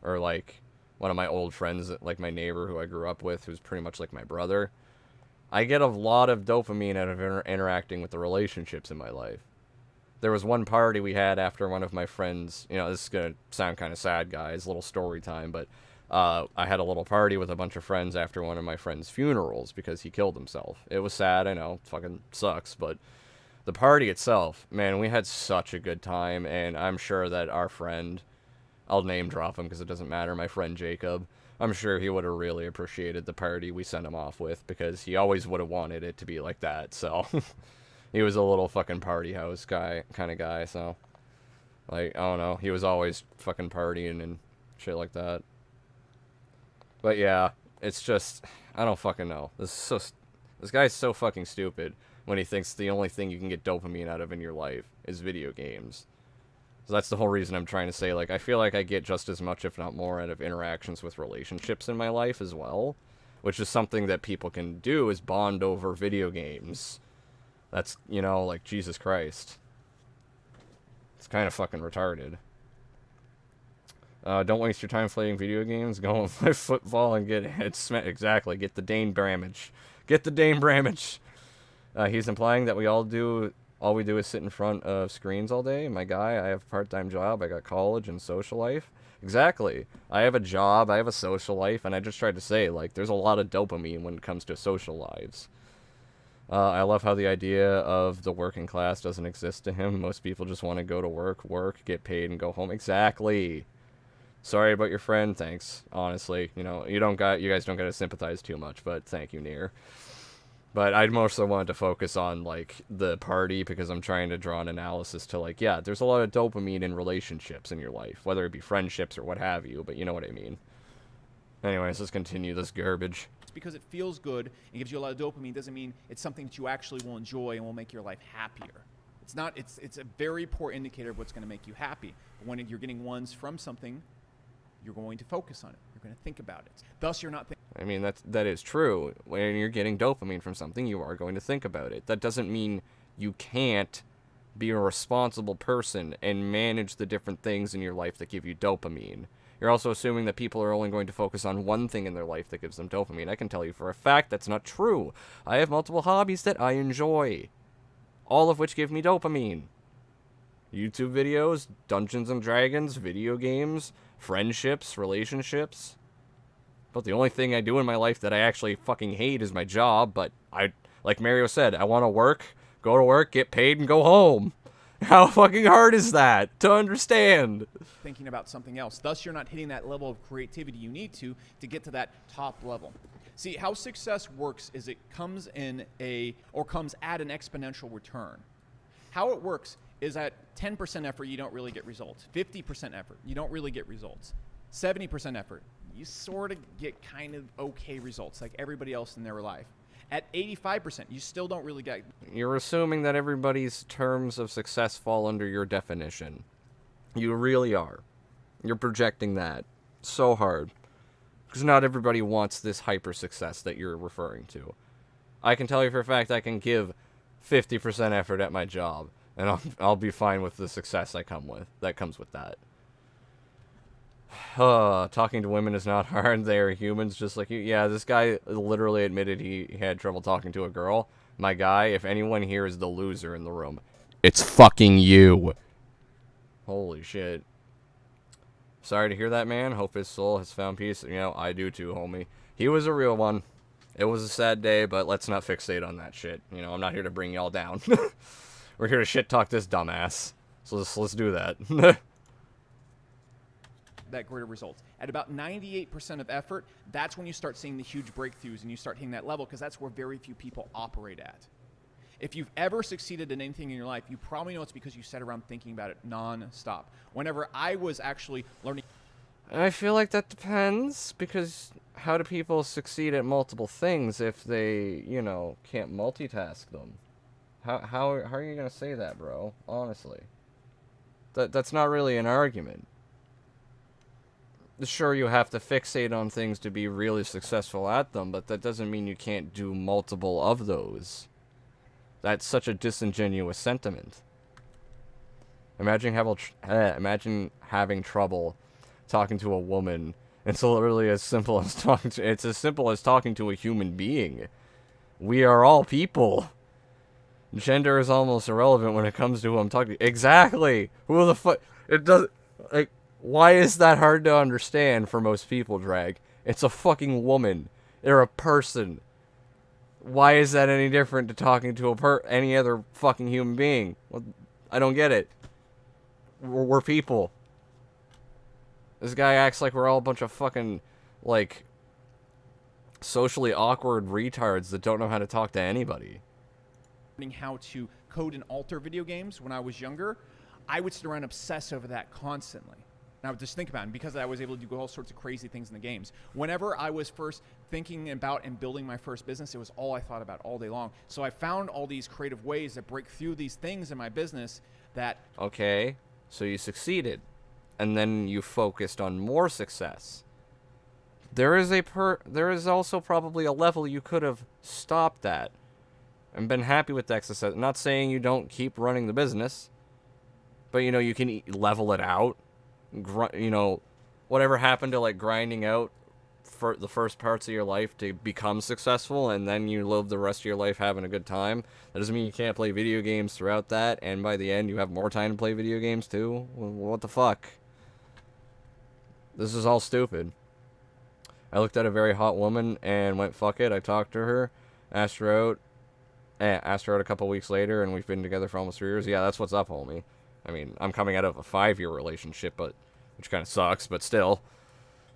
or, like, one of my old friends, like my neighbor who I grew up with, who's pretty much like my brother. I get a lot of dopamine out of interacting with the relationships in my life. There was one party we had after one of my friends, you know, this is going to sound kind of sad, guys, little story time, but I had a little party with a bunch of friends after one of my friend's funerals because he killed himself. It was sad, I know, it fucking sucks, but the party itself, man, we had such a good time, and I'm sure that our friend, I'll name drop him because it doesn't matter, my friend Jacob, I'm sure he would have really appreciated the party we sent him off with because he always would have wanted it to be like that, so... He was a little fucking party house guy, kind of guy, so... Like, I don't know, he was always fucking partying and shit like that. But yeah, it's just... I don't fucking know. This guy's so fucking stupid when he thinks the only thing you can get dopamine out of in your life is video games. So that's the whole reason I'm trying to say, like, I feel like I get just as much, if not more, out of interactions with relationships in my life as well. Which is something that people can do, is bond over video games. That's, you know, like, Jesus Christ. It's kind of fucking retarded. Don't waste your time playing video games. Go and play football and get head smacked. Exactly. Get the Dane Bramage. Get the Dane Bramage. He's implying that all we do is sit in front of screens all day. My guy, I have a part-time job. I got college and social life. Exactly. I have a job. I have a social life. And I just tried to say, like, there's a lot of dopamine when it comes to social lives. I love how the idea of the working class doesn't exist to him. Most people just want to go to work, get paid, and go home. Exactly. Sorry about your friend. Thanks. Honestly, you know, you guys don't gotta sympathize too much, but thank you, Near. But I mostly wanted to focus on, like, the party because I'm trying to draw an analysis to, like, yeah, there's a lot of dopamine in relationships in your life, whether it be friendships or what have you, but you know what I mean. Anyways, let's continue this garbage. because it feels good and gives you a lot of dopamine doesn't mean it's something that you actually will enjoy and will make your life happier. It's not. It's a very poor indicator of what's going to make you happy. But when you're getting ones from something, you're going to focus on it. You're going to think about it. Thus, you're not thinking. I mean, that is true. When you're getting dopamine from something, you are going to think about it. That doesn't mean you can't be a responsible person and manage the different things in your life that give you dopamine. You're also assuming that people are only going to focus on one thing in their life that gives them dopamine. I can tell you for a fact that's not true. I have multiple hobbies that I enjoy, all of which give me dopamine. YouTube videos, Dungeons and Dragons, video games, friendships, relationships. But the only thing I do in my life that I actually fucking hate is my job, but like Mario said, I want to work, go to work, get paid, and go home. How fucking hard is that to understand? Thinking about something else. Thus, you're not hitting that level of creativity you need to get to that top level. See, how success works is it comes at an exponential return. How it works is at 10% effort, you don't really get results. 50% effort, you don't really get results. 70% effort, you sort of get kind of okay results like everybody else in their life. At 85%, you still don't really get... You're assuming that everybody's terms of success fall under your definition. You really are. You're projecting that so hard. Because not everybody wants this hyper success that you're referring to. I can tell you for a fact I can give 50% effort at my job, and I'll be fine with the success that comes with that. Talking to women is not hard. They are humans just like you. Yeah, this guy literally admitted he had trouble talking to a girl. My guy, if anyone here is the loser in the room, it's fucking you. Holy shit. Sorry to hear that, man. Hope his soul has found peace. You know, I do too, homie. He was a real one. It was a sad day, but let's not fixate on that shit. You know, I'm not here to bring y'all down. We're here to shit talk this dumbass. So let's do that. That greater results. At about 98% of effort, that's when you start seeing the huge breakthroughs and you start hitting that level because that's where very few people operate at. If you've ever succeeded in anything in your life, you probably know it's because you sat around thinking about it non-stop. Whenever I was actually learning... I feel like that depends, because how do people succeed at multiple things if they, you know, can't multitask them? How are you gonna say that, bro? Honestly. That's not really an argument. Sure, you have to fixate on things to be really successful at them, but that doesn't mean you can't do multiple of those. That's such a disingenuous sentiment. Imagine having trouble talking to a woman. It's literally as simple as it's as simple as talking to a human being. We are all people. Gender is almost irrelevant when it comes to who I'm talking to. Exactly. Who the fuck? It does. Like, why is that hard to understand for most people, Drag? It's a fucking woman. They're a person. Why is that any different to talking to any other fucking human being? Well, I don't get it. We're people. This guy acts like we're all a bunch of fucking, like, socially awkward retards that don't know how to talk to anybody. How to code and alter video games when I was younger, I would sit around and obsess over that constantly. And I would just think about it. And because I was able to do all sorts of crazy things in the games. Whenever I was first thinking about and building my first business, it was all I thought about all day long. So I found all these creative ways to break through these things in my business that... Okay, so you succeeded. And then you focused on more success. There is also probably a level you could have stopped at and been happy with that success. Not saying you don't keep running the business, but, you know, you can level it out. You know, whatever happened to, like, grinding out for the first parts of your life to become successful, and then you live the rest of your life having a good time. That doesn't mean you can't play video games throughout that, and by the end you have more time to play video games too. What the fuck? This is all stupid. I looked at a very hot woman and went, fuck it. I talked to her, asked her out a couple weeks later, and we've been together for almost 3 years. Yeah, that's what's up, homie. I mean, I'm coming out of a 5-year relationship, which kind of sucks, but still.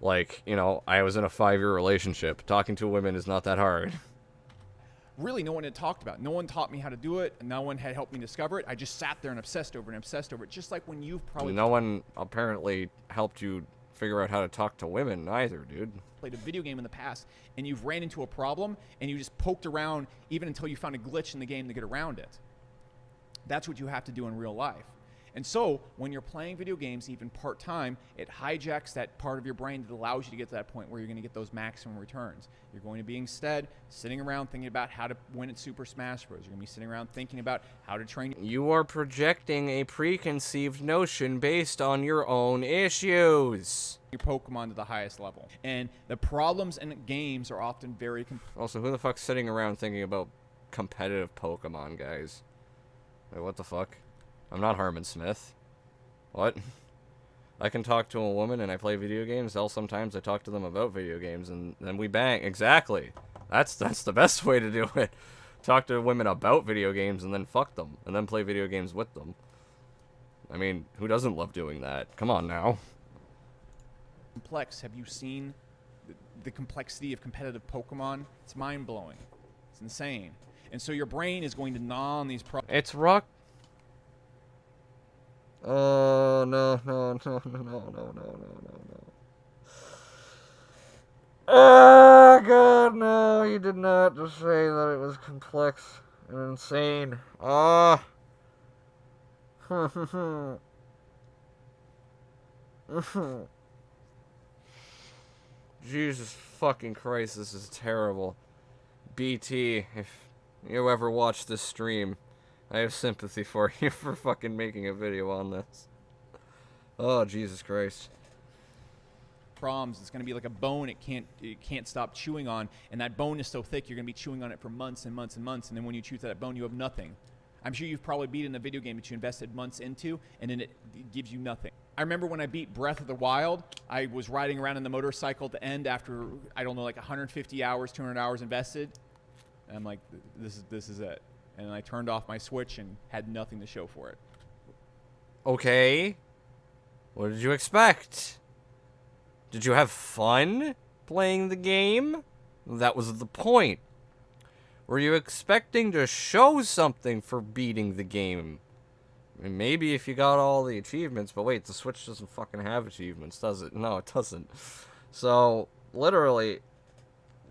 Like, you know, I was in a 5-year relationship. Talking to women is not that hard. Really, no one had talked about it. No one taught me how to do it. No one had helped me discover it. I just sat there and obsessed over it. Just like when you've probably... No one apparently helped you figure out how to talk to women either, dude. Played a video game in the past, and you've ran into a problem, and you just poked around even until you found a glitch in the game to get around it. That's what you have to do in real life. And so, when you're playing video games, even part-time, it hijacks that part of your brain that allows you to get to that point where you're going to get those maximum returns. You're going to be instead sitting around thinking about how to win at Super Smash Bros. You're going to be sitting around thinking about how to train. You are projecting a preconceived notion based on your own issues. Your Pokemon to the highest level. And the problems in games are often very... Also, who the fuck's sitting around thinking about competitive Pokemon, guys? Wait, what the fuck? I'm not Herman Smith. What? I can talk to a woman and I play video games. Hell, sometimes I talk to them about video games and then we bang. Exactly. That's the best way to do it. Talk to women about video games and then fuck them. And then play video games with them. I mean, who doesn't love doing that? Come on now. Complex. Have you seen the complexity of competitive Pokemon? It's mind-blowing. It's insane. And so your brain is going to gnaw on these problems. It's rock. Oh, no. Oh, God, no. You did not just say that it was complex and insane. Ah. Jesus fucking Christ, this is terrible. BT, if you ever watch this stream, I have sympathy for you for fucking making a video on this. Oh, Jesus Christ. Problems. It's going to be like a bone it can't stop chewing on, and that bone is so thick you're going to be chewing on it for months and months and months, and then when you chew through that bone you have nothing. I'm sure you've probably beaten a video game that you invested months into, and then it gives you nothing. I remember when I beat Breath of the Wild, I was riding around in the motorcycle at the end after, I don't know, like 150 hours, 200 hours invested, and I'm like, this is it. And I turned off my Switch and had nothing to show for it. Okay. What did you expect? Did you have fun playing the game? That was the point. Were you expecting to show something for beating the game? I mean, maybe if you got all the achievements, but wait, the Switch doesn't fucking have achievements, does it? No, it doesn't. So, literally,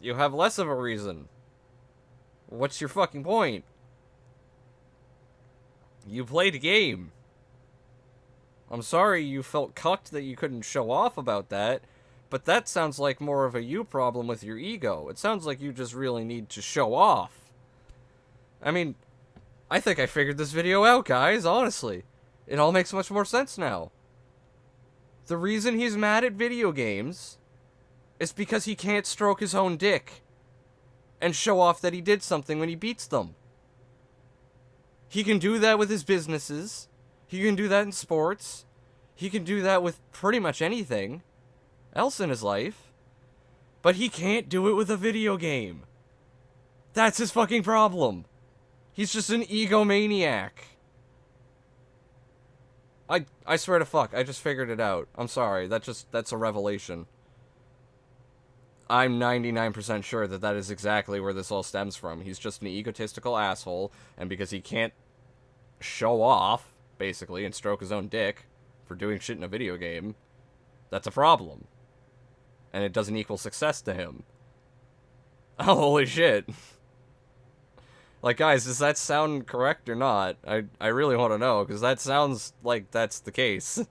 you have less of a reason. What's your fucking point? You played a game. I'm sorry you felt cucked that you couldn't show off about that, but that sounds like more of a you problem with your ego. It sounds like you just really need to show off. I mean, I think I figured this video out, guys, honestly. It all makes much more sense now. The reason he's mad at video games is because he can't stroke his own dick and show off that he did something when he beats them. He can do that with his businesses. He can do that in sports. He can do that with pretty much anything else in his life. But he can't do it with a video game. That's his fucking problem. He's just an egomaniac. I swear to fuck, I just figured it out. I'm sorry, that's a revelation. I'm 99% sure that that is exactly where this all stems from. He's just an egotistical asshole, and because he can't show off, basically, and stroke his own dick for doing shit in a video game, that's a problem. And it doesn't equal success to him. Oh, holy shit. Like, guys, does that sound correct or not? I really want to know, because that sounds like that's the case.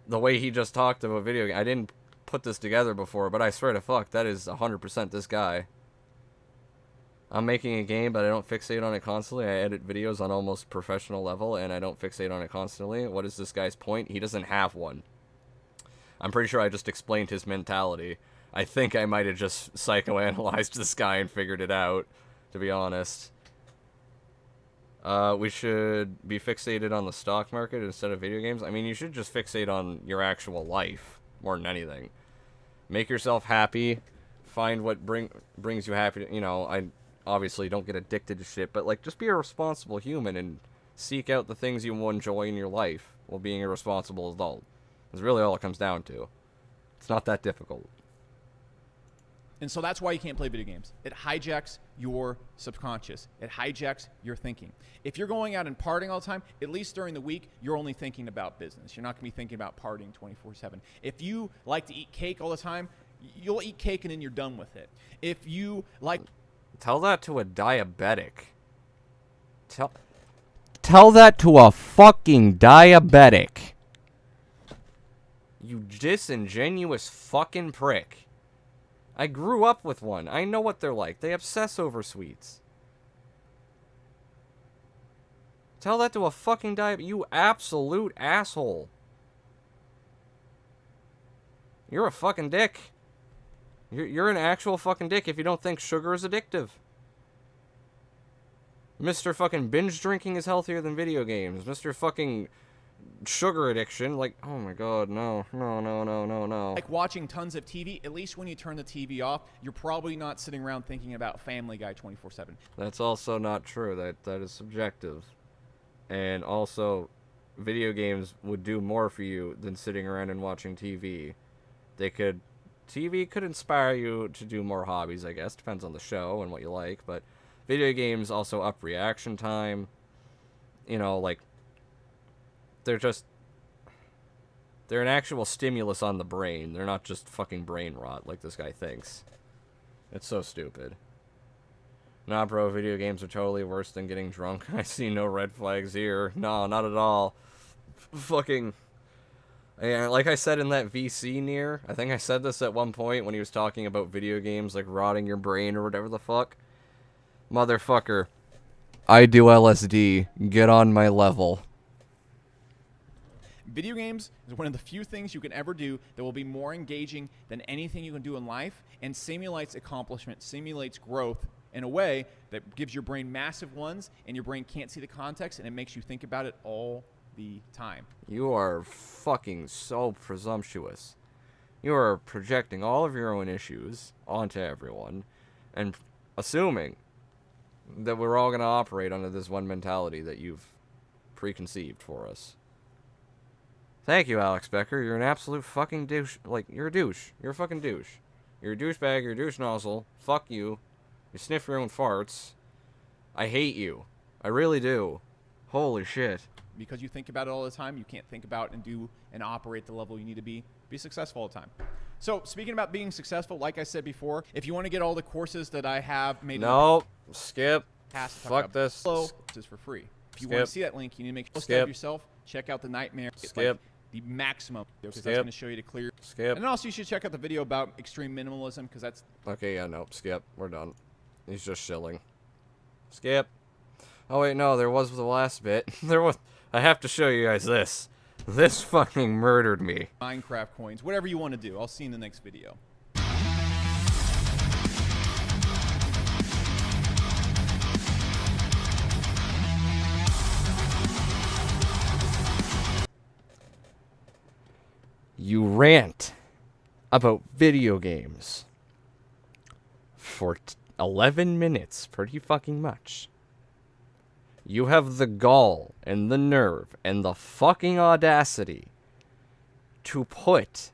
The way he just talked about video game. I didn't put this together before, but I swear to fuck, that is 100% this guy. I'm making a game, but I don't fixate on it constantly. I edit videos on almost professional level, and I don't fixate on it constantly. What is this guy's point? He doesn't have one. I'm pretty sure I just explained his mentality. I think I might have just psychoanalyzed this guy and figured it out, to be honest. We should be fixated on the stock market instead of video games. I mean, you should just fixate on your actual life more than anything. Make yourself happy. Find what brings you happy. You know, I obviously don't get addicted to shit, but like, just be a responsible human and seek out the things you will enjoy in your life while being a responsible adult. That's really all it comes down to. It's not that difficult. And so that's why you can't play video games. It hijacks your subconscious. It hijacks your thinking. If you're going out and partying all the time, at least during the week, you're only thinking about business. You're not going to be thinking about partying 24/7. If you like to eat cake all the time, you'll eat cake and then you're done with it. If you like... Tell that to a diabetic. Tell that to a fucking diabetic. You disingenuous fucking prick. I grew up with one. I know what they're like. They obsess over sweets. Tell that to a fucking diabetic. You absolute asshole. You're a fucking dick. You're an actual fucking dick if you don't think sugar is addictive. Mr. fucking binge drinking is healthier than video games. Mr. fucking sugar addiction, like, oh my god, no. Like watching tons of TV, at least when you turn the TV off, you're probably not sitting around thinking about Family Guy 24/7. That's also not true. That is subjective. And also, video games would do more for you than sitting around and watching TV. TV could inspire you to do more hobbies, I guess. Depends on the show and what you like, but video games also up reaction time. You know, like, they're an actual stimulus on the brain. They're not just fucking brain rot like this guy thinks. It's so stupid. Nah, bro, video games are totally worse than getting drunk. I see no red flags here. No, not at all. Fucking... Yeah, like I said in that VC near, I think I said this at one point when he was talking about video games, like, rotting your brain or whatever the fuck. Motherfucker. I do LSD. Get on my level. Video games is one of the few things you can ever do that will be more engaging than anything you can do in life and simulates accomplishment, simulates growth in a way that gives your brain massive ones and your brain can't see the context and it makes you think about it all the time. You are fucking so presumptuous. You are projecting all of your own issues onto everyone and assuming that we're all going to operate under this one mentality that you've preconceived for us. Thank you, Alex Becker. You're an absolute fucking douche. Like, you're a douche. You're a fucking douche. You're a douchebag. You're a douche nozzle. Fuck you. You sniff your own farts. I hate you. I really do. Holy shit. Because you think about it all the time, you can't think about and do and operate the level you need to be successful all the time. So, speaking about being successful, like I said before, if you want to get all the courses that I have made... No, skip. Fuck this. This is for free. If you want to Skip. see that link, you need to make most Skip. of yourself. Check out the Nightmare. It's Skip. like the maximum, because that's Skip. going to show you to clear. Skip. And then also you should check out the video about extreme minimalism, because that's... Okay, yeah, nope. Skip. We're done. He's just shilling. Skip. Oh, wait, no. There was the last bit. There was... I have to show you guys this. This fucking murdered me. Minecraft coins, whatever you want to do. I'll see you in the next video. You rant about video games for 11 minutes. Pretty fucking much. You have the gall and the nerve and the fucking audacity to put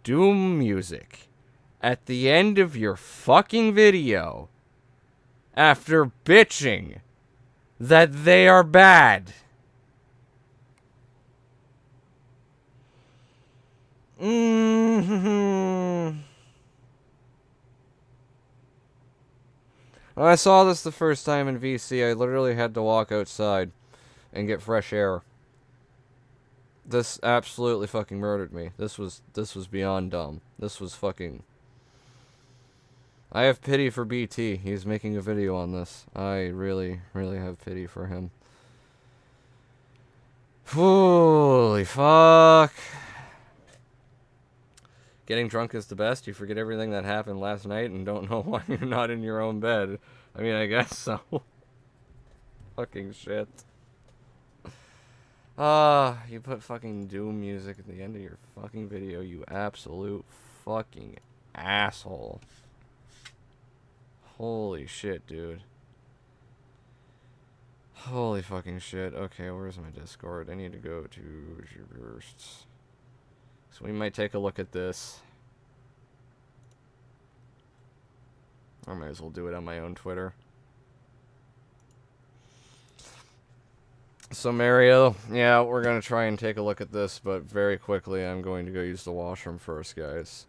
Doom music at the end of your fucking video after bitching that they are bad. When I saw this the first time in VC, I literally had to walk outside and get fresh air. This absolutely fucking murdered me. This was beyond dumb. This was fucking... I have pity for BT. He's making a video on this. I really, really have pity for him. Holy fuck. Getting drunk is the best. You forget everything that happened last night and don't know why you're not in your own bed. I mean, I guess so. Fucking shit. You put fucking Doom music at the end of your fucking video, you absolute fucking asshole. Holy shit, dude. Holy fucking shit. Okay, where's my Discord? I need to go to bursts. So we might take a look at this. I might as well do it on my own Twitter. So Mario, yeah, we're going to try and take a look at this, but very quickly I'm going to go use the washroom first, guys.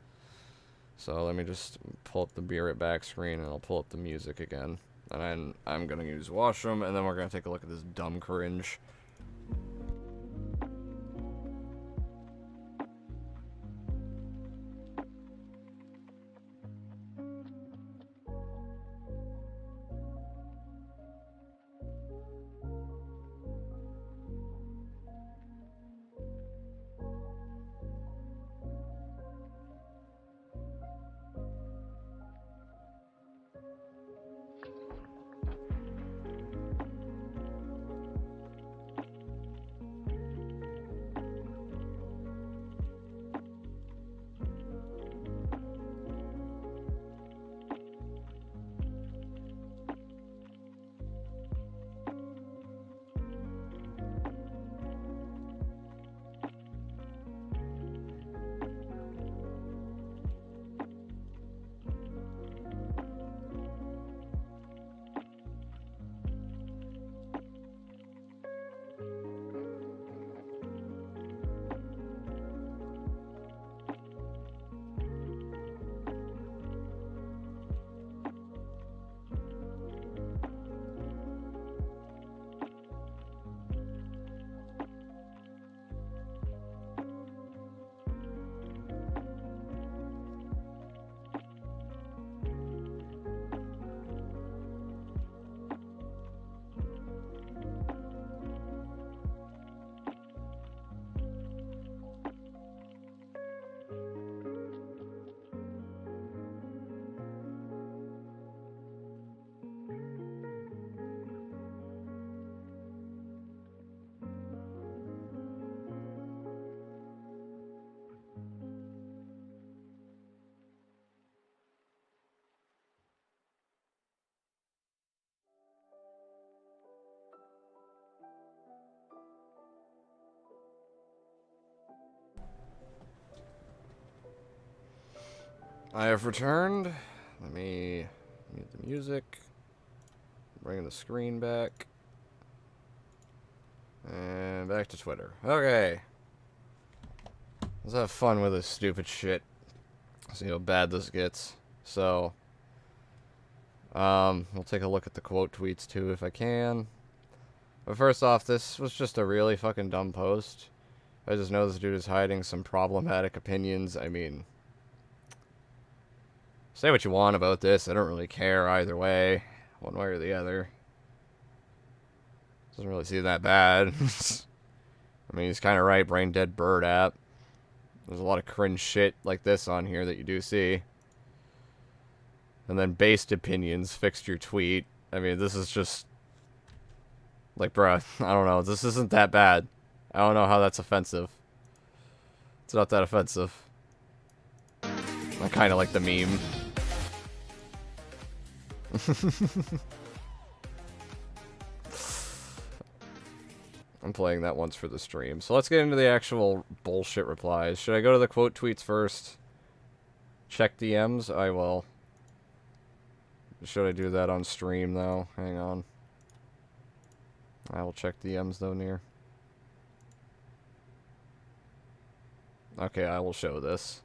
So let me just pull up the Be Right Back screen, and I'll pull up the music again. And then I'm going to use washroom, and then we're going to take a look at this dumb cringe. I have returned. Let me mute the music. Bring the screen back. And back to Twitter. Okay. Let's have fun with this stupid shit. See how bad this gets. So, we'll take a look at the quote tweets too if I can. But first off, this was just a really fucking dumb post. I just know this dude is hiding some problematic opinions. I mean, say what you want about this. I don't really care either way, one way or the other. Doesn't really seem that bad. I mean, he's kind of right. Brain dead bird app. There's a lot of cringe shit like this on here that you do see. And then based opinions fixed your tweet. I mean, this is just like, bruh, I don't know. This isn't that bad. I don't know how that's offensive. It's not that offensive. I kind of like the meme. I'm playing that once for the stream. So let's get into the actual bullshit replies. Should I go to the quote tweets first? Check DMs? I will. Should I do that on stream, though? Hang on. I will check DMs, though, near. Okay, I will show this.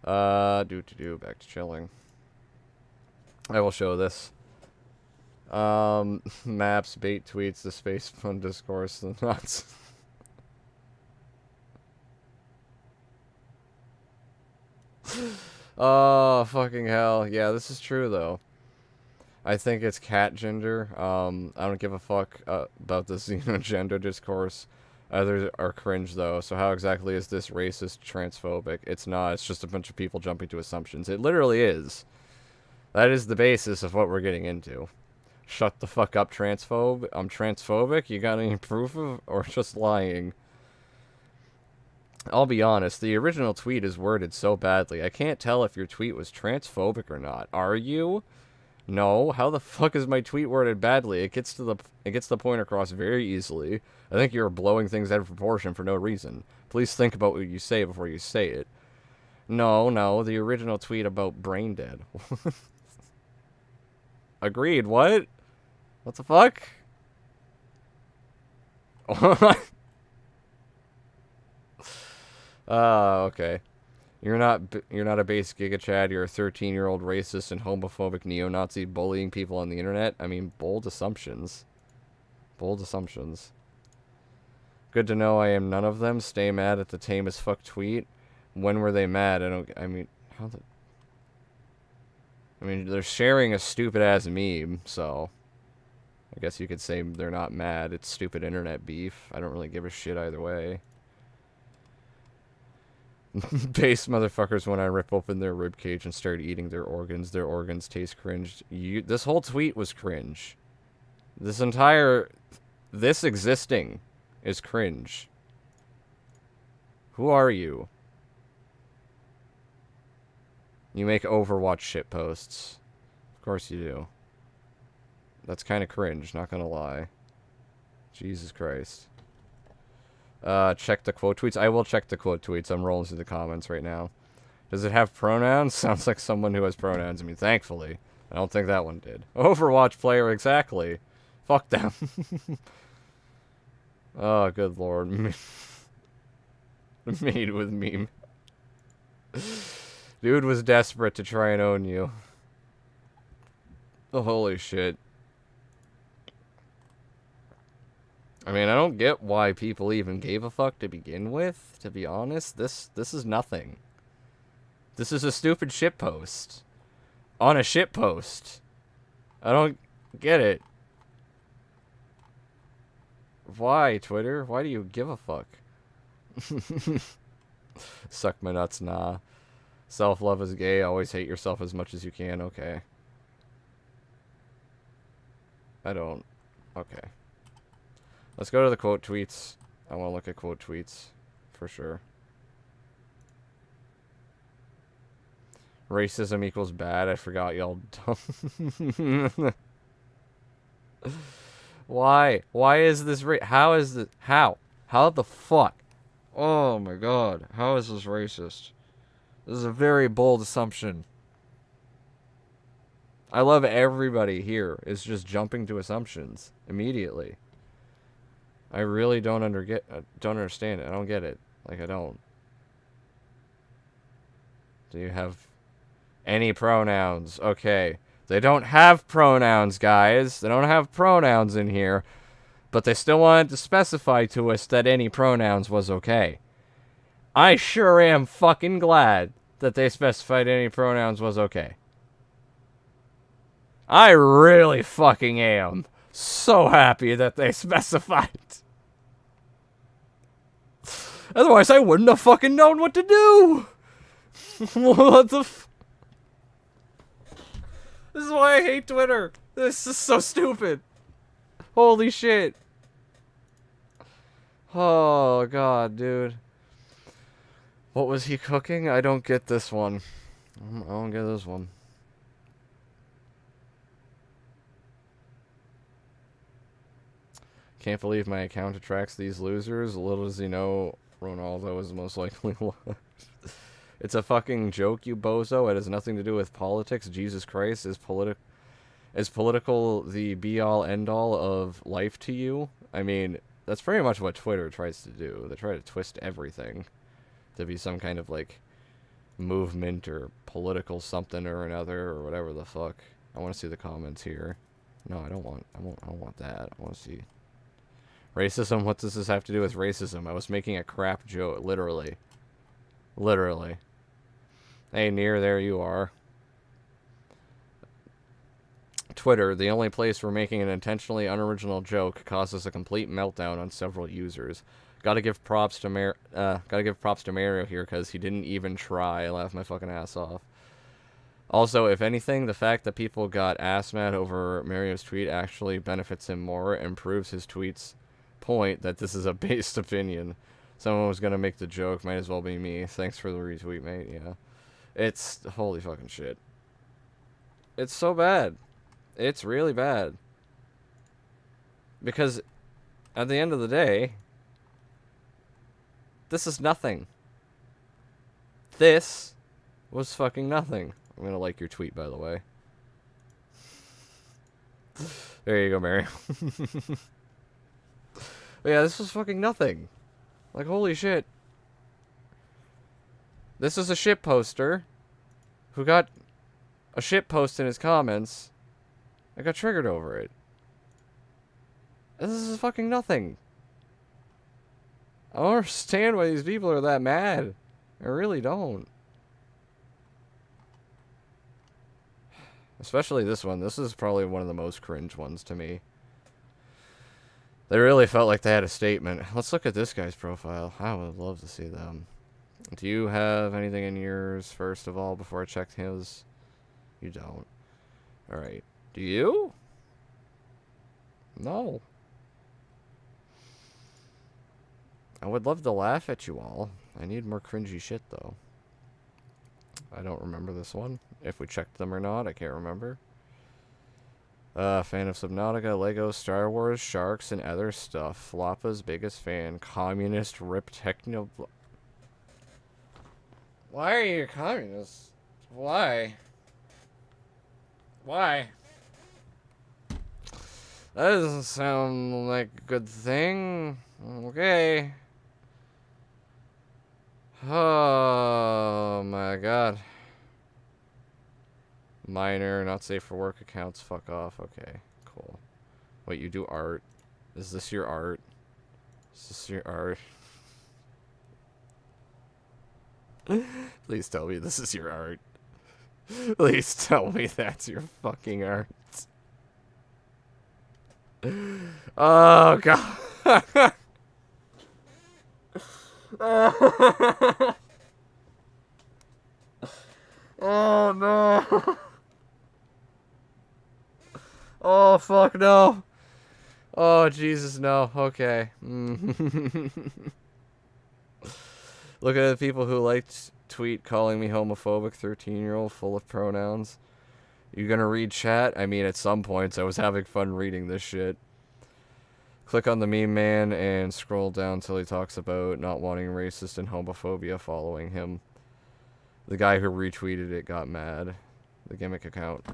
Back to chilling. I will show this. Maps, bait tweets, the space fun discourse, the nuts. Oh, fucking hell. Yeah, this is true, though. I think it's cat gender. I don't give a fuck about the xenogender discourse. Others are cringe, though. So how exactly is this racist, transphobic? It's not. It's just a bunch of people jumping to assumptions. It literally is. That is the basis of what we're getting into. Shut the fuck up, transphobe. I'm transphobic? You got any proof of, or just lying? I'll be honest, the original tweet is worded so badly. I can't tell if your tweet was transphobic or not. Are you? No. How the fuck is my tweet worded badly? It gets the point across very easily. I think you're blowing things out of proportion for no reason. Please think about what you say before you say it. No, the original tweet about brain dead. Agreed, what? What the fuck? Okay. You're not a base Giga Chad, you're a 13-year-old racist and homophobic neo-Nazi bullying people on the internet. I mean, bold assumptions. Bold assumptions. Good to know I am none of them. Stay mad at the tame as fuck tweet. When were they mad? I mean, they're sharing a stupid-ass meme, so I guess you could say they're not mad. It's stupid internet beef. I don't really give a shit either way. Base motherfuckers when I rip open their ribcage and start eating their organs taste cringe. This whole tweet was cringe. This existing is cringe. Who are you? You make Overwatch shit posts. Of course you do. That's kind of cringe, not gonna lie. Jesus Christ. Check the quote tweets. I will check the quote tweets. I'm rolling through the comments right now. Does it have pronouns? Sounds like someone who has pronouns. I mean, thankfully. I don't think that one did. Overwatch player, exactly. Fuck them. Oh, good lord. Made with meme. Dude was desperate to try and own you. Oh, holy shit. I mean, I don't get why people even gave a fuck to begin with, to be honest. This is nothing. This is a stupid shitpost. On a shitpost. I don't get it. Why, Twitter? Why do you give a fuck? Suck my nuts, nah. Self-love is gay. Always hate yourself as much as you can. Okay. I don't. Okay. Let's go to the quote tweets. I want to look at quote tweets. For sure. Racism equals bad. I forgot y'all dumb. Why? Why is this how is this? How? How the fuck? Oh my god. How is this racist? This is a very bold assumption. I love everybody here is just jumping to assumptions immediately. I really don't understand it. I don't get it. Like, I don't. Do you have any pronouns? Okay. They don't have pronouns, guys. They don't have pronouns in here. But they still wanted to specify to us that any pronouns was okay. I sure am fucking glad that they specified any pronouns was okay. I really fucking am so happy that they specified. Otherwise, I wouldn't have fucking known what to do. What the This is why I hate Twitter. This is so stupid. Holy shit. Oh, God, dude. What was he cooking? I don't get this one. I don't get this one. Can't believe my account attracts these losers. Little does he know, Ronaldo is most likely lost. It's a fucking joke, you bozo. It has nothing to do with politics. Jesus Christ, is political the be-all, end-all of life to you? I mean, that's pretty much what Twitter tries to do. They try to twist everything to be some kind of, like, movement or political something or another or whatever the fuck. I want to see the comments here. No, I don't want that. I want to see... Racism? What does this have to do with racism? I was making a crap joke, literally. Literally. Hey, Near, there you are. Twitter, the only place where making an intentionally unoriginal joke causes a complete meltdown on several users. Gotta give props to Mario here, because he didn't even try. I laughed my fucking ass off. Also, if anything, the fact that people got ass mad over Mario's tweet actually benefits him more and proves his tweet's point that this is a based opinion. Someone was gonna make the joke, might as well be me. Thanks for the retweet, mate. Yeah. It's holy fucking shit. It's so bad. It's really bad. Because at the end of the day, this is nothing. This was fucking nothing. I'm gonna like your tweet, by the way. There you go, Mario. But yeah, this was fucking nothing. Like, holy shit. This is a shit poster who got a shit post in his comments. I got triggered over it. This is fucking nothing. I don't understand why these people are that mad. I really don't. Especially this one. This is probably one of the most cringe ones to me. They really felt like they had a statement. Let's look at this guy's profile. I would love to see them. Do you have anything in yours, first of all, before I check his? You don't. Alright. Do you? No. I would love to laugh at you all. I need more cringy shit, though. I don't remember this one. If we checked them or not, I can't remember. Fan of Subnautica, Lego, Star Wars, Sharks, and other stuff. Floppa's biggest fan. Communist, rip techno... Why are you a communist? Why? Why? That doesn't sound like a good thing. Okay. Oh my god. Minor, not safe for work accounts, fuck off. Okay, cool. Wait, you do art? Is this your art? Is this your art? Please tell me this is your art. Please tell me that's your fucking art. Oh, God. Oh, no. Oh, fuck, no. Oh, Jesus, no. Okay. Look at the people who liked tweet calling me homophobic, 13-year-old full of pronouns. You gonna read chat? I mean, at some points, I was having fun reading this shit. Click on the meme man and scroll down till he talks about not wanting racist and homophobia following him. The guy who retweeted it got mad. The gimmick account.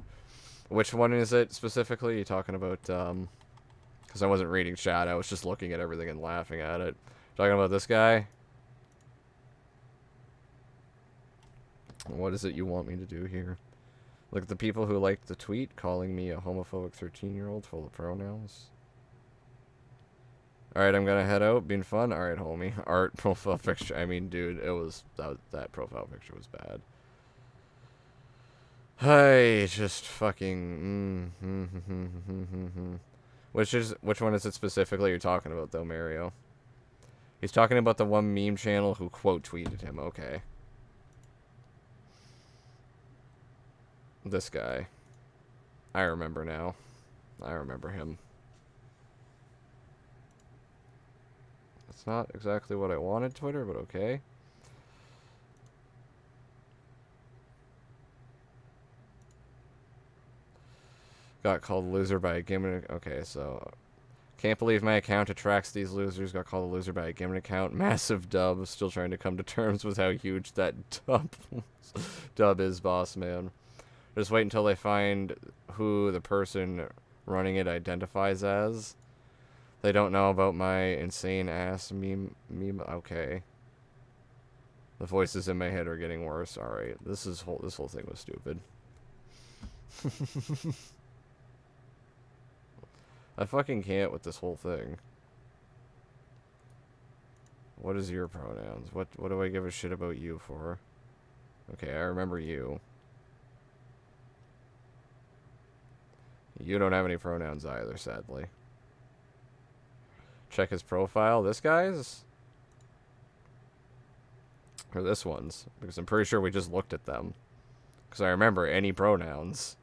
Which one is it specifically? You talking about, because I wasn't reading chat, I was just looking at everything and laughing at it. Talking about this guy? What is it you want me to do here? Look at the people who liked the tweet calling me a homophobic 13-year-old full of pronouns. Alright, I'm gonna head out. Been fun. Alright, homie. Art profile picture. I mean, dude, it was that profile picture was bad. Hey, just fucking. Which one is it specifically you're talking about, though, Mario? He's talking about the one meme channel who quote tweeted him. Okay. This guy. I remember now. I remember him. That's not exactly what I wanted, Twitter, but okay. Got called a loser by a gimmick. Okay, so can't believe my account attracts these losers. Got called a loser by a gimmick account. Massive dub. Still trying to come to terms with how huge that dub is, boss man. Just wait until they find who the person running it identifies as. They don't know about my insane ass meme. Okay. The voices in my head are getting worse. All right, this whole thing was stupid. I fucking can't with this whole thing. What is your pronouns? What do I give a shit about you for? Okay, I remember you. You don't have any pronouns either, sadly. Check his profile. This guy's? Or this one's? Because I'm pretty sure we just looked at them. Because I remember any pronouns.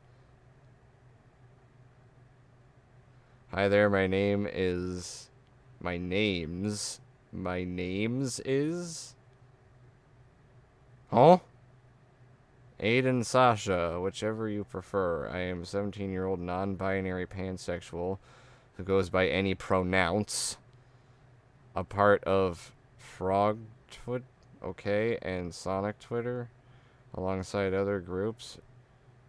Hi there, my name's is... Huh? Aiden Sasha, whichever you prefer. I am a 17-year-old non-binary pansexual who goes by any pronounce. A part of Frog Twitter, okay, and Sonic Twitter, alongside other groups.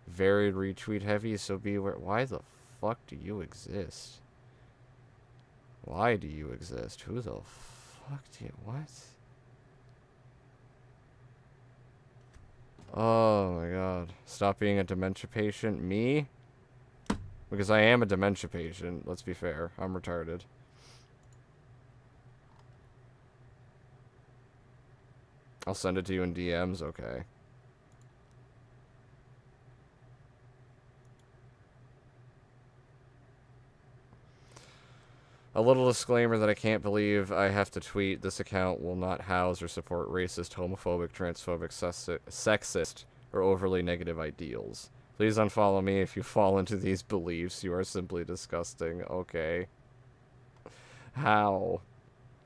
Varied retweet heavy, so beware. Why the fuck do you exist? Why do you exist? Who the fuck do you... What? Oh my god. Stop being a dementia patient. Me? Because I am a dementia patient. Let's be fair. I'm retarded. I'll send it to you in DMs. Okay. A little disclaimer that I can't believe I have to tweet. This account will not house or support racist, homophobic, transphobic, sexist, or overly negative ideals. Please unfollow me if you fall into these beliefs. You are simply disgusting. Okay. How?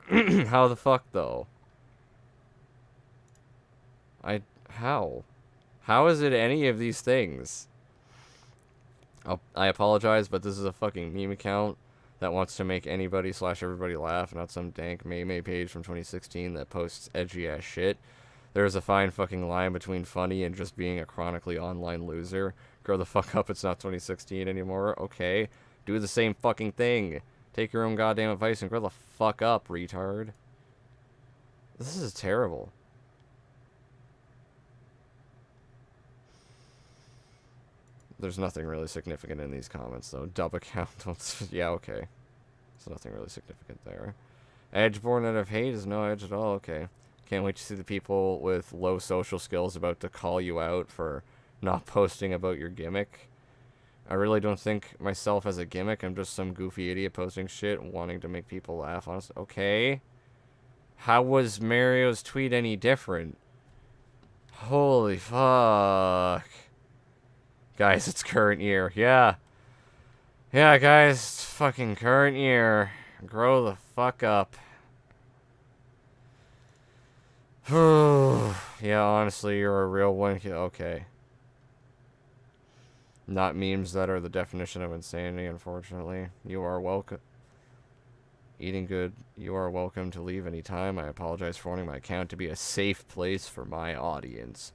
How the fuck, though? How? How is it any of these things? I apologize, but this is a fucking meme account that wants to make anybody / everybody laugh, not some dank May page from 2016 that posts edgy ass shit. There's a fine fucking line between funny and just being a chronically online loser. Grow the fuck up, it's not 2016 anymore. Okay. Do the same fucking thing. Take your own goddamn advice and grow the fuck up, retard. This is terrible. There's nothing really significant in these comments, though. Dub account. Yeah, okay. There's nothing really significant there. Edge born out of hate is no edge at all. Okay. Can't wait to see the people with low social skills about to call you out for not posting about your gimmick. I really don't think myself as a gimmick. I'm just some goofy idiot posting shit, wanting to make people laugh. Honestly. Okay. How was Mario's tweet any different? Holy fuck. Guys, it's current year. Yeah. Yeah, guys, it's fucking current year. Grow the fuck up. Yeah, honestly, you're a real one. Okay. Not memes that are the definition of insanity, unfortunately. You are welcome. Eating good. You are welcome to leave anytime. I apologize for wanting my account to be a safe place for my audience.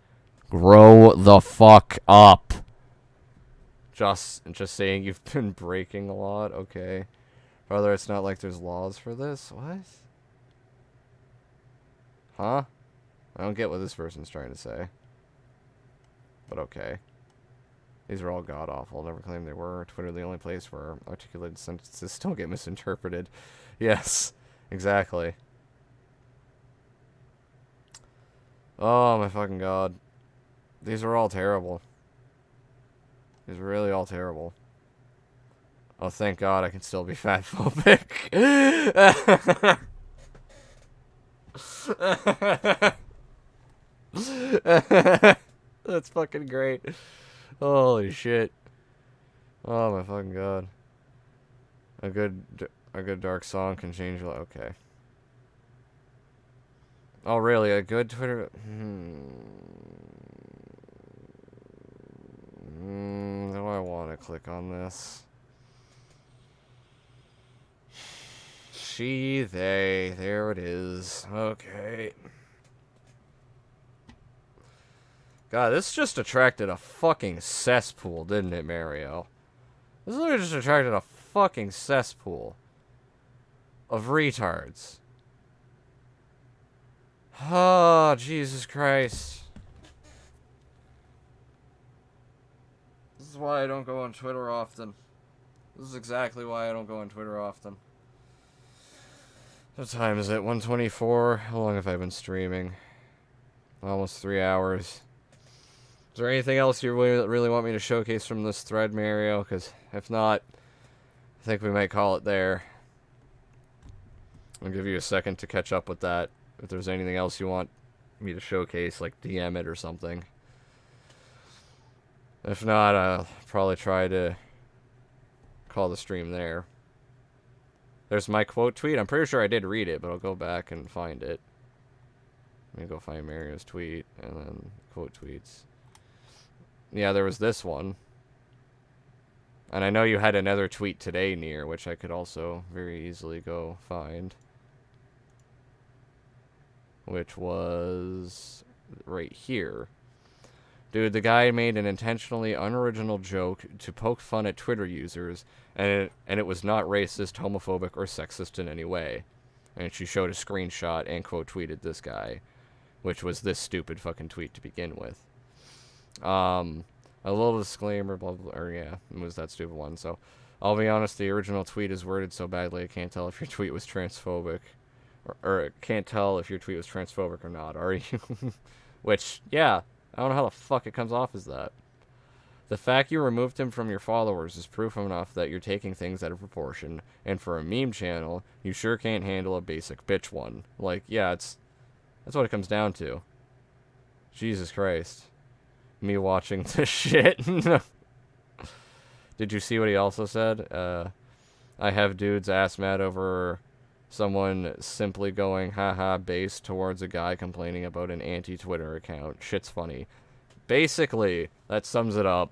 Grow the fuck up. Just saying you've been breaking a lot. Okay. Brother, it's not like there's laws for this. What? Huh? I don't get what this person's trying to say. But okay. These are all god-awful. Never claimed they were. Twitter the only place where articulated sentences still get misinterpreted. Yes, exactly. Oh my fucking god. These are all terrible. These are really all terrible. Oh, thank god I can still be fatphobic. That's fucking great. Holy shit. Oh my fucking god. A good dark song can change your life. Okay. Oh really? A good Twitter. Do I want to click on this? She, they. There it is. Okay. God, this just attracted a fucking cesspool, didn't it, Mario? This literally just attracted a fucking cesspool of retards. Oh, Jesus Christ. This is why I don't go on Twitter often. This is exactly why I don't go on Twitter often. What time is it? 1:24? How long have I been streaming? Almost 3 hours. Is there anything else you really want me to showcase from this thread, Mario? Because if not, I think we might call it there. I'll give you a second to catch up with that. If there's anything else you want me to showcase, like DM it or something. If not, I'll probably try to call the stream there. There's my quote tweet. I'm pretty sure I did read it, but I'll go back and find it. Let me go find Mario's tweet and then quote tweets. Yeah, there was this one. And I know you had another tweet today, Near, which I could also very easily go find. Which was right here. Dude, the guy made an intentionally unoriginal joke to poke fun at Twitter users, and it was not racist, homophobic, or sexist in any way. And she showed a screenshot and quote tweeted this guy, which was this stupid fucking tweet to begin with. A little disclaimer, blah, blah, or yeah, it was that stupid one. So, I'll be honest, the original tweet is worded so badly I can't tell if your tweet was transphobic. Or can't tell if your tweet was transphobic or not, are you? Which, yeah, I don't know how the fuck it comes off as that. The fact you removed him from your followers is proof enough that you're taking things out of proportion, and for a meme channel, you sure can't handle a basic bitch one. Like, yeah, that's what it comes down to. Jesus Christ. Me watching this shit. Did you see what he also said? I have dudes ass mad over someone simply going haha base towards a guy complaining about an anti-Twitter account. Shit's funny. Basically, that sums it up.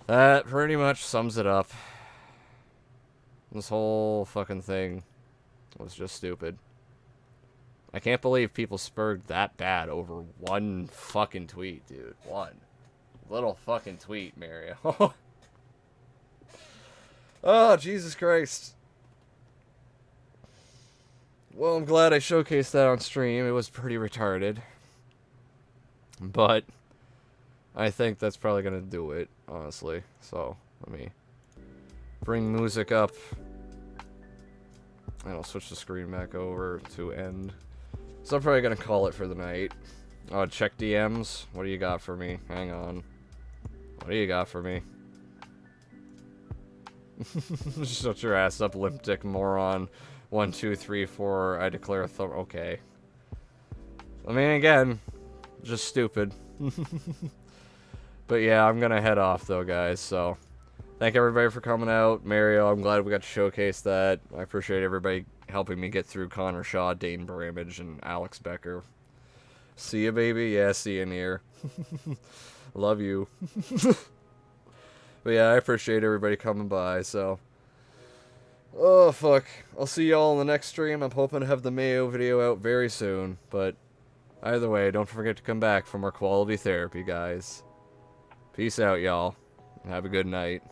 That pretty much sums it up. This whole fucking thing was just stupid. I can't believe people spurred that bad over one fucking tweet, dude. One little fucking tweet, Mario. Oh, Jesus Christ. Well, I'm glad I showcased that on stream. It was pretty retarded. But I think that's probably going to do it, honestly. So, let me bring music up. And I'll switch the screen back over to end. So I'm probably going to call it for the night. Oh, check DMs. What do you got for me? Hang on. What do you got for me? Shut your ass up, limp dick moron. 1, 2, 3, 4. I declare okay. I mean, again, just stupid. But yeah, I'm gonna head off though, guys. So, thank everybody for coming out. Mario, I'm glad we got to showcase that. I appreciate everybody helping me get through Connor Shaw, Dane Bramage, and Alex Becker. See ya, baby. Yeah, see you in here. Love you. But yeah, I appreciate everybody coming by. So. Oh, fuck. I'll see y'all in the next stream. I'm hoping to have the Mayo video out very soon. But either way, don't forget to come back for more quality therapy, guys. Peace out, y'all. Have a good night.